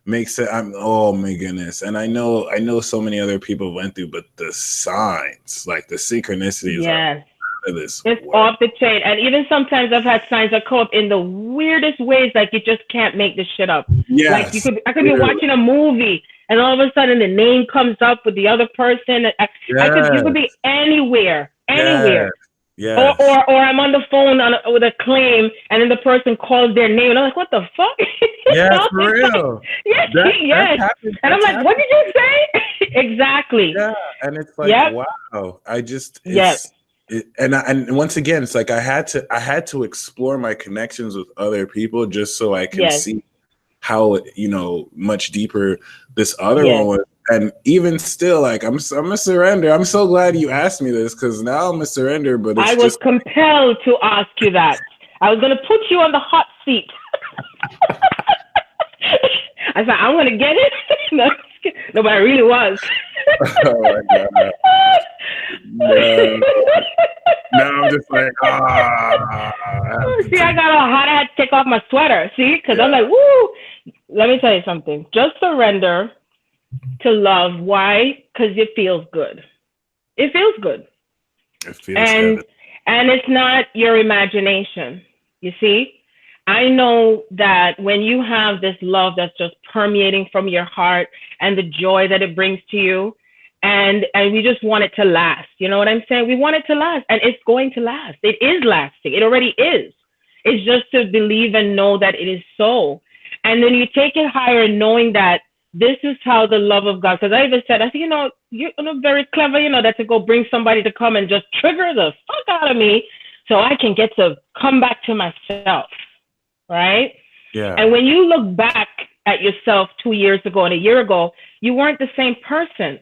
make sense. Oh my goodness. And I know so many other people went through, but the signs, like the synchronicities are it's off the chain. And even sometimes I've had signs that come up in the weirdest ways, like you just can't make this shit up. Yes. Like I could be watching a movie and all of a sudden the name comes up with the other person. You could be anywhere. Yes. Or I'm on the phone with a claim, and then the person calls their name, and I'm like, what the fuck? Yeah, for real. Yes. And I'm like, what did you say? Exactly. Yeah, and it's like, wow. And once again, it's like I had to explore my connections with other people just so I can see how much deeper this other one was. And even still, like I'm a surrender. I'm so glad you asked me this, because now I'm a surrender. But I was compelled to ask you that. I was going to put you on the hot seat. I said, I'm going to get it. No, but I really was. Oh my God. No. Now I'm just like, See, I had to take off my sweater. See, because I'm like, woo. Let me tell you something. Just surrender to love. Why? Because it feels good. It feels good. It feels good. And it's not your imagination. You see? I know that when you have this love that's just permeating from your heart and the joy that it brings to you, and we just want it to last. You know what I'm saying? We want it to last, and it's going to last. It is lasting. It already is. It's just to believe and know that it is so. And then you take it higher, knowing that this is how the love of God, because I even said, I think, you're very clever, that to go bring somebody to come and just trigger the fuck out of me so I can get to come back to myself. Right? Yeah. And when you look back at yourself 2 years ago and a year ago, you weren't the same person.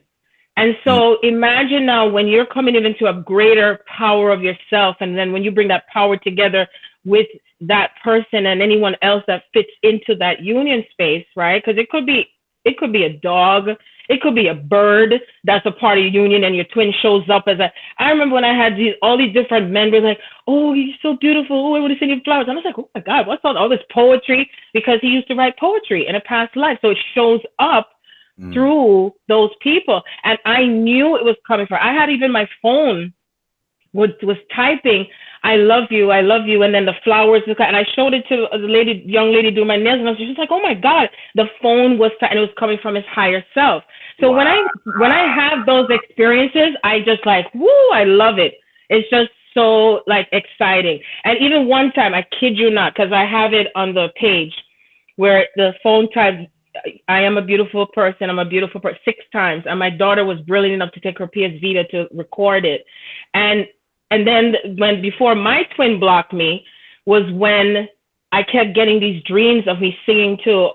And so imagine now when you're coming into a greater power of yourself, and then when you bring that power together with that person and anyone else that fits into that union space, right? Because it could be a dog, it could be a bird that's a part of your union, and your twin shows up as I remember when I had all these different men were like, oh, you're so beautiful. Oh, I want to send you flowers. And I was like, oh my God, what's all this poetry? Because he used to write poetry in a past life. So it shows up through those people. And I knew it was coming from. I had even my phone was typing, I love you. And then the flowers, and I showed it to the young lady doing my nails, and she was like, oh my God, the phone was, and it was coming from his higher self. So when I have those experiences, I just like, woo, I love it. It's just so like exciting. And even one time, I kid you not, because I have it on the page where the phone typed, I am a beautiful person. I'm a beautiful person 6 times. And my daughter was brilliant enough to take her PS Vita to record it. And then before my twin blocked me was when I kept getting these dreams of me singing to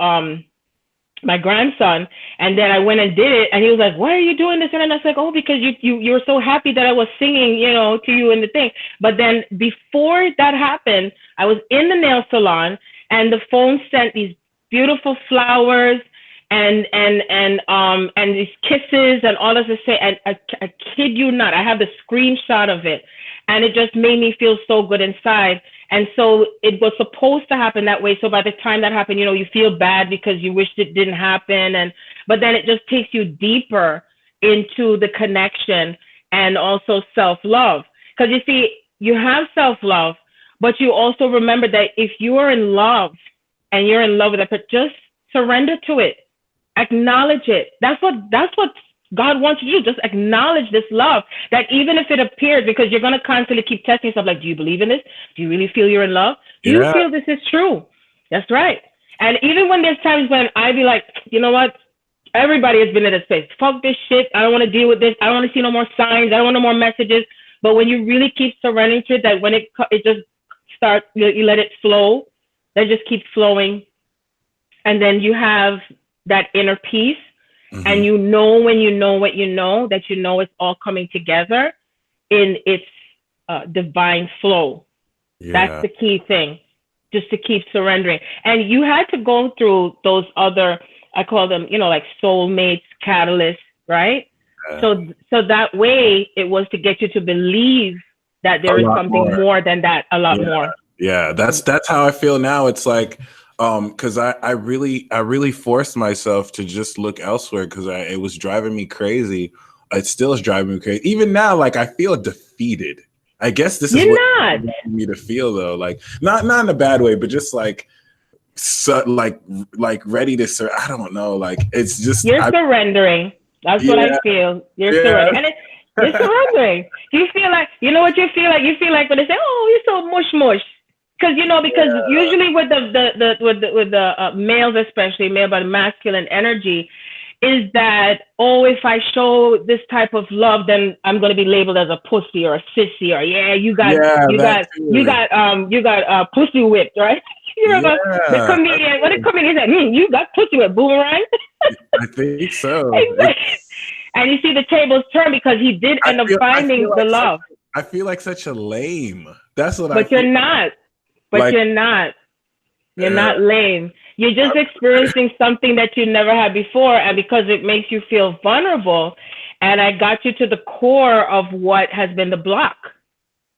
my grandson. And then I went and did it. And he was like, why are you doing this? And then I was like, oh, because you were so happy that I was singing, to you in the thing. But then before that happened, I was in the nail salon, and the phone sent these beautiful flowers and these kisses and all this to say. And I kid you not, I have the screenshot of it, and it just made me feel so good inside. And so it was supposed to happen that way. So by the time that happened, you feel bad because you wished it didn't happen. But then it just takes you deeper into the connection and also self-love. Because you see, you have self-love, but you also remember that if you are in love and you're in love with it, but just surrender to it. Acknowledge it. That's what God wants you to do. Just acknowledge this love, that even if it appears, because you're going to constantly keep testing yourself, like, do you believe in this? Do you really feel you're in love? Do you feel this is true? That's right. And even when there's times when I be like, you know what? Everybody has been in this space. Fuck this shit. I don't want to deal with this. I don't want to see no more signs. I don't want no more messages. But when you really keep surrendering to it, that when it just starts, you let it flow, that just keeps flowing. And then you have that inner peace. Mm-hmm. And when you know what you know, that it's all coming together in its divine flow. Yeah. That's the key thing, just to keep surrendering. And you had to go through those other, I call them, like soulmates, catalysts, right? So that way it was to get you to believe that there is something more than that, a lot more. Yeah, that's how I feel now. It's like, because I really forced myself to just look elsewhere, because it was driving me crazy. It still is driving me crazy. Even now, like, I feel defeated. I guess this is what me to feel, though. Like, not in a bad way, but just like so, like ready to I don't know, like it's just you're surrendering. That's what I feel. You're surrendering, and you're surrendering. You feel like, you know what you feel like? You feel like when they say, "Oh, you're so mush," because usually with the males, especially male but masculine energy, is that, oh, if I show this type of love, then I'm going to be labeled as a pussy or a sissy, or you got pussy whipped, right? You remember the comedian? What the comedian said? You got pussy whipped, boomerang. I think so. And you see the tables turn because he did end up finding the love. I feel like such a lame. That's what. But you're not. But you're not. You're not lame. You're just experiencing something that you never had before, and because it makes you feel vulnerable. And I got you to the core of what has been the block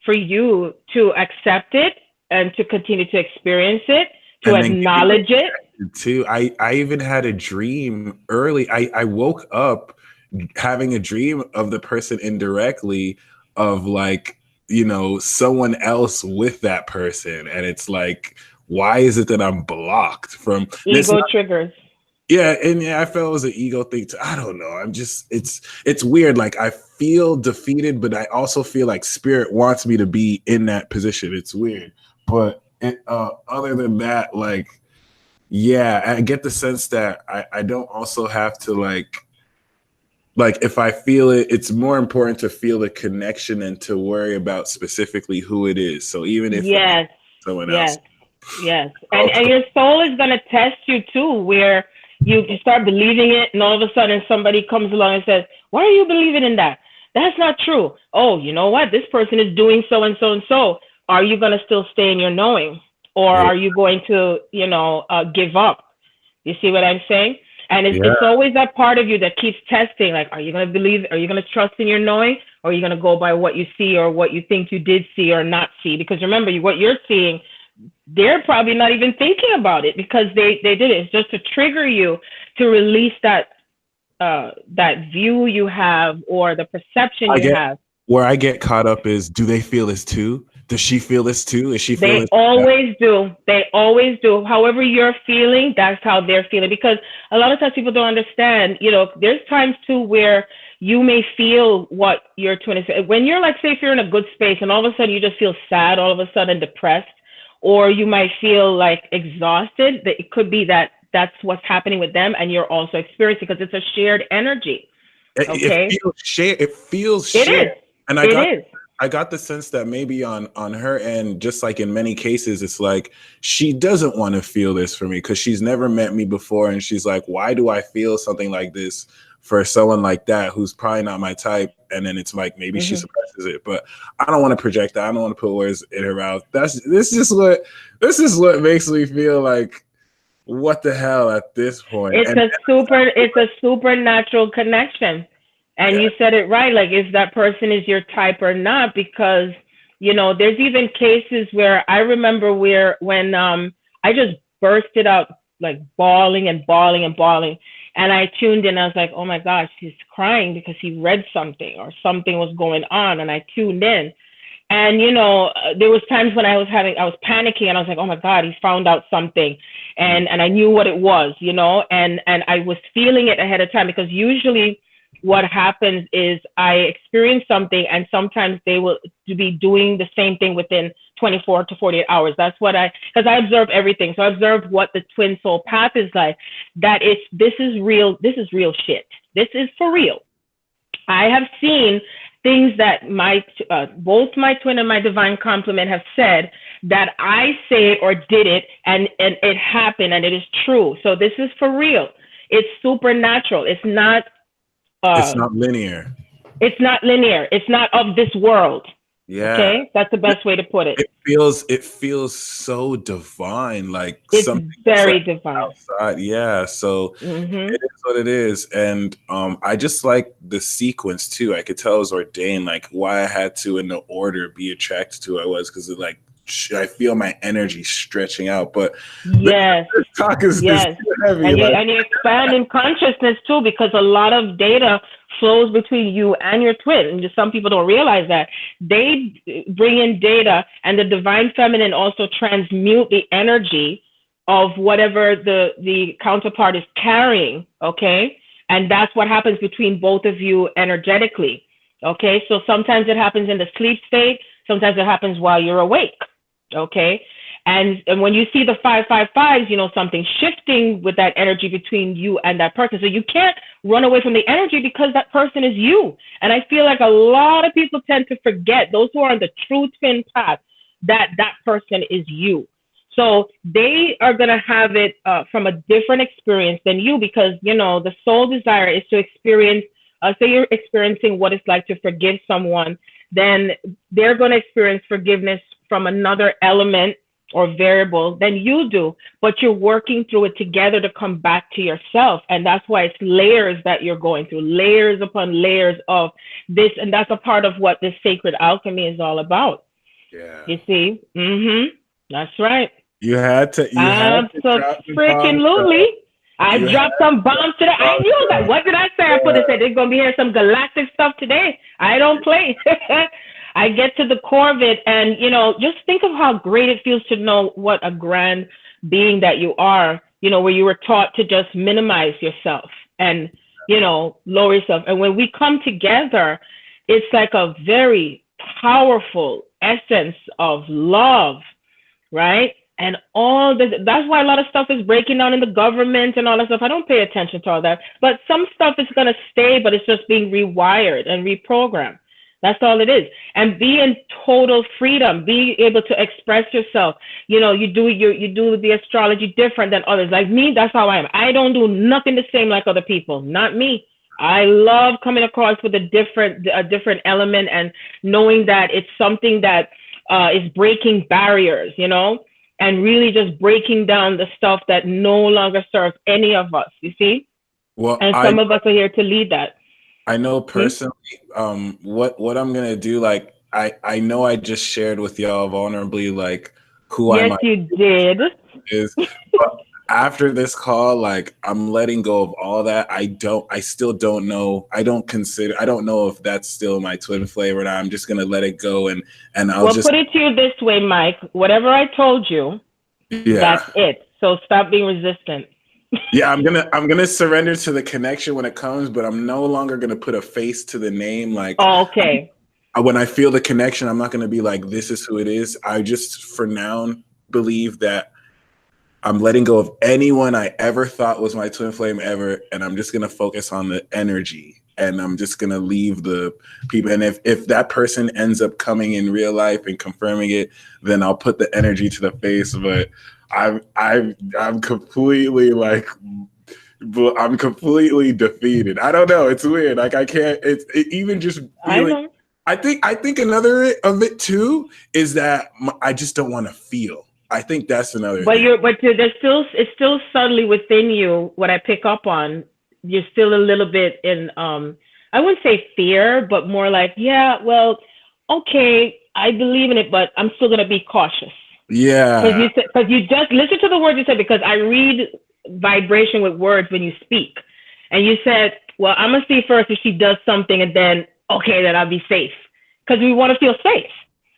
for you to accept it and to continue to experience it, to acknowledge it. Too. I even had a dream early. I woke up having a dream of the person indirectly of like, someone else with that person. And it's like, why is it that I'm blocked from ego triggers? Yeah. And I felt it was an ego thing too. I don't know. I'm just, it's weird. Like I feel defeated, but I also feel like spirit wants me to be in that position. It's weird. But other than that, like, yeah, I get the sense that I don't also have to like if I feel it, it's more important to feel the connection and to worry about specifically who it is. So even if someone else. Yes. And your soul is going to test you too, where you start believing it, and all of a sudden somebody comes along and says, why are you believing in that? That's not true. Oh, you know what? This person is doing so and so and so. Are you going to still stay in your knowing? Or are you going to, give up? You see what I'm saying? And it's always that part of you that keeps testing. Like, are you going to believe? Are you going to trust in your knowing? Or are you going to go by what you see or what you think you did see or not see? Because remember, what you're seeing, they're probably not even thinking about it because they did it. It's just to trigger you to release that view you have or the perception you have. Where I get caught up is, do they feel this too? Does she feel this too? Is she feeling? They always do. They always do. However you're feeling, that's how they're feeling. Because a lot of times people don't understand, there's times too where you may feel what your twin is. When you're like, say if you're in a good space and all of a sudden you just feel sad, all of a sudden depressed, or you might feel like exhausted, that it could be that that's what's happening with them and you're also experiencing, because it's a shared energy. Okay. It feels shared. It is. And I got the sense that maybe on her end, just like in many cases, it's like she doesn't want to feel this for me because she's never met me before. And she's like, why do I feel something like this for someone like that who's probably not my type? And then it's like, maybe she suppresses it. But I don't want to project that. I don't want to put words in her mouth. This is what makes me feel like, what the hell at this point? It's a supernatural connection. And you said it right, like if that person is your type or not, because, there's even cases where I remember when I just bursted out like bawling and bawling and bawling. And I tuned in, I was like, oh my gosh, he's crying because he read something or something was going on. And I tuned in. And, there was times when I was panicking and I was like, oh my God, he's found out something. And I knew what it was, and I was feeling it ahead of time, because usually what happens is I experience something and sometimes they will be doing the same thing within 24 to 48 hours. That's what because I observe everything. So I observed what the twin soul path is like, that this is real shit. This is for real. I have seen things that both my twin and my divine complement have said that I say it or did it and it happened and it is true. So this is for real. It's supernatural. It's not linear. It's not linear. It's not of this world. Yeah. Okay. That's the best way to put it. It feels so divine. Like it's something very divine. Outside. Yeah. So it is what it is. And I just like the sequence too. I could tell it was ordained, like why I had to in the order be attracted to who I was, because I feel my energy stretching out. But yes, this talk is too heavy. And you expand in consciousness too, because a lot of data flows between you and your twin. And just some people don't realize that. They bring in data, and the divine feminine also transmute the energy of whatever the counterpart is carrying, okay? And that's what happens between both of you energetically, okay? So sometimes it happens in the sleep state, sometimes it happens while you're awake, okay? And when you see the 555s, you know, something shifting with that energy between you and that person. So you can't run away from the energy because that person is you. And I feel like a lot of people tend to forget, those who are on the true twin path, that that person is you. So they are going to have it from a different experience than you, because, you know, the soul desire is to experience, say you're experiencing what it's like to forgive someone, then they're going to experience forgiveness from another element or variable than you do, but you're working through it together to come back to yourself. And that's why it's layers that you're going through, layers upon layers of this. And that's a part of what this sacred alchemy is all about. Yeah. You see? That's right. You had to. Freaking I dropped some bombs today. I knew that. What did I say? I put it. Said they're gonna be hearing some galactic stuff today. I don't play. I get to the core of it, and you know, just think of how great it feels to know what a grand being that you are. You know, where you were taught to just minimize yourself and, you know, lower yourself. And when we come together, it's like a very powerful essence of love, right? And all this, that's why a lot of stuff is breaking down in the government and all that stuff. I don't pay attention to all that, but some stuff is going to stay, but it's just being rewired and reprogrammed. That's all it is. And be in total freedom, be able to express yourself. You know, you do the astrology different than others. Like me, that's how I am. I don't do nothing the same like other people. Not me. I love coming across with a different element and knowing that it's something that is breaking barriers, you know, and really just breaking down the stuff that no longer serves any of us, you see? Well, and some of us are here to lead that. I know personally, what I'm gonna do. Like, I know I just shared with y'all vulnerably, like, who yes, you did. Is. But after this call, like, I'm letting go of all that. I still don't know. I don't know if that's still my twin flame or not. I'm just gonna let it go, and I'll just put it to you this way, Mike. Whatever I told you, that's it. So stop being resistant. Yeah, I'm gonna surrender to the connection when it comes, but I'm no longer gonna put a face to the name. Like, okay. When I feel the connection, I'm not gonna be like, this is who it is. I just, for now, believe that I'm letting go of anyone I ever thought was my twin flame ever, and I'm just gonna focus on the energy, and I'm just gonna leave the people. And if that person ends up coming in real life and confirming it, then I'll put the energy to the face. But I'm completely like, I'm completely defeated. I don't know. It's weird. Like, I can't. Even just feeling. I think another of it too is that I just don't want to feel. I think that's another. But it's still subtly within you. What I pick up on, you're still a little bit in. I wouldn't say fear, but more like, yeah, well, okay, I believe in it, but I'm still gonna be cautious. Yeah. Because you just listen to the words you said, because I read vibration with words when you speak. And you said, well, I'm going to see first if she does something, and then, okay, then I'll be safe. Because we want to feel safe.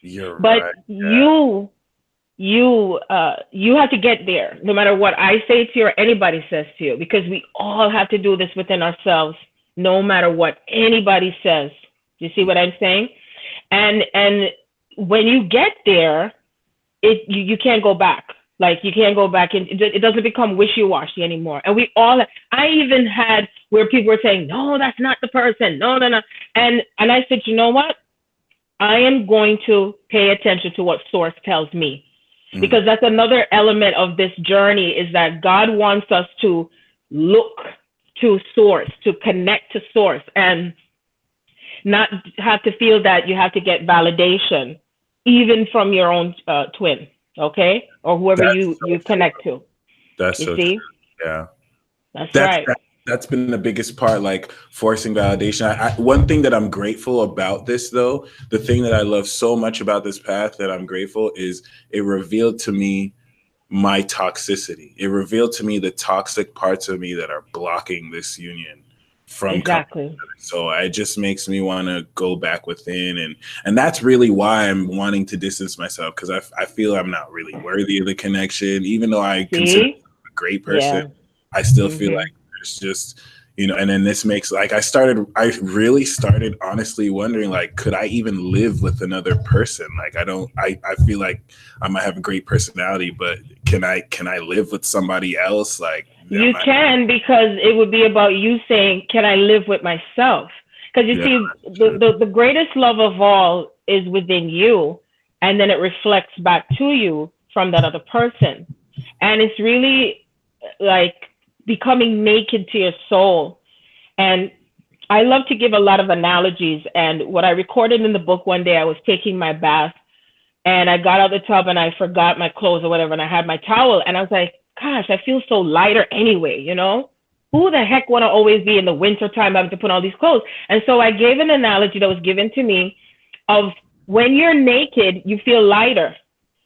You're but right. Yeah. You have to get there, no matter what I say to you or anybody says to you, because we all have to do this within ourselves, no matter what anybody says. You see what I'm saying? And when you get there, you can't go back. Like, you can't go back, and it doesn't become wishy-washy anymore. And I even had where people were saying, no, that's not the person. No. And I said, you know what? I am going to pay attention to what source tells me, because that's another element of this journey, is that God wants us to look to source, to connect to source, and not have to feel that you have to get validation even from your own twin, okay? Or whoever you connect to. That's you so see? true. Yeah. That's right. That's been the biggest part, like forcing validation. One thing that I'm grateful about this, though, the thing that I love so much about this path that I'm grateful is it revealed to me my toxicity. It revealed to me the toxic parts of me that are blocking this union from exactly. So it just makes me want to go back within, and that's really why I'm wanting to distance myself, because I feel I'm not really worthy of the connection, even though I consider See? myself a great person. Yeah. I still feel like there's just, you know, and then this makes, like, I really started honestly wondering, like, could I even live with another person? Like, I feel like I might have a great personality, but can I live with somebody else? Like, You can, because it would be about you saying, can I live with myself? Because you see, the greatest love of all is within you, and then it reflects back to you from that other person. And it's really like becoming naked to your soul. And I love to give a lot of analogies. And what I recorded in the book one day, I was taking my bath and I got out of the tub and I forgot my clothes or whatever. And I had my towel and I was like, gosh, I feel so lighter anyway, you know? Who the heck want to always be in the wintertime having to put on all these clothes? And so I gave an analogy that was given to me of when you're naked, you feel lighter.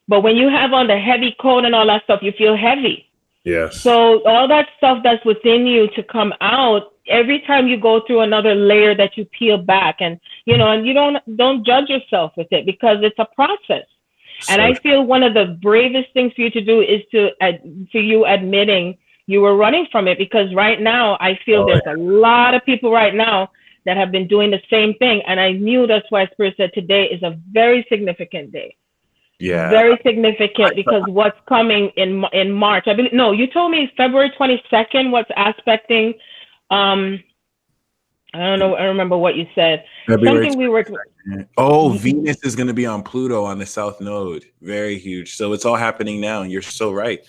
But when you have on the heavy coat and all that stuff, you feel heavy. Yes. So all that stuff that's within you to come out, every time you go through another layer that you peel back, and you know, and you don't judge yourself with it, because it's a process. And I feel one of the bravest things for you to do is for you admitting you were running from it, because right now I feel there's a lot of people right now that have been doing the same thing. And I knew that's why Spirit said today is a very significant day. Yeah. Very significant, because what's coming in March, I believe, no, you told me February 22nd, what's aspecting, I don't know, I remember what you said. February Something we were. Oh, Venus is going to be on Pluto on the South Node. Very huge. So it's all happening now. And you're so right.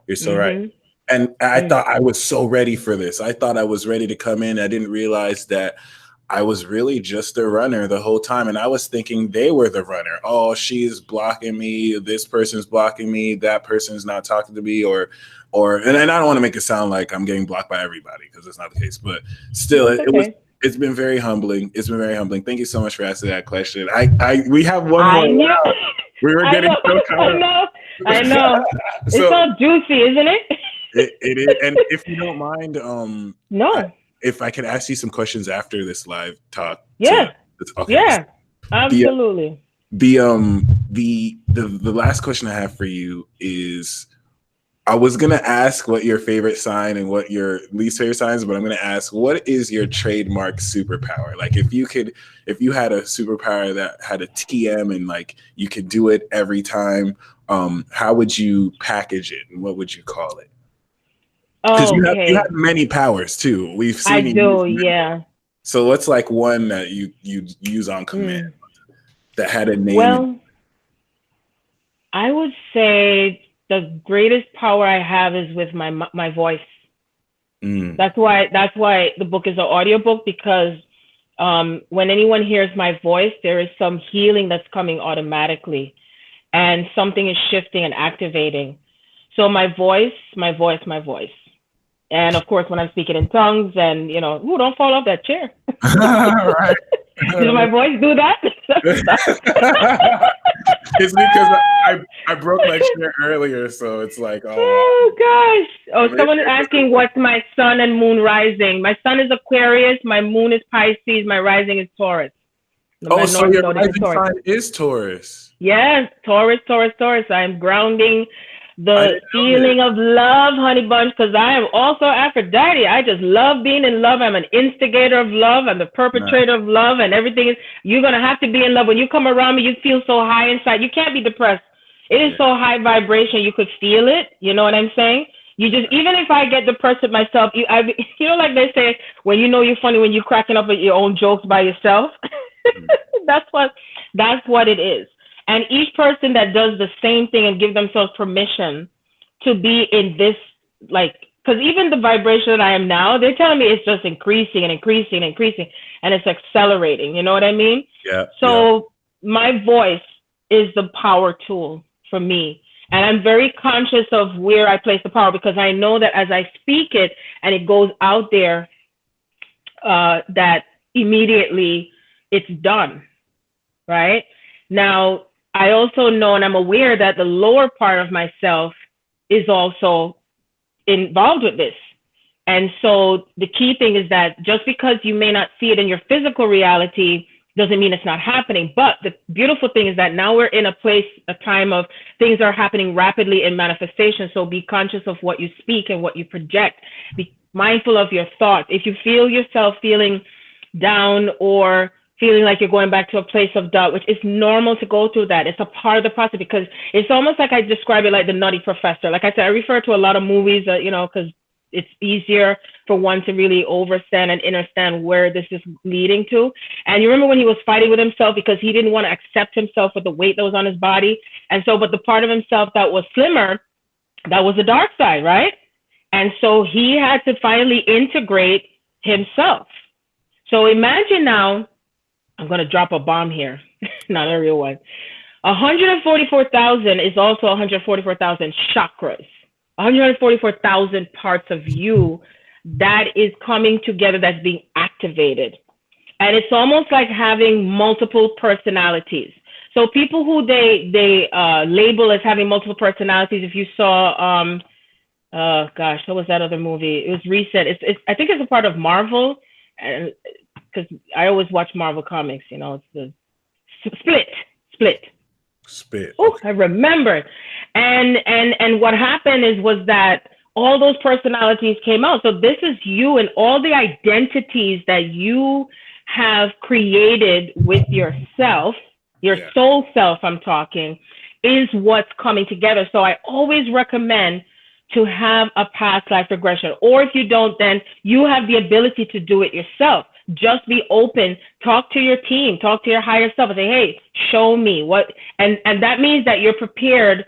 You're so right. And I thought I was so ready for this. I thought I was ready to come in. I didn't realize that I was really just a runner the whole time. And I was thinking they were the runner. Oh, she's blocking me. This person's blocking me. That person's not talking to me. And I don't want to make it sound like I'm getting blocked by everybody, because that's not the case. But still, it's been very humbling. It's been very humbling. Thank you so much for asking that question. We have one more. We were getting so caught up. I know. It's so juicy, isn't it? It is. And if you don't mind, no. If I could ask you some questions after this live talk. Yeah. Okay. Yeah. Absolutely. The last question I have for you is, I was gonna ask what your favorite sign and what your least favorite sign is, but I'm gonna ask, what is your trademark superpower? Like, if you had a superpower that had a TM and like you could do it every time, how would you package it and what would you call it? Because you have many powers too. We've seen. I do, yeah. So what's like one that you use on command that had a name? Well, I would say the greatest power I have is with my voice. That's why the book is an audiobook, because when anyone hears my voice, there is some healing that's coming automatically, and something is shifting and activating. So my voice. And of course, when I'm speaking in tongues, and you know, don't fall off that chair. Right. Does my voice do that? It's because I broke my chair earlier, so it's like, oh gosh. Someone is asking what's my sun and moon rising. My sun is Aquarius, my moon is Pisces, my rising is Taurus. So your rising sign is Taurus. Yes, Taurus. I'm grounding the feeling of love, honey bunch, because I am also Aphrodite. I just love being in love. I'm an instigator of love. I'm the perpetrator of love, and everything you're going to have to be in love. When you come around me, you feel so high inside. You can't be depressed. It is so high vibration. You could feel it. You know what I'm saying? You just, even if I get depressed with myself, you know, like they say, when you know you're funny, when you're cracking up at your own jokes by yourself. That's what it is. And each person that does the same thing and give themselves permission to be in this, like, because even the vibration that I am now, they're telling me it's just increasing and increasing and increasing, and it's accelerating. You know what I mean? Yeah. So my voice is the power tool for me. And I'm very conscious of where I place the power, because I know that as I speak it and it goes out there, that immediately it's done, right? Now, I also know and I'm aware that the lower part of myself is also involved with this. And so the key thing is that just because you may not see it in your physical reality doesn't mean it's not happening. But the beautiful thing is that now we're in a time of things are happening rapidly in manifestation. So be conscious of what you speak and what you project. Be mindful of your thoughts. If you feel yourself feeling down or feeling like you're going back to a place of doubt, which is normal to go through that. It's a part of the process, because it's almost like I describe it like the nutty professor. Like I said, I refer to a lot of movies, because it's easier for one to really understand and understand where this is leading to. And you remember when he was fighting with himself because he didn't want to accept himself with the weight that was on his body. And so, but the part of himself that was slimmer, that was the dark side, right? And so he had to finally integrate himself. So imagine now, I'm going to drop a bomb here, not a real one. 144,000 is also 144,000 chakras. 144,000 parts of you that is coming together, that's being activated. And it's almost like having multiple personalities. So people who they label as having multiple personalities, if you saw, what was that other movie? It was recent. I think it's a part of Marvel, and because I always watch Marvel comics, it's the Split. Oh, I remember. And what happened was that all those personalities came out. So this is you, and all the identities that you have created with yourself, your soul self, I'm talking, is what's coming together. So I always recommend to have a past life regression. Or if you don't, then you have the ability to do it yourself. Just be open, talk to your team, talk to your higher self and say, hey, show me what, and that means that you're prepared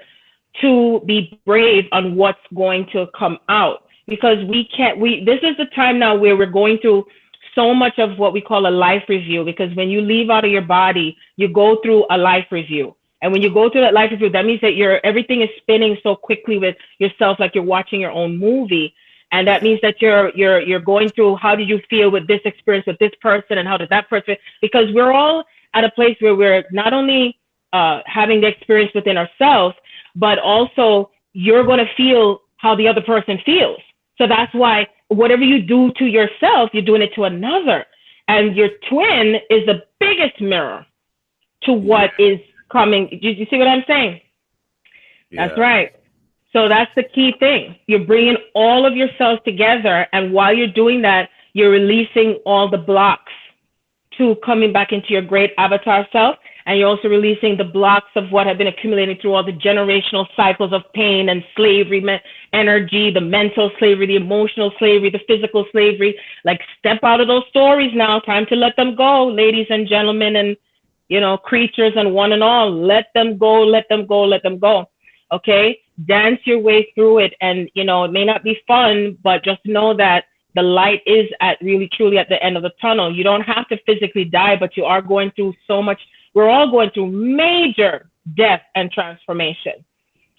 to be brave on what's going to come out, because this is the time now where we're going through so much of what we call a life review, because when you leave out of your body, you go through a life review. And when you go through that life review, that means that everything is spinning so quickly with yourself, like you're watching your own movie. And that means that you're going through, how did you feel with this experience with this person, and how did that person, because we're all at a place where we're not only having the experience within ourselves, but also you're going to feel how the other person feels. So that's why whatever you do to yourself, you're doing it to another. And your twin is the biggest mirror to what is coming. You see what I'm saying? Yeah. That's right. So that's the key thing. You're bringing all of your cells together. And while you're doing that, you're releasing all the blocks to coming back into your great avatar self. And you're also releasing the blocks of what have been accumulating through all the generational cycles of pain and slavery, energy, the mental slavery, the emotional slavery, the physical slavery. Like, step out of those stories now. Time to let them go, ladies and gentlemen, and, creatures and one and all. Let them go, let them go, let them go. Okay? Dance your way through it. And, it may not be fun, but just know that the light is truly at the end of the tunnel. You don't have to physically die, but you are going through so much. We're all going through major death and transformation.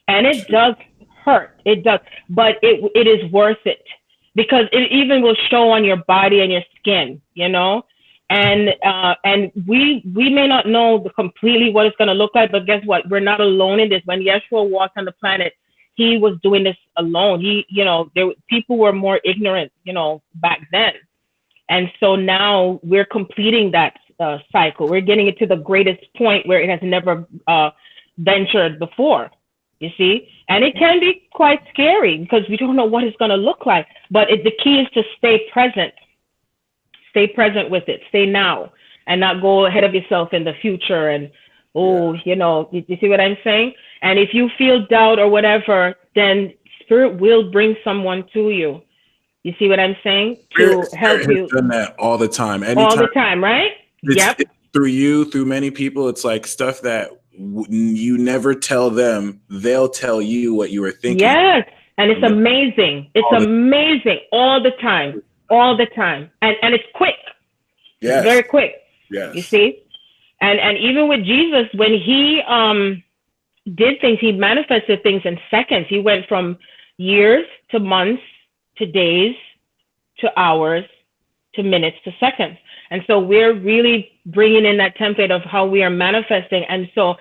And it does hurt. It does. But it is worth it, because it even will show on your body and your skin, And we may not know completely what it's going to look like, but guess what? We're not alone in this. When Yeshua walked on the planet, he was doing this alone. People were more ignorant, back then. And so now we're completing that cycle. We're getting it to the greatest point where it has never ventured before, you see? And it can be quite scary because we don't know what it's going to look like. But the key is to stay present. Stay present with it. Stay now, and not go ahead of yourself in the future. And, you see what I'm saying? And if you feel doubt or whatever, then Spirit will bring someone to you. You see what I'm saying? To help you. Has done that all the time. All the time, right? It's through you, through many people. It's like stuff that you never tell them. They'll tell you what you were thinking. Yes. And it's amazing. It's amazing all the time. All the time. And it's quick. Yes. It's very quick. Yes. You see? And even with Jesus, when he did things, he manifested things in seconds. He went from years to months to days to hours to minutes to seconds. And so we're really bringing in that template of how we are manifesting. And so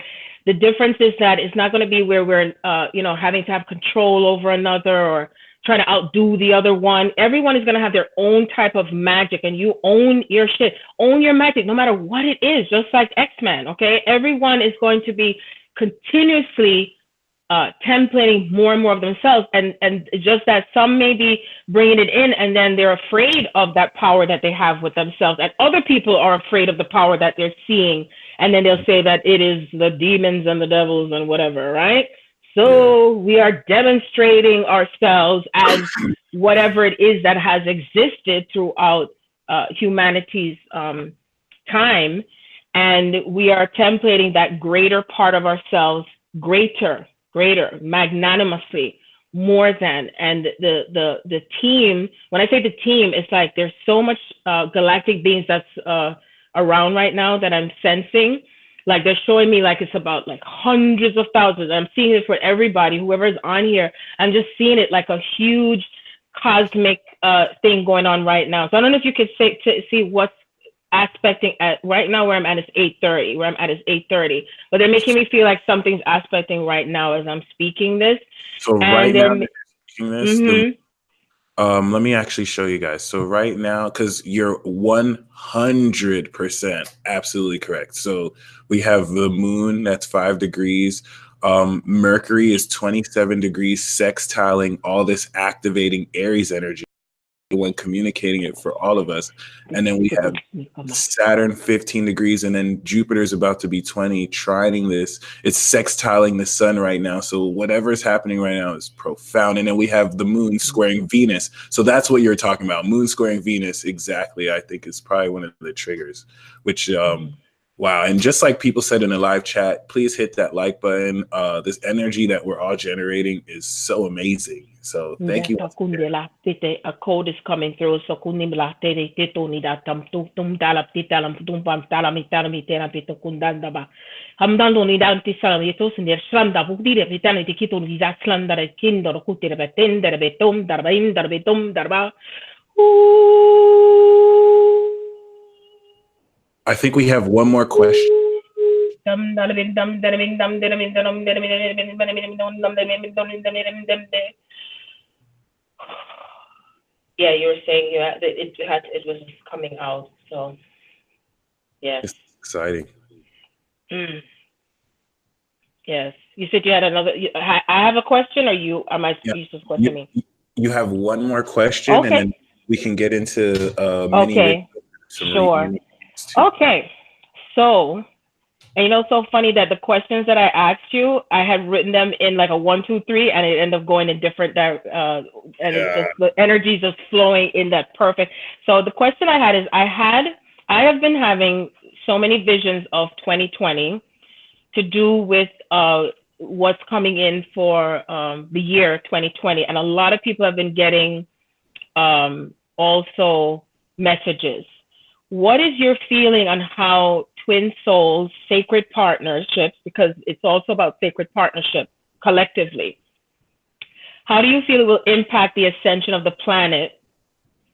the difference is that it's not going to be where we're, having to have control over another, or trying to outdo the other one. Everyone is going to have their own type of magic, and you own your shit. Own your magic, no matter what it is, just like X-Men, okay? Everyone is going to be continuously templating more and more of themselves, and just that some may be bringing it in, and then they're afraid of that power that they have with themselves, and other people are afraid of the power that they're seeing, and then they'll say that it is the demons and the devils and whatever, right? So we are demonstrating ourselves as whatever it is that has existed throughout humanity's time, and we are templating that greater part of ourselves, greater, magnanimously, more than. And the team, when I say the team, it's like there's so much galactic beings that's around right now that I'm sensing. Like they're showing me like it's about like hundreds of thousands. I'm seeing it for everybody, whoever's on here. I'm just seeing it like a huge cosmic thing going on right now. So I don't know if you could see what's aspecting at right now. Where I'm at is 8:30. But they're making me feel like something's aspecting right now as I'm speaking this. So right now, speaking this, let me actually show you guys. So right now, because you're 100% absolutely correct. So we have the moon, that's 5 degrees. Mercury is 27 degrees, sextiling all this activating Aries energy when communicating it for all of us. And then we have Saturn 15 degrees, and then Jupiter is about to be 20, trining this. It's sextiling the sun right now. So whatever is happening right now is profound. And then we have the moon squaring Venus. So that's what you're talking about. Moon squaring Venus. Exactly. I think is probably one of the triggers, which, wow. And just like people said in the live chat, please hit that like button. This energy that we're all generating is so amazing. So thank you. A code is coming through. So I think we have one more question. Yeah, you were saying it was coming out. So yes, it's exciting. Yes, you said you had another. I have a question, or you just questioning me? You have one more question, okay. And then we can get into okay. Sure. Okay, so, and so funny that the questions that I asked you, I had written them in like a 1, 2, 3, and it ended up going in different, the energy is just flowing in that perfect. So the question I had is, I have been having so many visions of 2020 to do with what's coming in for the year 2020, and a lot of people have been getting also messages. What is your feeling on how twin souls, sacred partnerships, because it's also about sacred partnership collectively, how do you feel it will impact the ascension of the planet,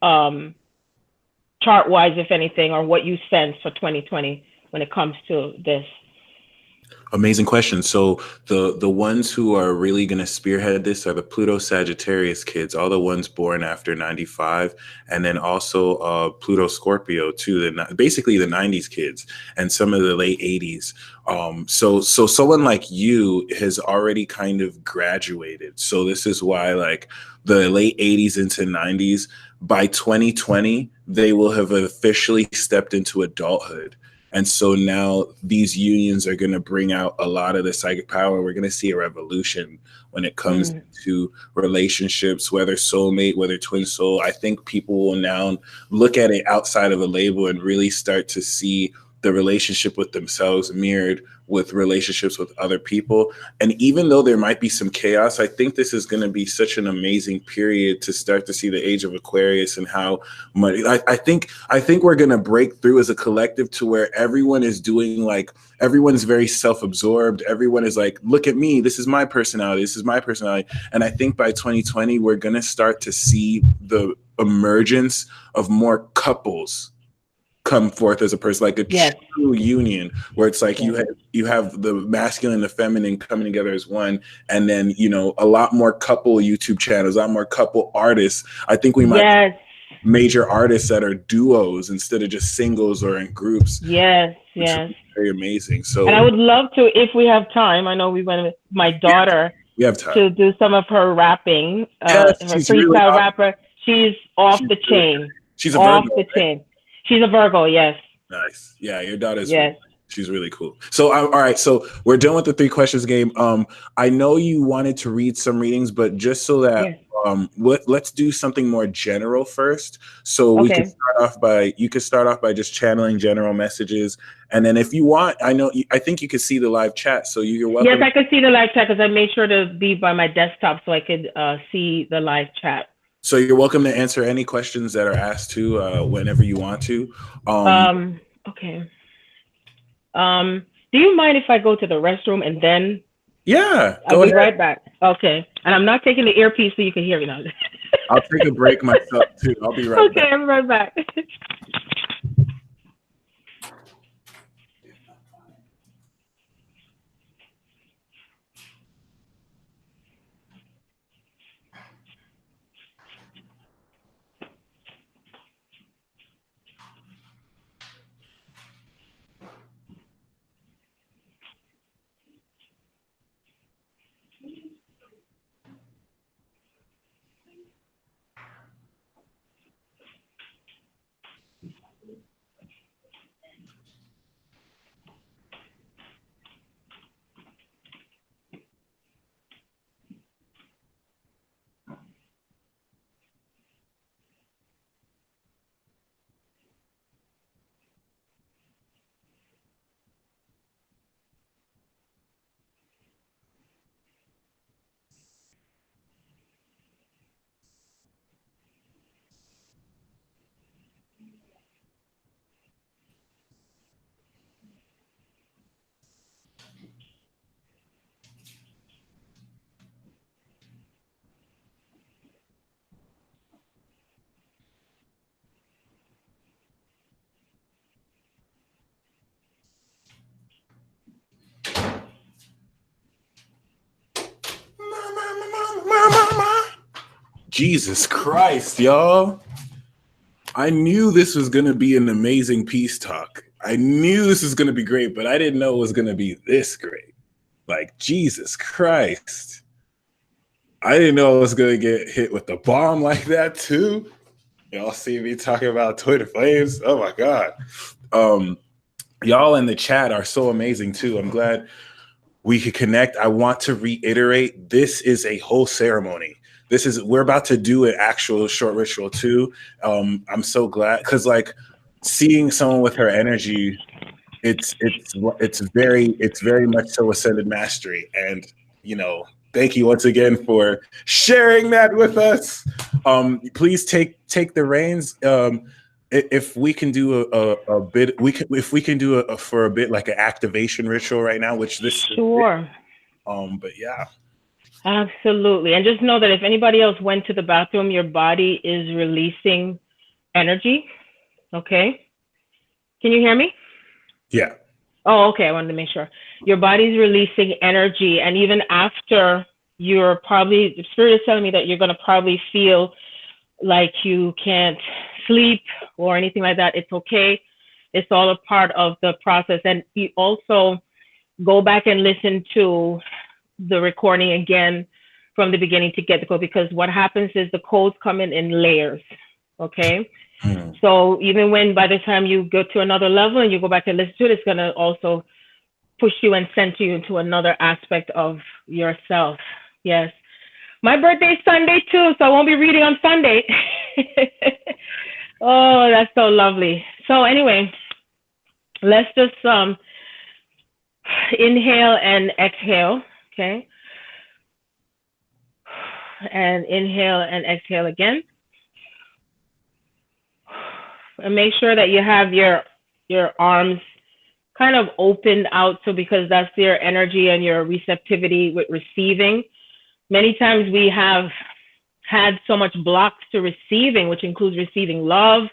chart-wise, if anything, or what you sense for 2020 when it comes to this? Amazing question. So the ones who are really going to spearhead this are the Pluto Sagittarius kids, all the ones born after 95, and then also Pluto Scorpio too, basically the 90s kids and some of the late 80s. So someone like you has already kind of graduated. So this is why, like, the late 80s into 90s, by 2020, they will have officially stepped into adulthood. And so now these unions are going to bring out a lot of the psychic power. We're going to see a revolution when it comes to relationships, whether soulmate, whether twin soul. I think people will now look at it outside of a label and really start to see the relationship with themselves mirrored with relationships with other people. And even though there might be some chaos, I think this is going to be such an amazing period to start to see the age of Aquarius and how much I think we're going to break through as a collective to where everyone is doing, like, everyone's very self-absorbed. Everyone is like, look at me. This is my personality. This is my personality. And I think by 2020, we're going to start to see the emergence of more couples come forth as a person, like a true union where it's like you have the masculine and the feminine coming together as one. And then, you know, a lot more couple YouTube channels, a lot more couple artists. I think we might major artists that are duos instead of just singles or in groups. Yes. Very amazing. So, and I would love to, if we have time, I know we went with my daughter we have time to do some of her rapping, her freestyle really rapper. She's off the chain. She's a off Virgo, the chain. She's a Virgo, yes. Nice. Yeah, your daughter's she's really cool. So all right, so we're done with the 3 questions game. I know you wanted to read some readings, but just so that let's do something more general first. So we can start off by just channeling general messages, and then if you want, I think you can see the live chat, so you're welcome. Yes, I could see the live chat because I made sure to be by my desktop so I could see the live chat. So you're welcome to answer any questions that are asked too, whenever you want to. Okay. Do you mind if I go to the restroom and then? Yeah, I'll be right back. Okay. And I'm not taking the earpiece so you can hear me now. I'll take a break myself too. I'll be right back. Okay, I'm right back. Jesus Christ, y'all. I knew this was going to be an amazing peace talk. I knew this was going to be great, but I didn't know it was going to be this great. Like, Jesus Christ. I didn't know I was going to get hit with the bomb like that, too. Y'all see me talking about Twitter flames? Oh, my God. Y'all in the chat are so amazing, too. I'm glad we could connect. I want to reiterate, this is a whole ceremony. We're about to do an actual short ritual too. I'm so glad because like seeing someone with her energy, it's very much so ascended mastery. And you know, thank you once again for sharing that with us. Please take the reins. If we can do a bit, if we can do for a bit like an activation ritual right now, which this sure. But yeah. Absolutely. And just know that if anybody else went to the bathroom, your body is releasing energy. Okay. Can you hear me? Yeah. Oh, okay. I wanted to make sure. Your body's releasing energy. And even after the spirit is telling me that you're going to probably feel like you can't sleep or anything like that. It's okay. It's all a part of the process. And you also go back and listen to the recording again from the beginning to get the code, because what happens is the codes come in layers. Okay. So even when by the time you go to another level and you go back and listen to it, it's going to also push you and center you into another aspect of yourself. Yes. My birthday's Sunday too, so I won't be reading on Sunday. Oh, that's so lovely. So anyway, let's just inhale and exhale. Okay. And inhale and exhale again. And make sure that you have your arms kind of opened out. So because that's your energy and your receptivity with receiving. Many times we have had so much blocks to receiving, which includes receiving love,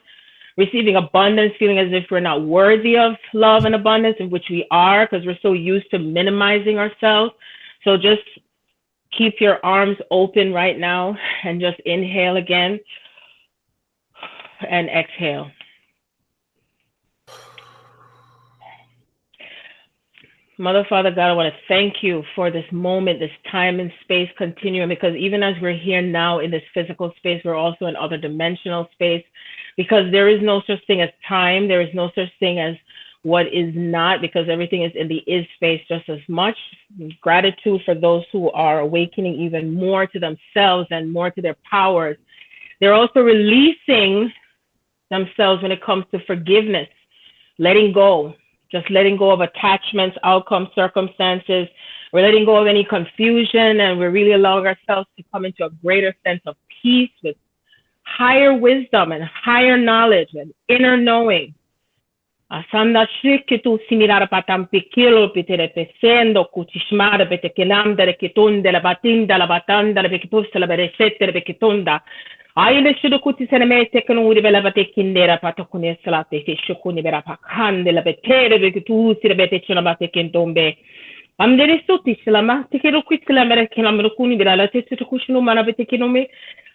receiving abundance, feeling as if we're not worthy of love and abundance, in which we are, because we're so used to minimizing ourselves. So just keep your arms open right now and just inhale again and exhale. Mother, Father, God, I want to thank you for this moment, this time and space continuum, because even as we're here now in this physical space, we're also in other dimensional space, because there is no such thing as time. There is no such thing as what is not, because everything is in the is space just as much. Gratitude for those who are awakening even more to themselves and more to their powers. They're also releasing themselves when it comes to forgiveness, letting go. Just letting go of attachments, outcomes, circumstances. We're letting go of any confusion, and we're really allowing ourselves to come into a greater sense of peace with higher wisdom and higher knowledge and inner knowing. Asanda shikitu similar patam pikilo pitere pesendo kutishmara betekinam de kitunda la batinda la batanda la bekitus la beresete la bekitunda. Aile shudukuti senemete kanuri bela batekindera patakune salate shukuni bera pakande la betere bekitu sire betechuna batekintombe. Amdere suti silama tikiru kwitla merekina merukuni bela la tetukushunu mana betekinome.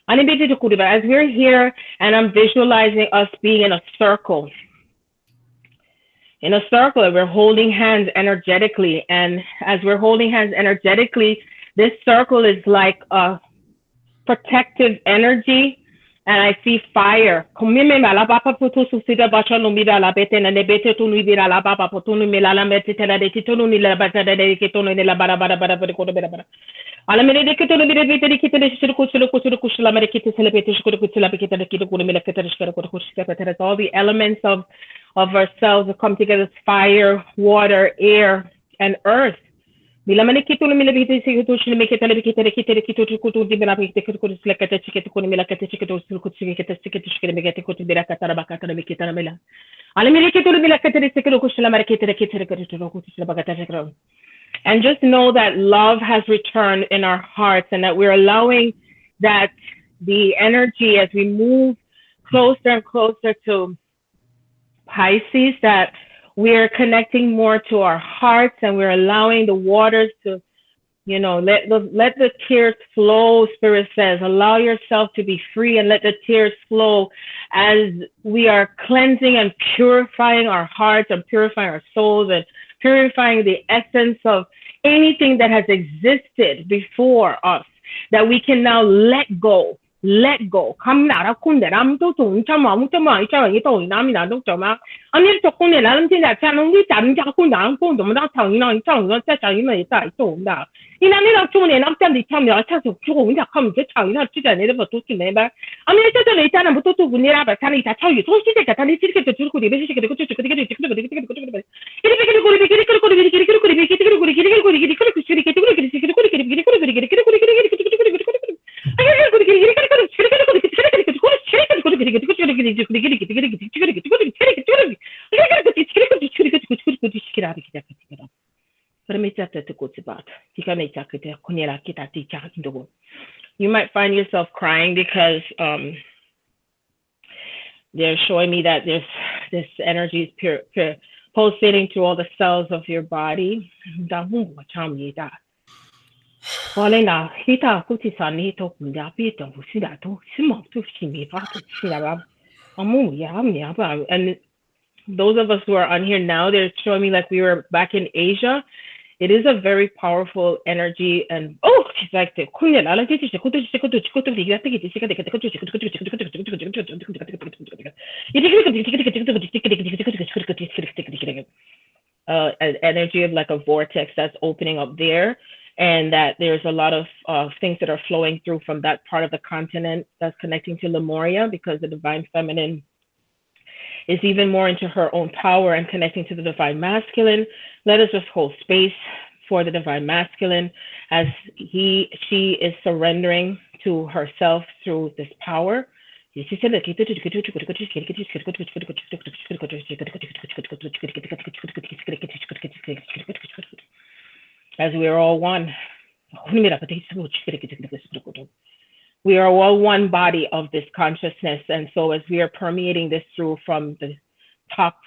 As we're here and I'm visualizing us being in a circle. In a circle, we're holding hands energetically. And as we're holding hands energetically, this circle is like a protective energy. And I see fire. All of the elements of ourselves come together as fire, water, air, and earth. And just know that love has returned in our hearts, and that we're allowing that the energy as we move closer and closer to Pisces, that we're connecting more to our hearts, and we're allowing the waters to, let the tears flow. Spirit says, allow yourself to be free and let the tears flow as we are cleansing and purifying our hearts and purifying our souls and purifying the essence of anything that has existed before us, that we can now let go. Let go. Come now. I'm to You might find yourself crying because they're showing me that this energy is pulsating through all the cells of your body. And those of us who are on here now, they're showing me like we were back in Asia. It is a very powerful energy, and she's like the energy of like a vortex that's opening up there, and that there's a lot of things that are flowing through from that part of the continent that's connecting to Lemuria, because the divine feminine is even more into her own power and connecting to the divine masculine. Let us just hold space for the divine masculine as she is surrendering to herself through this power. As we are all one. We are all one body of this consciousness. And so as we are permeating this through from the top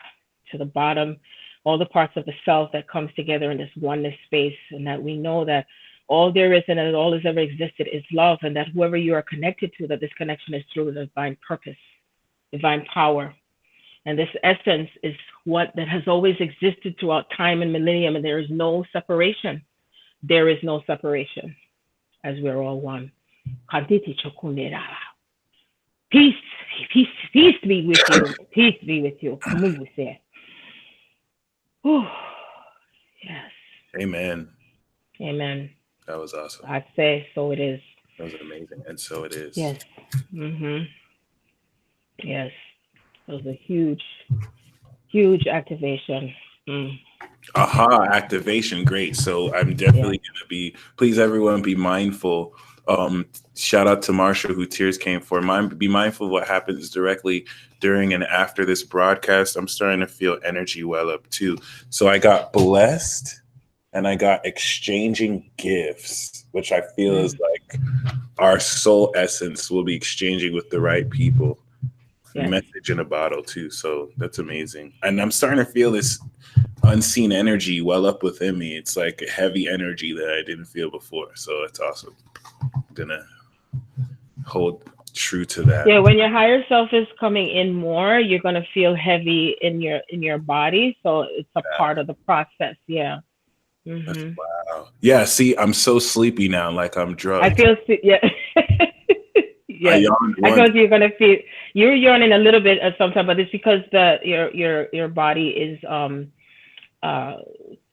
to the bottom, all the parts of the self that comes together in this oneness space, and that we know that all there is and that all has ever existed is love, and that whoever you are connected to, that this connection is through the divine purpose, divine power. And this essence is what that has always existed throughout time and millennium, and there is no separation. There is no separation, as we're all one. Peace, peace, peace be with you. Peace be with you. Move with it. Yes. Amen. Amen. That was awesome. I say, so it is. That was amazing, and so it is. Yes. Mm-hmm. Yes. It was a huge, huge activation. Activation, great. So I'm definitely gonna be. Please, everyone, be mindful. Shout out to Marsha, who tears came for. Be mindful of what happens directly during and after this broadcast. I'm starting to feel energy well up too. So I got blessed, and I got exchanging gifts, which I feel is like our soul essence will be exchanging with the right people. Yes. Message in a bottle too. So that's amazing. And I'm starting to feel this unseen energy well up within me. It's like a heavy energy that I didn't feel before. So it's awesome. I'm gonna hold true to that. Yeah, when your higher self is coming in more, you're gonna feel heavy in your body. So it's a part of the process. Yeah. Mm-hmm. Wow. Yeah. See, I'm so sleepy now, like I'm drugged. I feel yeah. Yeah. I thought you're gonna feel you're yawning a little bit at some time, but it's because your body is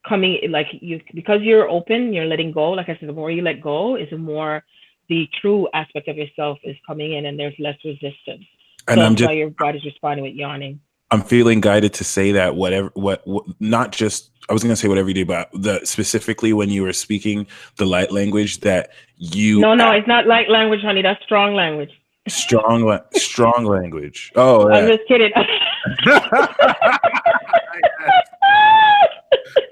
coming, like you, because you're open, you're letting go. Like I said, the more you let go, is the more the true aspect of yourself is coming in, and there's less resistance. And so that's why your body's responding with yawning. I'm feeling guided to say that what not just, I was gonna say whatever you do, but specifically when you were speaking the light language that you. No, it's not light language, honey. That's strong language. Strong language. Oh, yeah. I'm just kidding.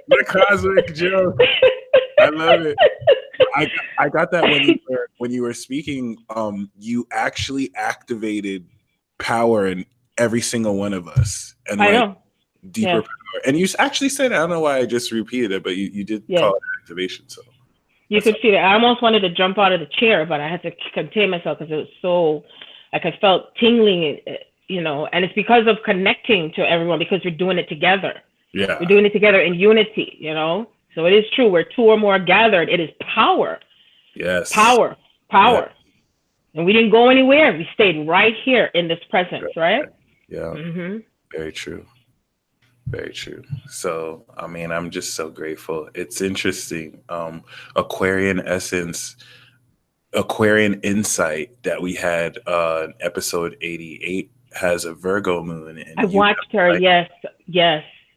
The cosmic joke. I love it. I got that when you were speaking. You actually activated power in every single one of us, and I know. Deeper power. And you actually said, I don't know why I just repeated it, but you did call it activation. So you could feel it. I almost wanted to jump out of the chair, but I had to contain myself because it was so, like, I felt tingling, and it's because of connecting to everyone, because we're doing it together. Yeah. We're doing it together in unity, So it is true. Where two or more gathered, it is power. Yes. Power. Yeah. And we didn't go anywhere. We stayed right here in this presence, right? Yeah. Mm-hmm. Very true. Very true. So, I mean, I'm just so grateful. It's interesting. Aquarian essence, Aquarian insight that we had in episode 88 has a Virgo moon. And I watched her. Yes.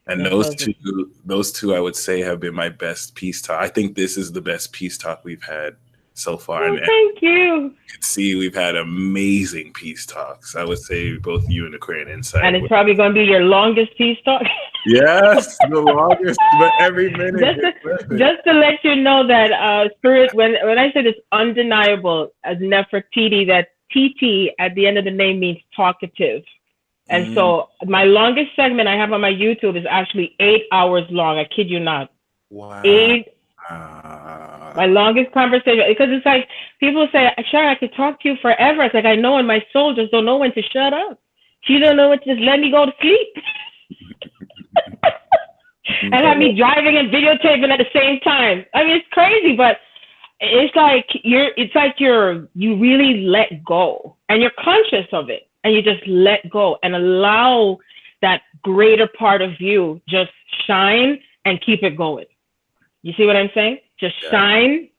And those two, I would say, have been my best peace talk. I think this is the best peace talk we've had so far. Oh, thank you. You can see we've had amazing peace talks. I would say both you and Aquarian Insight. And it's probably going to be your longest peace talk. Yes, the longest, but every minute. Just to let you know that Spirit, when I said it's undeniable as Nefertiti, that TT at the end of the name means talkative. And so my longest segment I have on my YouTube is actually 8 hours long. I kid you not. Wow. My longest conversation, because it's like people say, Sharon, I could talk to you forever. It's like, I know, and my soul just don't know when to shut up. She don't know when to just let me go to sleep. And have me driving and videotaping at the same time. I mean, it's crazy, but it's like you really let go, and you're conscious of it. And you just let go and allow that greater part of you just shine and keep it going. You see what I'm saying? Just shine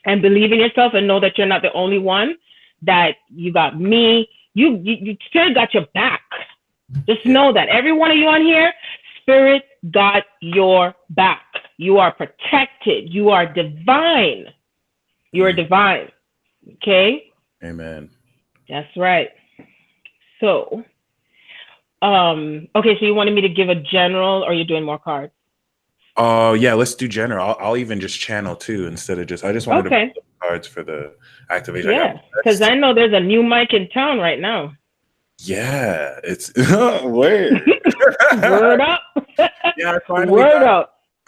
and believe in yourself and know that you're not the only one, that you got me. You Spirit got your back. Just know that every one of you on here, Spirit got your back. You are protected. You are divine. You are divine. Okay? Amen. That's right. So, okay, so you wanted me to give a general, or you're doing more cards? Yeah, let's do general. I'll even just channel too, instead of just, I just wanted to cards for the activation. Yeah, because I know there's a new mic in town right now. Yeah, it's word. Word up. Yeah,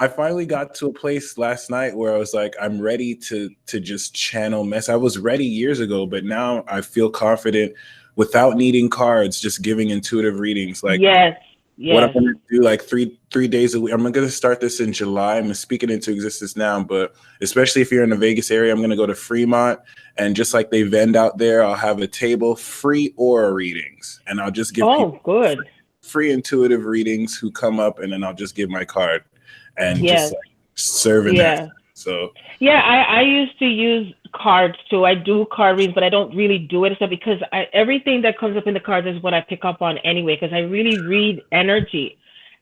I finally got to a place last night where I was like, I'm ready to just channel mess. I was ready years ago, but now I feel confident without needing cards, just giving intuitive readings. Like, yes. What I'm gonna do, like three days a week. I'm gonna start this in July. I'm speaking into existence now, but especially if you're in the Vegas area, I'm gonna go to Fremont, and just like they vend out there, I'll have a table, free aura readings, and I'll just give people free intuitive readings who come up, and then I'll just give my card and just like serving that. So I used to use cards too. I do card readings, but I don't really do it because everything that comes up in the cards is what I pick up on anyway, because I really read energy.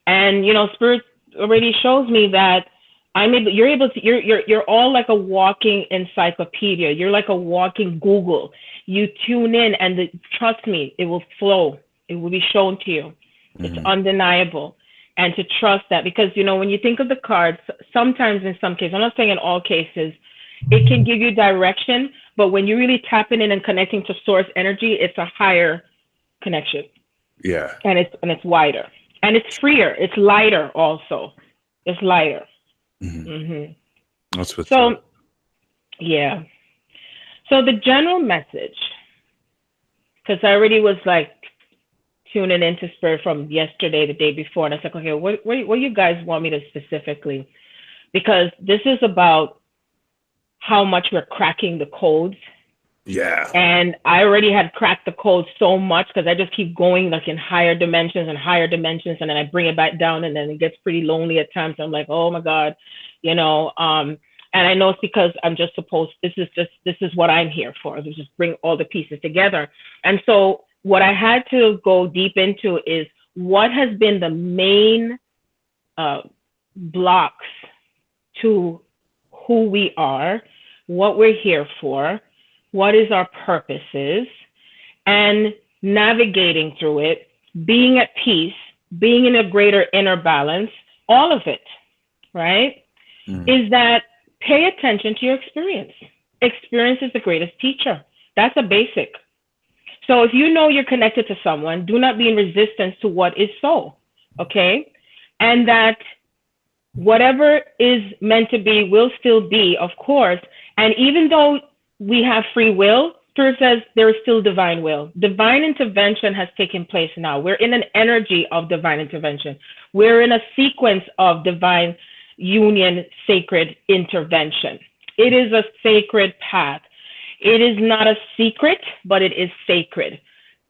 And spirit already shows me that you're all like a walking encyclopedia. You're like a walking Google. You tune in and trust me, it will flow. It will be shown to you. It's undeniable. And to trust that, because, when you think of the cards, sometimes in some cases, I'm not saying in all cases, it can give you direction, but when you're really tapping in and connecting to source energy, it's a higher connection. Yeah. And it's wider. And it's freer. It's lighter also. It's lighter. That's what's so, yeah. So the general message, because I already was like, tuning into spirit from yesterday, the day before, and I was like, okay, what do you guys want me to specifically? Because this is about how much we're cracking the codes. Yeah. And I already had cracked the code so much because I just keep going like in higher dimensions, and then I bring it back down, and then it gets pretty lonely at times. I'm like, oh my God, and I know it's because I'm just supposed, this is what I'm here for, to just bring all the pieces together. And so what I had to go deep into is what has been the main blocks to who we are, what we're here for, what is our purposes, and navigating through it, being at peace, being in a greater inner balance, all of it, right? Is that pay attention to your experience. Experience is the greatest teacher. That's a basic. So if you know you're connected to someone, do not be in resistance to what is so, okay? And that whatever is meant to be will still be, of course. And even though we have free will, Spirit says there is still divine will. Divine intervention has taken place now. We're in an energy of divine intervention. We're in a sequence of divine union, sacred intervention. It is a sacred path. It is not a secret, but it is sacred.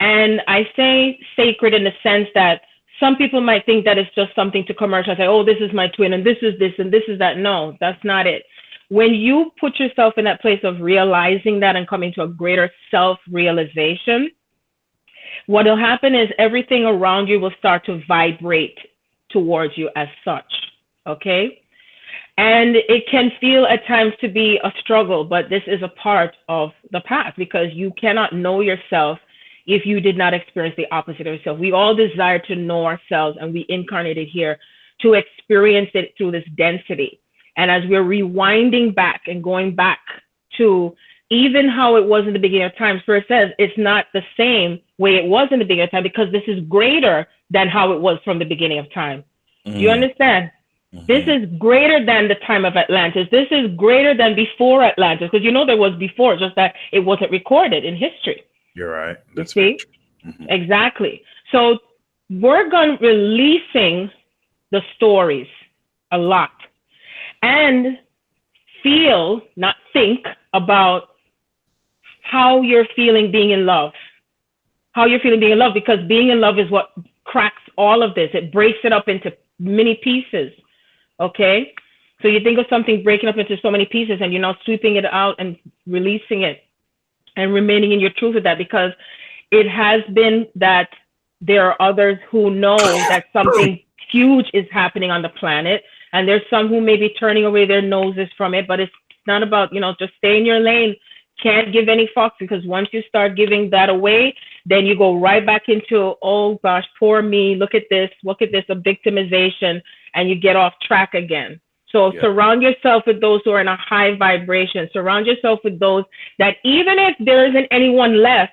And I say sacred in the sense that some people might think that it's just something to commercialize. Say, oh, this is my twin, and this is this, and this is that. No, that's not it. When you put yourself in that place of realizing that and coming to a greater self-realization, what will happen is everything around you will start to vibrate towards you as such, okay? And it can feel at times to be a struggle, but this is a part of the path, because you cannot know yourself if you did not experience the opposite of yourself. We all desire to know ourselves, and we incarnated here to experience it through this density. And as we're rewinding back and going back to even how it was in the beginning of time, Spirit says it's not the same way it was in the beginning of time, because this is greater than how it was from the beginning of time. Do you understand? This is greater than the time of Atlantis. This is greater than before Atlantis, because there was before, just that it wasn't recorded in history. You're right. That's see? Exactly. So we're releasing the stories a lot, and feel, not think, about how you're feeling being in love. How you're feeling being in love, because being in love is what cracks all of this. It breaks it up into many pieces. Okay, so you think of something breaking up into so many pieces, and you're now sweeping it out and releasing it and remaining in your truth with that, because it has been that there are others who know that something huge is happening on the planet, and there's some who may be turning away their noses from it, but it's not about, just stay in your lane. Can't give any fucks, because once you start giving that away, then you go right back into, oh gosh, poor me, look at this, a victimization, and you get off track again. So surround yourself with those who are in a high vibration. Surround yourself with those that even if there isn't anyone left,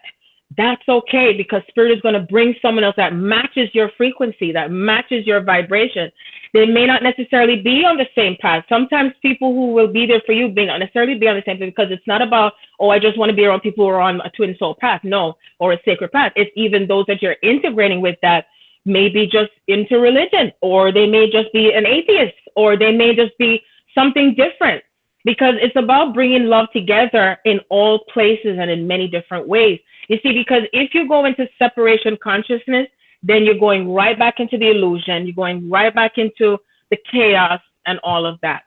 that's okay, because Spirit is going to bring someone else that matches your frequency, that matches your vibration. They may not necessarily be on the same path. Sometimes people who will be there for you may not necessarily be on the same path, because it's not about, oh, I just want to be around people who are on a twin soul path. No, or a sacred path. It's even those that you're integrating with that may be just into religion, or they may just be an atheist, or they may just be something different, because it's about bringing love together in all places and in many different ways. You see, because if you go into separation consciousness, then you're going right back into the illusion. You're going right back into the chaos and all of that.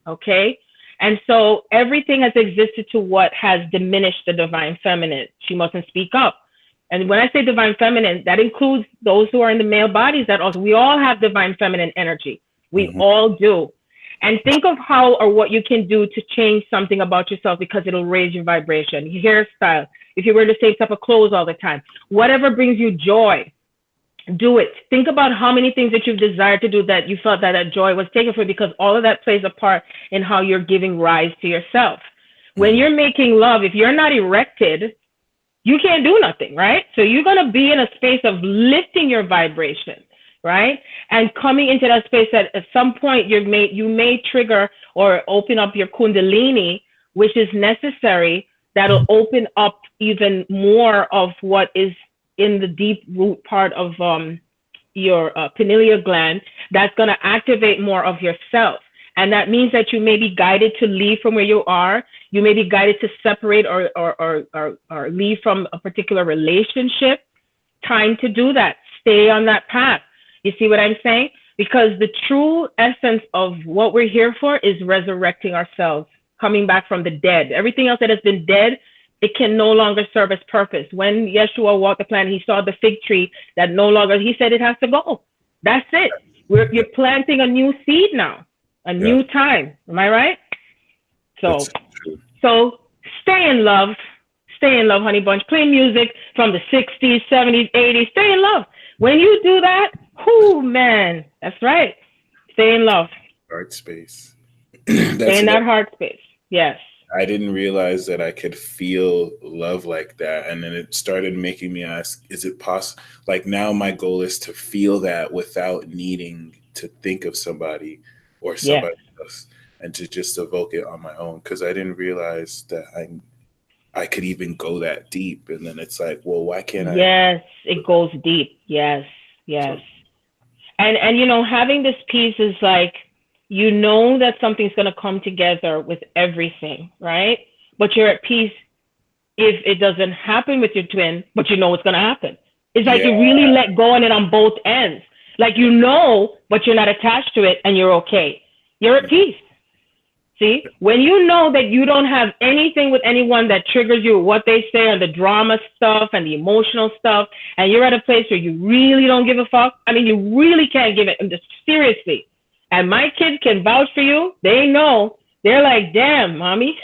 Okay. And so everything has existed to what has diminished the divine feminine. She mustn't speak up. And when I say divine feminine, that includes those who are in the male bodies. That also, we all have divine feminine energy. We all do. And think of how or what you can do to change something about yourself, because it'll raise your vibration. Your hairstyle, if you wear the same type of clothes all the time, whatever brings you joy, do it. Think about how many things that you've desired to do that you felt that that joy was taken from, because all of that plays a part in how you're giving rise to yourself. When you're making love, if you're not erected, you can't do nothing, right? So you're going to be in a space of lifting your vibration, right? And coming into that space that at some point you may trigger or open up your kundalini, which is necessary. That'll open up even more of what is in the deep root part of your pineal gland. That's going to activate more of yourself. And that means that you may be guided to leave from where you are. You may be guided to separate or leave from a particular relationship. Time to do that. Stay on that path. You see what I'm saying? Because the true essence of what we're here for is resurrecting ourselves, coming back from the dead. Everything else that has been dead, it can no longer serve its purpose. When Yeshua walked the planet, he saw the fig tree that no longer, he said it has to go. That's it. You're planting a new seed now, a new time. Am I right? So stay in love. Stay in love, honey bunch. Play music from the 60s, 70s, 80s. Stay in love. When you do that, whoo, man, that's right. Stay in love. Heart space. Stay in that heart space. Yes. I didn't realize that I could feel love like that. And then it started making me ask, is it possible? Like, now my goal is to feel that without needing to think of somebody or somebody else, and to just evoke it on my own. Because I didn't realize that I could even go that deep. And then it's like, well, why can't I? Yes, it goes deep. Yes, yes. And you know, having this piece is like, you know that something's going to come together with everything, right? But you're at peace if it doesn't happen with your twin, but you know it's going to happen. It's like you really let go on it on both ends. Like, you know, but you're not attached to it, and you're okay. You're at peace. See, when you know that you don't have anything with anyone that triggers you, what they say, and the drama stuff and the emotional stuff, and you're at a place where you really don't give a fuck. I mean, you really can't give it, seriously. And my kids can vouch for you. They know. They're like, damn, mommy.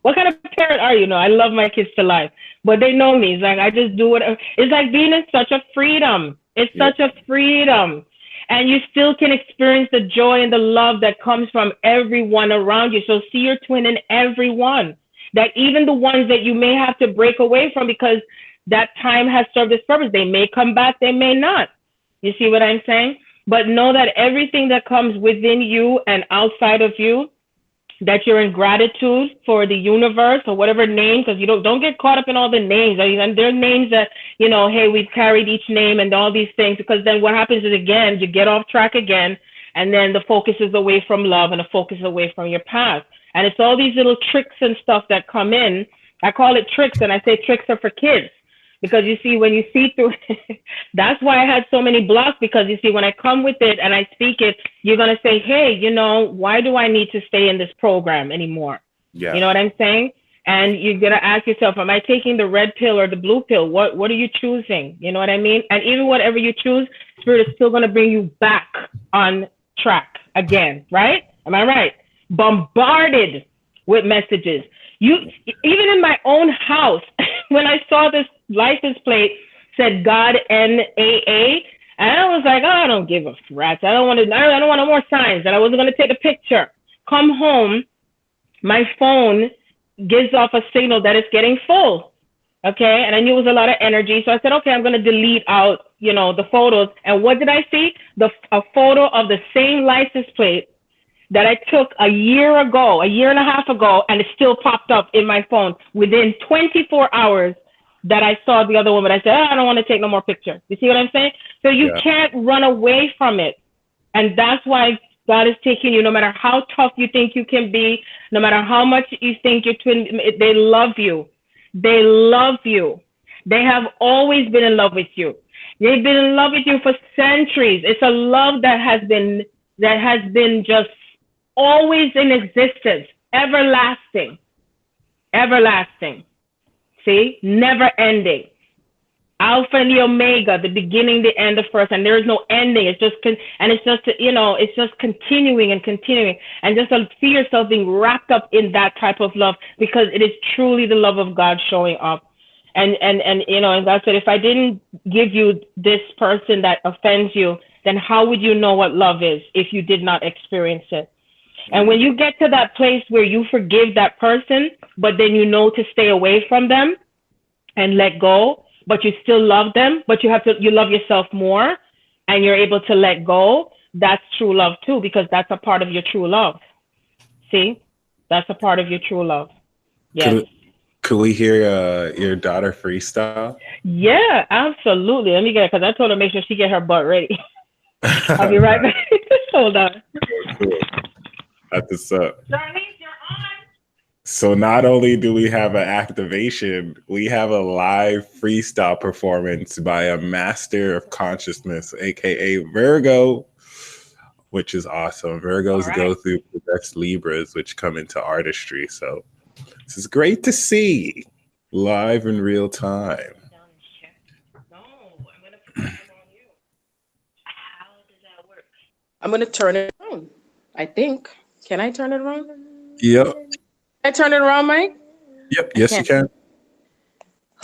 What kind of parent are you? No, I love my kids to life. But they know me. It's like, I just do whatever. It's like being in such a freedom. It's such a freedom. And you still can experience the joy and the love that comes from everyone around you. So see your twin in everyone. That even the ones that you may have to break away from because that time has served its purpose. They may come back, they may not. You see what I'm saying? But know that everything that comes within you and outside of you, that you're in gratitude for the universe or whatever name, because you don't get caught up in all the names. And there are names that, you know, hey, we've carried each name and all these things, because then what happens is, again, you get off track again, and then the focus is away from love and the focus is away from your path. And it's all these little tricks and stuff that come in. I call it tricks, and I say tricks are for kids. Because you see, when you see through it, that's why I had so many blocks, because you see, when I come with it and I speak it, you're going to say, hey, you know, why do I need to stay in this program anymore? Yeah. You know what I'm saying? And you're going to ask yourself, am I taking the red pill or the blue pill? What are you choosing? You know what I mean? And even whatever you choose, Spirit is still going to bring you back on track again, right? Am I right? Bombarded with messages. Even in my own house, when I saw this license plate said God NAA, And I was like, oh, I don't give a rat's. I don't want no more signs. And I wasn't going to take the picture. Come home, my phone gives off a signal that it's getting full. Okay. And I knew it was a lot of energy. So I said, okay, I'm going to delete out, the photos. And what did I see? A photo of the same license plate that I took a year and a half ago, and it still popped up in my phone within 24 hours that I saw the other woman. I said, I don't want to take no more pictures. You see what I'm saying? So you can't run away from it. And that's why God is taking you, no matter how tough you think you can be, no matter how much you think your twin, they love you. They love you. They have always been in love with you. They've been in love with you for centuries. It's a love that has been just always in existence, everlasting, everlasting. See, never ending. Alpha and the Omega, the beginning, the end, the first, and there is no ending. It's just it's just continuing and continuing, and just to see yourself being wrapped up in that type of love, because it is truly the love of God showing up. And God said, if I didn't give you this person that offends you, then how would you know what love is if you did not experience it? And when you get to that place where you forgive that person, but then you know to stay away from them and let go, but you still love them, but you love yourself more, and you're able to let go, that's true love too, because that's a part of your true love. See? That's a part of your true love. Yes. Could we hear your daughter freestyle? Yeah, absolutely. Let me get it, because I told her to make sure she get her butt ready. I'll be right back. Hold on. Cool. That's what's up. Charlize, you're on. So not only do we have an activation, we have a live freestyle performance by a master of consciousness, aka Virgo, which is awesome. Virgos go through possessed Libras, which come into artistry. So this is great to see live in real time. No, I'm gonna put time on you. How does that work? I'm gonna turn it on, I think. Can I turn it around? Yep. Can I turn it around, Mike? Yep. Yes, you can.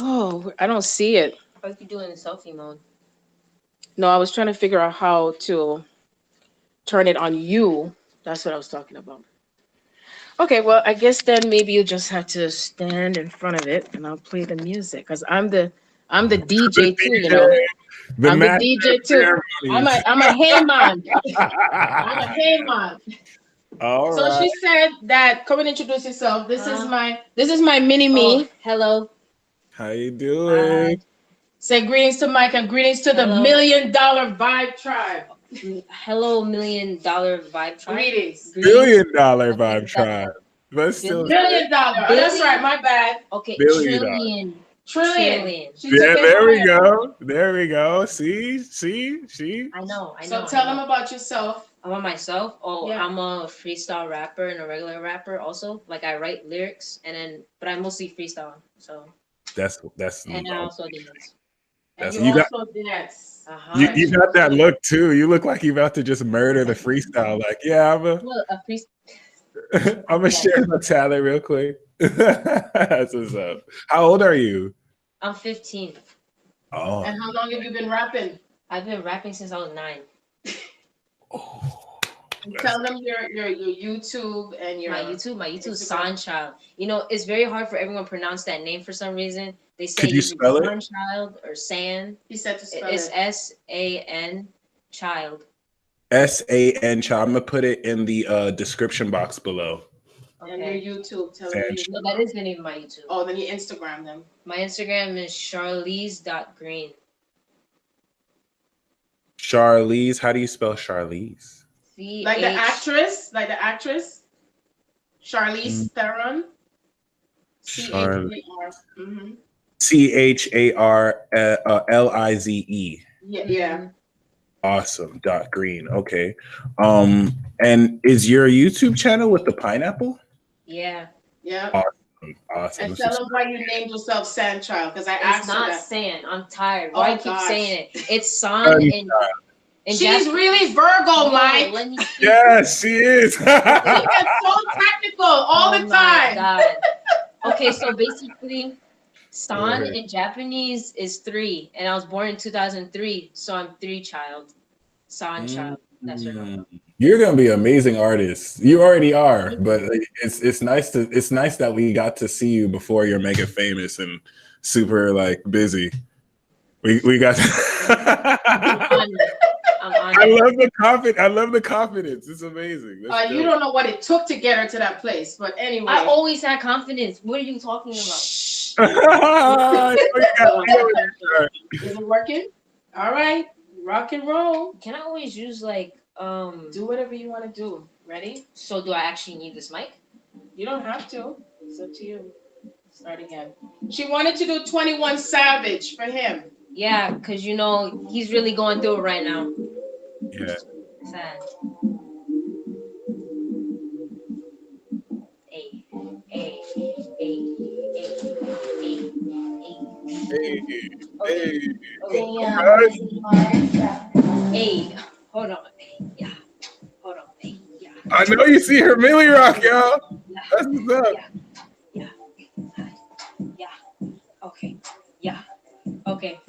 Oh, I don't see it. How are you doing in selfie mode? No, I was trying to figure out how to turn it on you. That's what I was talking about. Okay, well, I guess then maybe you just have to stand in front of it and I'll play the music, because I'm the DJ too, you know. I'm the DJ too. I'm a hey man. I'm a hey man. All so right. She said that, come and introduce yourself. This is my mini me. Oh, hello. How you doing? Say greetings to Mike and greetings to the $1 million Vibe Tribe. Hello, $1 million Vibe Tribe. Greetings. $1 million Vibe Tribe. But still $1 million. That's right, my bad. Okay, $1 Trillion. Yeah, there we go. There we go. See. I know. So tell them about yourself. About myself? Oh, yeah. I'm a freestyle rapper and a regular rapper also. Like, I write lyrics, but I mostly freestyle. So that's and I also dance. You dance. You got that look too. You look like you're about to just murder the freestyle. Like, yeah, I'm gonna share my talent real quick. That's what's up. How old are you? I'm 15. Oh. And how long have you been rapping? I've been rapping since I was 9. Oh. Tell them your YouTube and your my YouTube is Sunchild. You know, it's very hard for everyone to pronounce that name for some reason. They say Could you spell it? Sunchild or San. He said to spell it's it. S-A-N child. S-A-N child. I'm gonna put it in the description box below. Okay. And your YouTube. Tell them no, that is the name of my YouTube. Oh, then you Instagram them. My Instagram is charlize.green. Charlize. How do you spell Charlize? Like the actress? Charlize Theron? C-H-A-R-L-I-Z-E. Yeah. Awesome. .green. Okay. And is your YouTube channel with the pineapple? Yeah. Yeah. Awesome. And tell them why you named yourself Sandchild, because I asked her that. It's not Sand. I'm tired. Why I keep saying it? It's San and she's really Virgo, Mike. Yes, she is. She gets so technical all the time. God. Okay, so basically, San in Japanese is 3, and I was born in 2003, so I'm 3 child. San child. That's right. You're gonna be an amazing artist. You already are, but it's nice that we got to see you before you're mega famous and super like busy. We got. I'm I love the confidence. It's amazing. You don't know what it took to get her to that place, but anyway. I always had confidence. What are you talking about? Is it working? All right, rock and roll. Can I always use like Do whatever you want to do. Ready? So do I actually need this mic? You don't have to. It's up to you. Start again. She wanted to do 21 Savage for him. Yeah, because you know he's really going through it right now. Yeah. Sad. Hey, hey, hey, hey, hold on. Yeah. Hold on. Hey, yeah. I know you see her Millie Rock, y'all. That's what's up. Yeah. Okay. Yeah. Okay.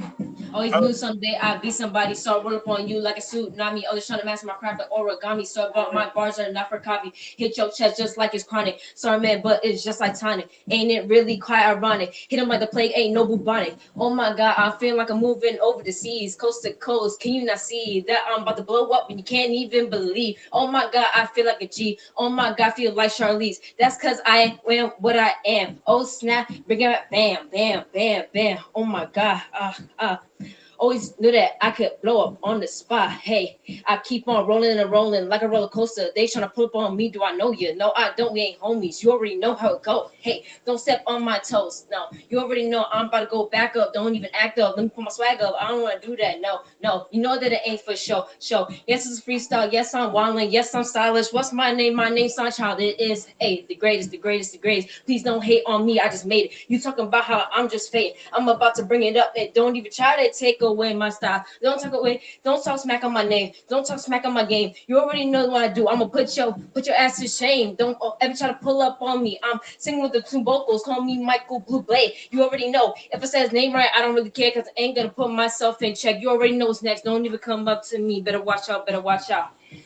Always knew someday I'd be somebody. So I work on you like a tsunami. Always trying to master my craft like origami. So but my bars are not for copy. Hit your chest just like it's chronic. Sorry man, but it's just like tonic. Ain't it really quite ironic? Hit him like the plague, ain't no bubonic. Oh my god, I feel like I'm moving over the seas, coast to coast. Can you not see that I'm about to blow up and you can't even believe? Oh my god, I feel like a G. Oh my god, I feel like Charlize. That's cause I am what I am. Oh snap, bring it back, bam, bam, bam, bam. Oh my god, always knew that I could blow up on the spot. Hey, I keep on rolling and rolling like a roller coaster. They trying to pull up on me. Do I know you? No, I don't. We ain't homies. You already know how it go. Hey, don't step on my toes. No, you already know I'm about to go back up. Don't even act up. Let me put my swag up. I don't want to do that. No. You know that it ain't for show. Yes, it's freestyle. Yes, I'm wildin'. Yes, I'm stylish. What's my name? My name's Sunchild. It is the greatest. Please don't hate on me. I just made it. You talking about how I'm just fading. I'm about to bring it up. And don't even try to take away my style. Don't talk smack on my name. Don't talk smack on my game. You already know what I do. I'm gonna put your ass to shame. Don't ever try to pull up on me. I'm singing with the two vocals. Call me Michael Blue Blade. You already know. If I say his name right, I don't really care because I ain't gonna put myself in check. You already know what's next. Don't even come up to me. Better watch out.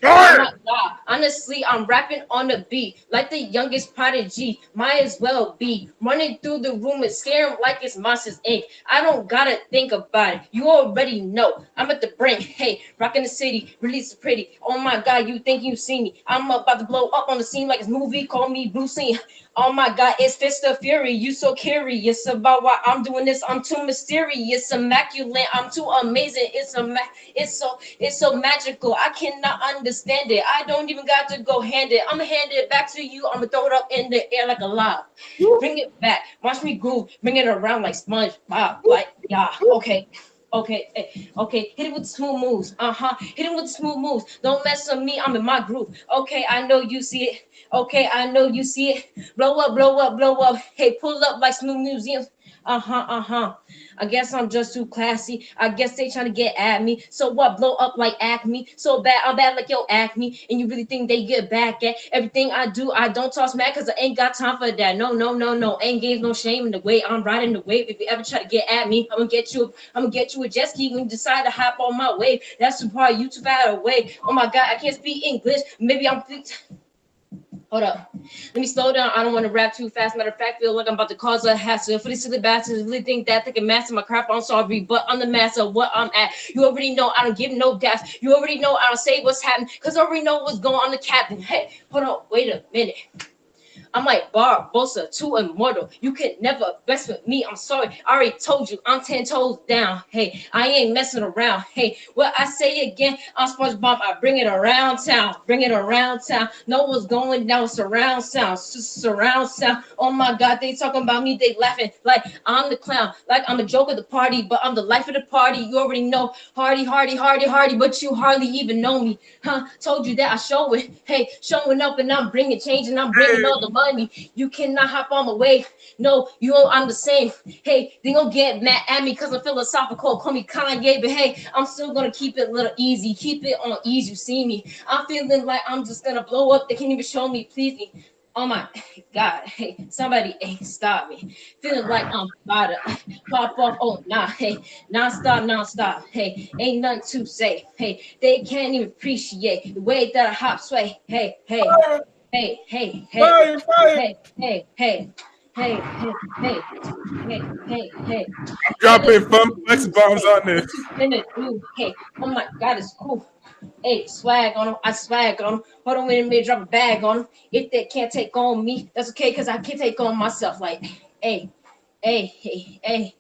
Oh my god, honestly, I'm rapping on the beat like the youngest prodigy. Might as well be running through the room and scare him like it's Monsters Inc. I don't gotta think about it. You already know I'm at the brink. Hey, rocking the city, release pretty. Oh my god, you think you see me? I'm about to blow up on the scene like it's movie. Call me Bruce Lee. Oh my god, it's Fist of Fury. You so curious about why I'm doing this. I'm too mysterious, immaculate. I'm too amazing. It's so magical. I cannot understand it. I don't even got to go hand it. I'm gonna hand it back to you. I'm gonna throw it up in the air like a lob. Bring it back. Watch me groove. Bring it around like SpongeBob. Like yeah. Okay. Hit it with the smooth moves. Hit it with the smooth moves. Don't mess with me. I'm in my groove. Okay, I know you see it. Okay, I know you see it. Blow up. Hey, pull up like smooth museums. I guess I'm just too classy. I guess they trying to get at me. So what? Blow up like Acme. So bad, I'm bad like yo Acme. And you really think they get back at everything I do? I don't toss mad because I ain't got time for that. No. Ain't games, no shame in the way I'm riding the wave. If you ever try to get at me, I'm gonna get you a jet ski when you decide to hop on my wave. That's the part you too far away. Oh my god, I can't speak English. Maybe I'm hold up. Let me slow down. I don't want to rap too fast. Matter of fact, feel like I'm about to cause a hassle. For these silly bastards really think that they can master my craft, I'm sorry, but I'm the master of what I'm at. You already know I don't give no gas. You already know I don't say what's happening, because I already know what's going on the captain. Hey, hold on, wait a minute. I'm like Barbosa, too immortal. You can never mess with me. I'm sorry. I already told you I'm 10 toes down. Hey, I ain't messing around. Hey, what I say again, I'm SpongeBob. I bring it around town. Know what's going down. Surround sound. Surround sound. Oh my God, they talking about me. They laughing like I'm the clown. Like I'm a joke of the party, but I'm the life of the party. You already know. Hardy. But you hardly even know me. Told you that I show it. Hey, showing up and I'm bringing change and I'm bringing all the money. You cannot hop on my wave. No, I'm the same. Hey, they gonna get mad at me because I'm philosophical. Call me Kanye, but hey, I'm still gonna keep it a little easy. Keep it on ease. You see me? I'm feeling like I'm just gonna blow up. They can't even show me. Please me. Oh my God, hey, somebody, hey, stop me. Feeling like I'm about to pop off. Oh, nah, hey, non-stop, hey, ain't nothing to say. Hey, they can't even appreciate the way that I hop sway. Hey, hey, hey, hey, hey, Fire, fire. hey, hey, hey, hey, hey, hey, hey. Dropping fun flex bombs on this. What you finna do? Hey, oh my God, it's cool. Hey, swag on them. I swag on them. Hold on, wait a minute, drop a bag on them. If they can't take on me, that's okay, because I can take on myself. Like, hey, hey, hey, hey,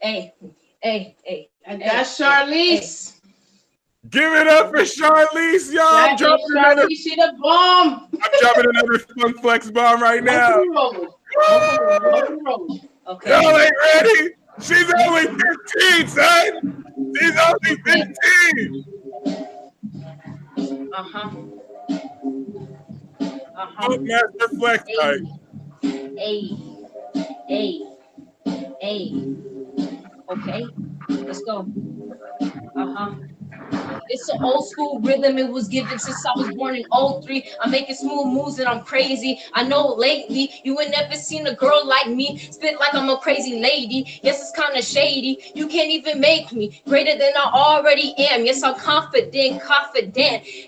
hey, hey, hey. And that's Charlize. Give it up for Charlize, y'all. I'm dropping Charlize, she the bomb. another fun flex bomb right now. Okay. Y'all ain't ready. She's only 15, son. She's only 15. Master flex night. Hey. Okay, let's go. It's an old school rhythm. It was given since I was born in '03. I'm making smooth moves and I'm crazy. I know lately you ain't never seen a girl like me spit like I'm a crazy lady. Yes, it's kind of shady. You can't even make me greater than I already am. Yes, I'm confident.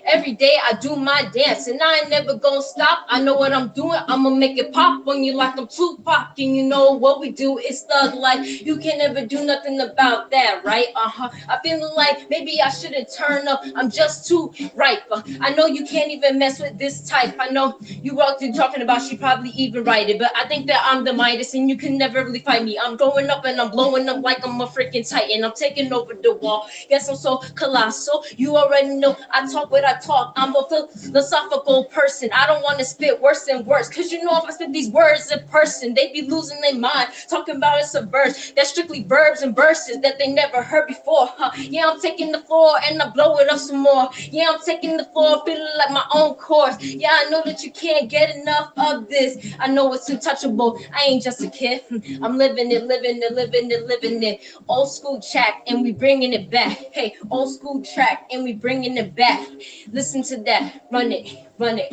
Every day I do my dance and I ain't never gonna stop. I know what I'm doing. I'ma make it pop on you like I'm Tupac. And you know what we do is thug life. You can never do nothing about that, right? I feel like maybe I shouldn't turn up. I'm just too ripe. I know you can't even mess with this type. I know you walked in talking about she probably even write it, but I think that I'm the Midas and you can never really fight me. I'm going up and I'm blowing up like I'm a freaking titan. I'm taking over the wall. Yes, I'm so colossal. You already know I talk what I talk. I'm a philosophical person. I don't want to spit worse and worse, cause you know if I spit these words in person, they be losing their mind. Talking about it's a verse that's strictly verbs and verses that they never heard before. Yeah, I'm taking the floor and I blow it up some more. Yeah, I'm taking the floor, feeling like my own course. Yeah, I know that you can't get enough of this. I know it's untouchable. I ain't just a kid. I'm living it. Old school track and we bringing it back. Hey, old school track and we bringing it back. Listen to that. Run it.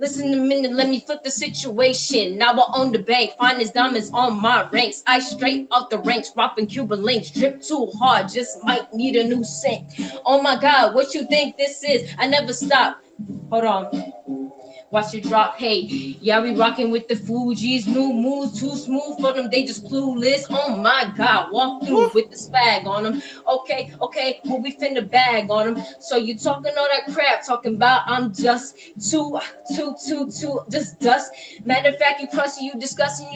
Listen a minute, let me flip the situation. Now we're on the bank, finest diamonds on my ranks. I straight up the ranks, dropping Cuban links. Drip too hard, just might need a new sink. Oh my God, what you think this is? I never stop. Hold on. Watch it drop, hey, yeah, we rocking with the Fugees, new moves, too smooth for them, they just clueless. Oh my God, walk through with the swag on them. Okay, well we finna bag on them. So you talking all that crap, talking about I'm just too, just dust. Matter of fact, you pressing, you discussing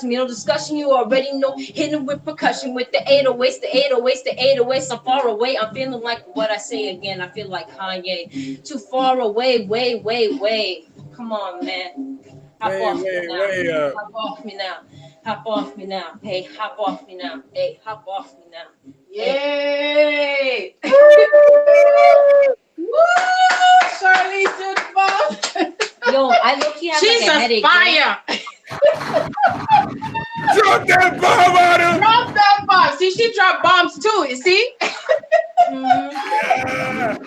me. No discussion, you already know. Hitting with percussion with the 808s. I'm far away. I'm feeling like what I say again. I feel like Kanye. Too far away, way. Come on, man. Hop off me now. Hey, hop off me now. Yay! Woo! Charlize did the bomb. Yo, I look have She's like a headache. Fire. Drop that bomb on him. Drop that bomb. See, she dropped bombs too. You see? Yeah.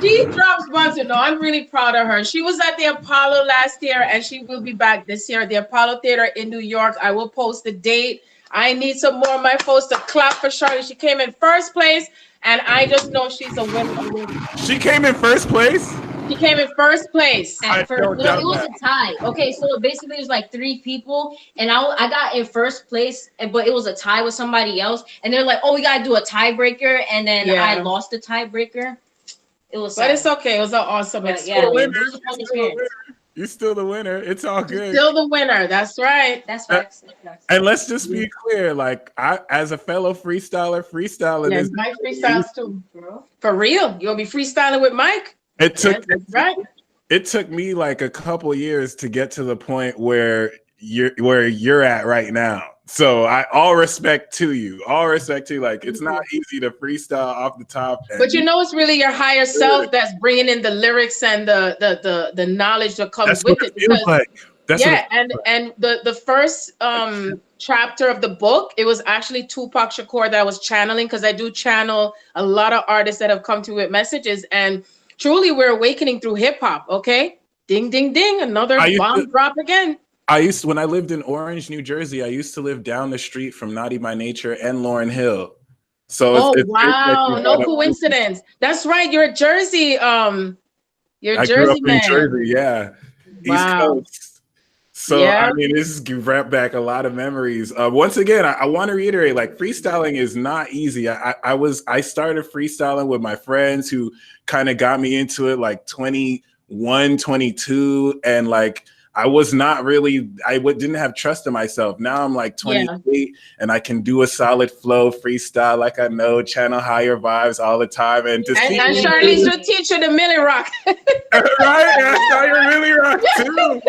She drops bombs. No, I'm really proud of her. She was at the Apollo last year, and she will be back this year at the Apollo Theater in New York. I will post the date. I need some more of my folks to clap for Charlotte. She came in first place, and I just know she's a winner. She came in first place? She came in first place. At first, no, it was a tie. Okay, so basically it was like 3 people, and I got in first place, but it was a tie with somebody else, and they're like, "Oh, we gotta do a tiebreaker," and then I lost the tiebreaker. It was, but it's okay. It was an awesome experience. It was a fun experience. You're still the winner. It's all good. Still the winner. That's right. That's facts. And let's just be clear, like I, as a fellow freestyling. Yes, Mike freestyles too, bro. For real, you'll be freestyling with Mike. It took me like a couple years to get to the point where you're at right now. So all respect to you. Like it's not easy to freestyle off the top. But you know, it's really your higher self that's bringing in the lyrics and the knowledge that comes with it. Feels like. And the first chapter of the book, it was actually Tupac Shakur that I was channeling, because I do channel a lot of artists that have come to me with messages, and truly we're awakening through hip hop. Okay, Ding, ding, ding. Another bomb drop again. When I lived in Orange, New Jersey, I used to live down the street from Naughty by Nature and Lauryn Hill. So it's wow. No coincidence. That's right. You're a Jersey. You're a Jersey man. In Jersey, yeah. Wow. East Coast. So, I mean, this is brought back a lot of memories. Once again, I want to reiterate, like, freestyling is not easy. I started freestyling with my friends who kind of got me into it like 21, 22. And like, I was not really, didn't have trust in myself. Now I'm like 28 and I can do a solid flow freestyle like I know, channel higher vibes all the time. And Charlize will teach you the Millie Rock. Right? I really rock too.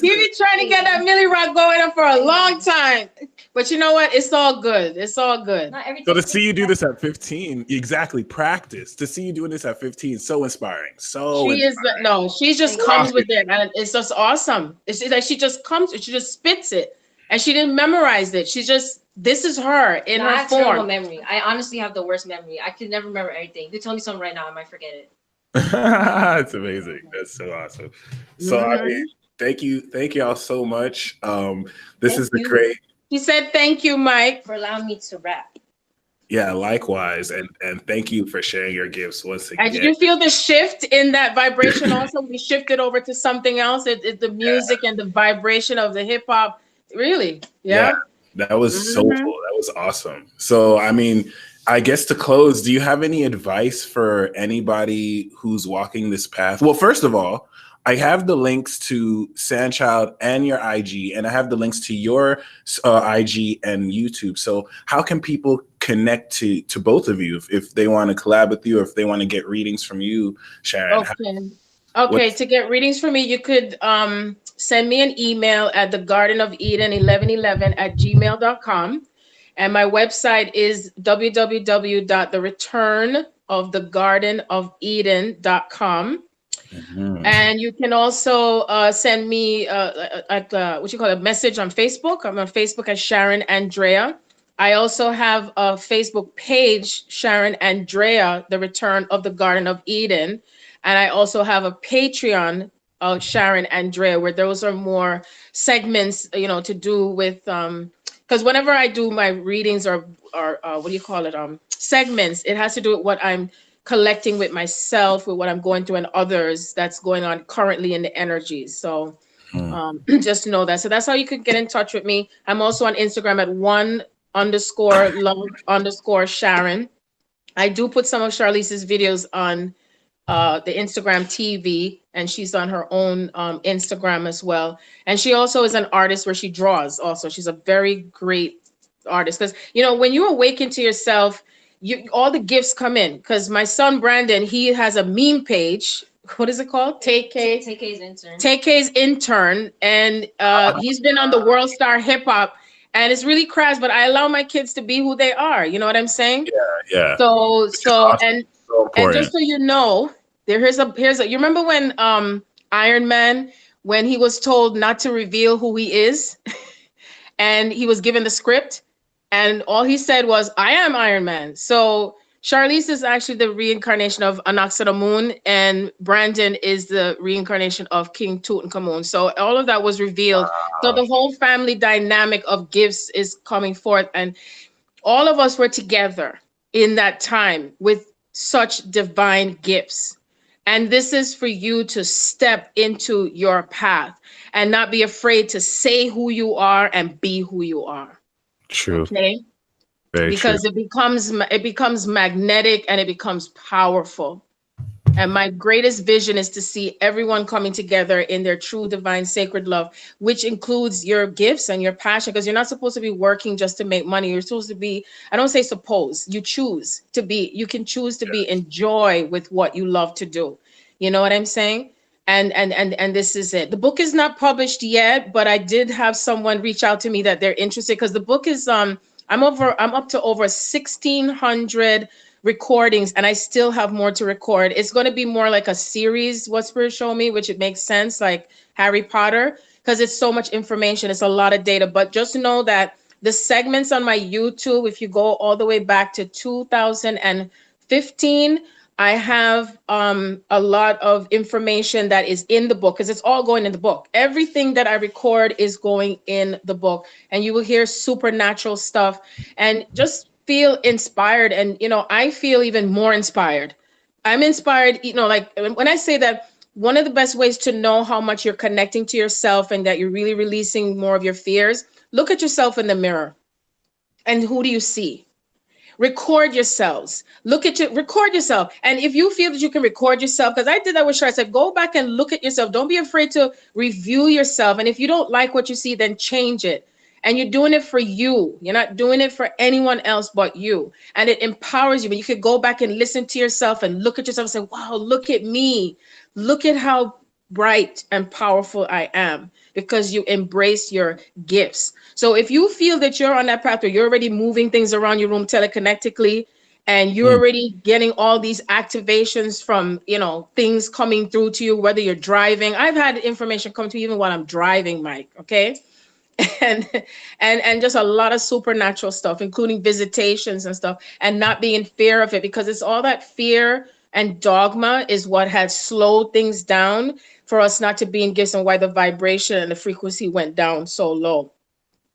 He been trying to get that Millie Rock going up for a long time. But you know what? It's all good. It's all good. So to see you do this at 15, exactly, practice. To see you doing this at 15, so inspiring. She just comes with it, and it's just awesome. It's like she just spits it, and she didn't memorize it. This is her in her form. Memory. I honestly have the worst memory. I could never remember everything. You tell me something right now, I might forget it. It's amazing. That's so awesome. So I mean, thank you all so much. This is the great. He said, "Thank you, Mike, for allowing me to rap." Yeah, likewise, and thank you for sharing your gifts once again. And did you feel the shift in that vibration? Also, we shifted over to something else. The music and the vibration of the hip hop. Really, yeah. That was soulful. That was awesome. So, I mean, I guess to close, do you have any advice for anybody who's walking this path? Well, first of all, I have the links to Sandchild and your IG, and I have the links to your IG and YouTube. So how can people connect to both of you if they want to collab with you or if they want to get readings from you, Sharon? Okay. To get readings from me, you could send me an email at thegardenofeden1111@gmail.com. And my website is www.thereturnofthegardenofeden.com. And you can also send me a message on Facebook. I'm on Facebook as Sharon Andrea. I also have a Facebook page, Sharon Andrea, The Return of the Garden of Eden. And I also have a Patreon of Sharon Andrea, where those are more segments, to do with, because whenever I do my readings or segments, it has to do with what I'm collecting with myself, with what I'm going through and others that's going on currently in the energies. So just know that. So that's how you could get in touch with me. I'm also on Instagram at @1_love_Sharon. I do put some of Charlize's videos on the Instagram TV, and she's on her own Instagram as well. And she also is an artist where she draws also. She's a very great artist because, when you awaken to yourself, all the gifts come in. Because my son Brandon, he has a meme page. What is it called? TK's intern, and he's been on the World Star Hip Hop, and it's really crass. But I allow my kids to be who they are. You know what I'm saying? Yeah. So and just so you know, here's a. You remember when Iron Man, when he was told not to reveal who he is, and he was given the script. And all he said was, "I am Iron Man." So Charlize is actually the reincarnation of Anaxadamun, and Brandon is the reincarnation of King Tutankhamun. So all of that was revealed. So the whole family dynamic of gifts is coming forth. And all of us were together in that time with such divine gifts. And this is for you to step into your path and not be afraid to say who you are and be who you are. True. Okay. Because it becomes magnetic and it becomes powerful. And my greatest vision is to see everyone coming together in their true divine sacred love, which includes your gifts and your passion, because you're not supposed to be working just to make money. You're supposed to be, I don't say suppose, you choose to be, you can choose to be in joy with what you love to do. You know what I'm saying? And this is it. The book is not published yet, but I did have someone reach out to me that they're interested, because the book is I'm up to over 1,600 recordings, and I still have more to record. It's going to be more like a series, what Spirit showed me, which it makes sense, like Harry Potter, because it's so much information. It's a lot of data. But just know that the segments on my YouTube, if you go all the way back to 2015, I have a lot of information that is in the book because it's all going in the book. Everything that I record is going in the book, and you will hear supernatural stuff and just feel inspired. And, you know, I feel even more inspired. I'm inspired, you know, like when I say that one of the best ways to know how much you're connecting to yourself and that you're really releasing more of your fears, look at yourself in the mirror. And who do you see? Record yourselves. Record yourself. And if you feel that you can record yourself, because I did that with Sharon, I said, go back and look at yourself. Don't be afraid to review yourself. And if you don't like what you see, then change it. And you're doing it for you. You're not doing it for anyone else but you. And it empowers you. But you could go back and listen to yourself and look at yourself and say, wow, look at me. Look at how bright and powerful I am, because you embrace your gifts. So if you feel that you're on that path where you're already moving things around your room telekinetically, and you're already getting all these activations from, you know, things coming through to you, whether you're driving. I've had information come to me even while I'm driving, Mike. Okay. And just a lot of supernatural stuff, including visitations and stuff, and not being in fear of it, because it's all that fear and dogma is what has slowed things down for us not to be in gifts, and why the vibration and the frequency went down so low.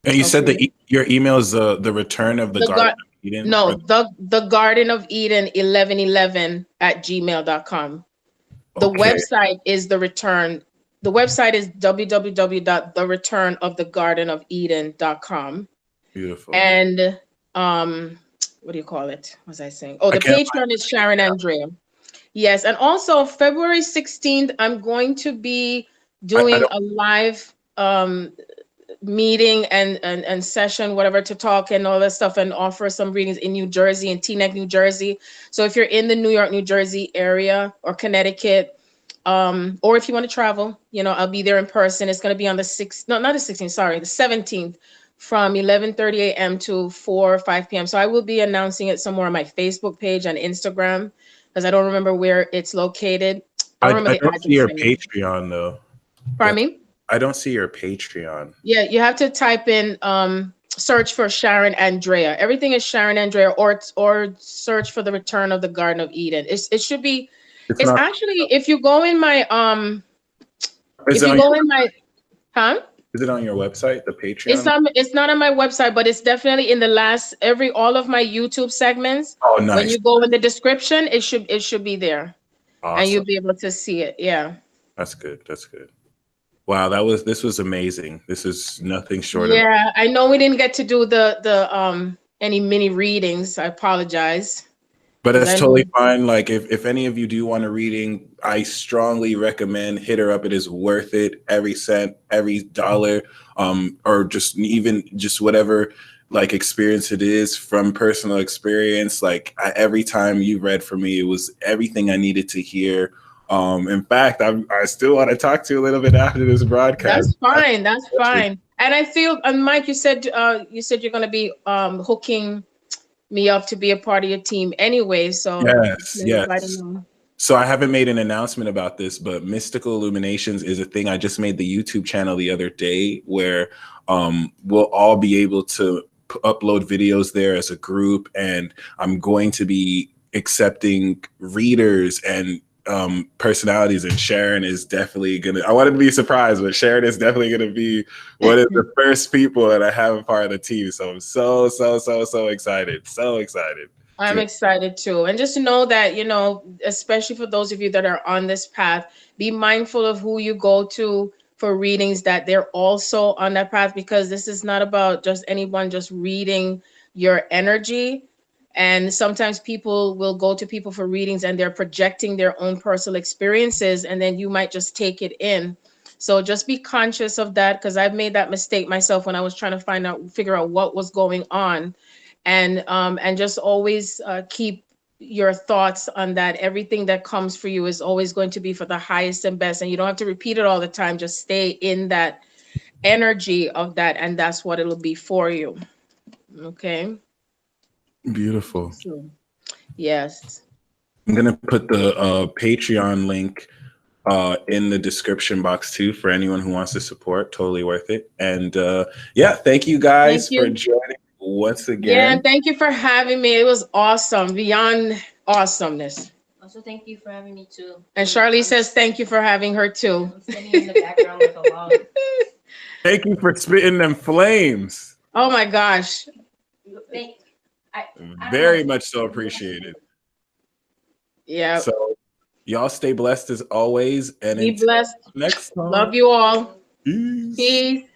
And you said that your email is the return of the Garden of Eden? No, the Garden of Eden 1111 at gmail.com. The website is the return. The website is www.thereturnofthegardenofeden.com. Beautiful. And what do you call it? What was I saying? Oh, the Patreon is Sharon Andrea. Yes, and also February 16th, I'm going to be doing a live meeting and session, whatever, to talk and all that stuff and offer some readings in New Jersey, in Teaneck, New Jersey. So if you're in the New York, New Jersey area or Connecticut, or if you want to travel, you know, I'll be there in person. It's going to be on the 17th from 11:30 a.m. to 4 or 5 p.m. So I will be announcing it somewhere on my Facebook page and Instagram, because I don't remember where it's located. I don't see your Patreon though. Pardon me? I don't see your Patreon. Yeah, you have to type in search for Sharon Andrea. Everything is Sharon Andrea, or search for the Return of the Garden of Eden. It should be. It's actually, if you go in my Is it on your website, the Patreon? It's not on my website, but it's definitely in the all of my YouTube segments. Oh, nice. When you go in the description, it should be there. Awesome. And you'll be able to see it. Yeah. That's good. That's good. Wow, this was amazing. This is nothing short of. Yeah, I know we didn't get to do the any mini readings. I apologize. But that's totally fine. Like if any of you do want a reading, I strongly recommend hit her up. It is worth it. Every cent, every dollar, or just whatever like experience it is from personal experience. Like every time you read for me, it was everything I needed to hear. In fact, I still want to talk to you a little bit after this broadcast. That's fine. And I feel, Mike, you said you're going to be hooking me up to be a part of your team anyway. So yes. So I haven't made an announcement about this, but Mystical Illuminations is a thing. I just made the YouTube channel the other day where we'll all be able to upload videos there as a group, and I'm going to be accepting readers and personalities, and Sharon is definitely I wanted to be surprised, but Sharon is definitely gonna be one of the first people that I have a part of the team. So I'm so excited. So excited. I'm excited too. And just to know that, you know, especially for those of you that are on this path, be mindful of who you go to for readings, that they're also on that path, because this is not about just anyone just reading your energy. And sometimes people will go to people for readings and they're projecting their own personal experiences, and then you might just take it in. So just be conscious of that, because I've made that mistake myself when I was trying to figure out what was going on. And just always keep your thoughts on that. Everything that comes for you is always going to be for the highest and best. And you don't have to repeat it all the time. Just stay in that energy of that, and that's what it'll be for you. Okay. Beautiful. Yes. I'm going to put the Patreon link in the description box too for anyone who wants to support. Totally worth it. And thank you guys for joining once again. Yeah, thank you for having me. It was awesome. Beyond awesomeness. Also, thank you for having me too. And Charlize says thank you for having her too. I'm sitting in the background like a log. Thank you for spitting them flames. Oh my gosh. I Very much so appreciated. Yeah. So y'all stay blessed as always. And be blessed. Next time. Love you all. Peace. Peace.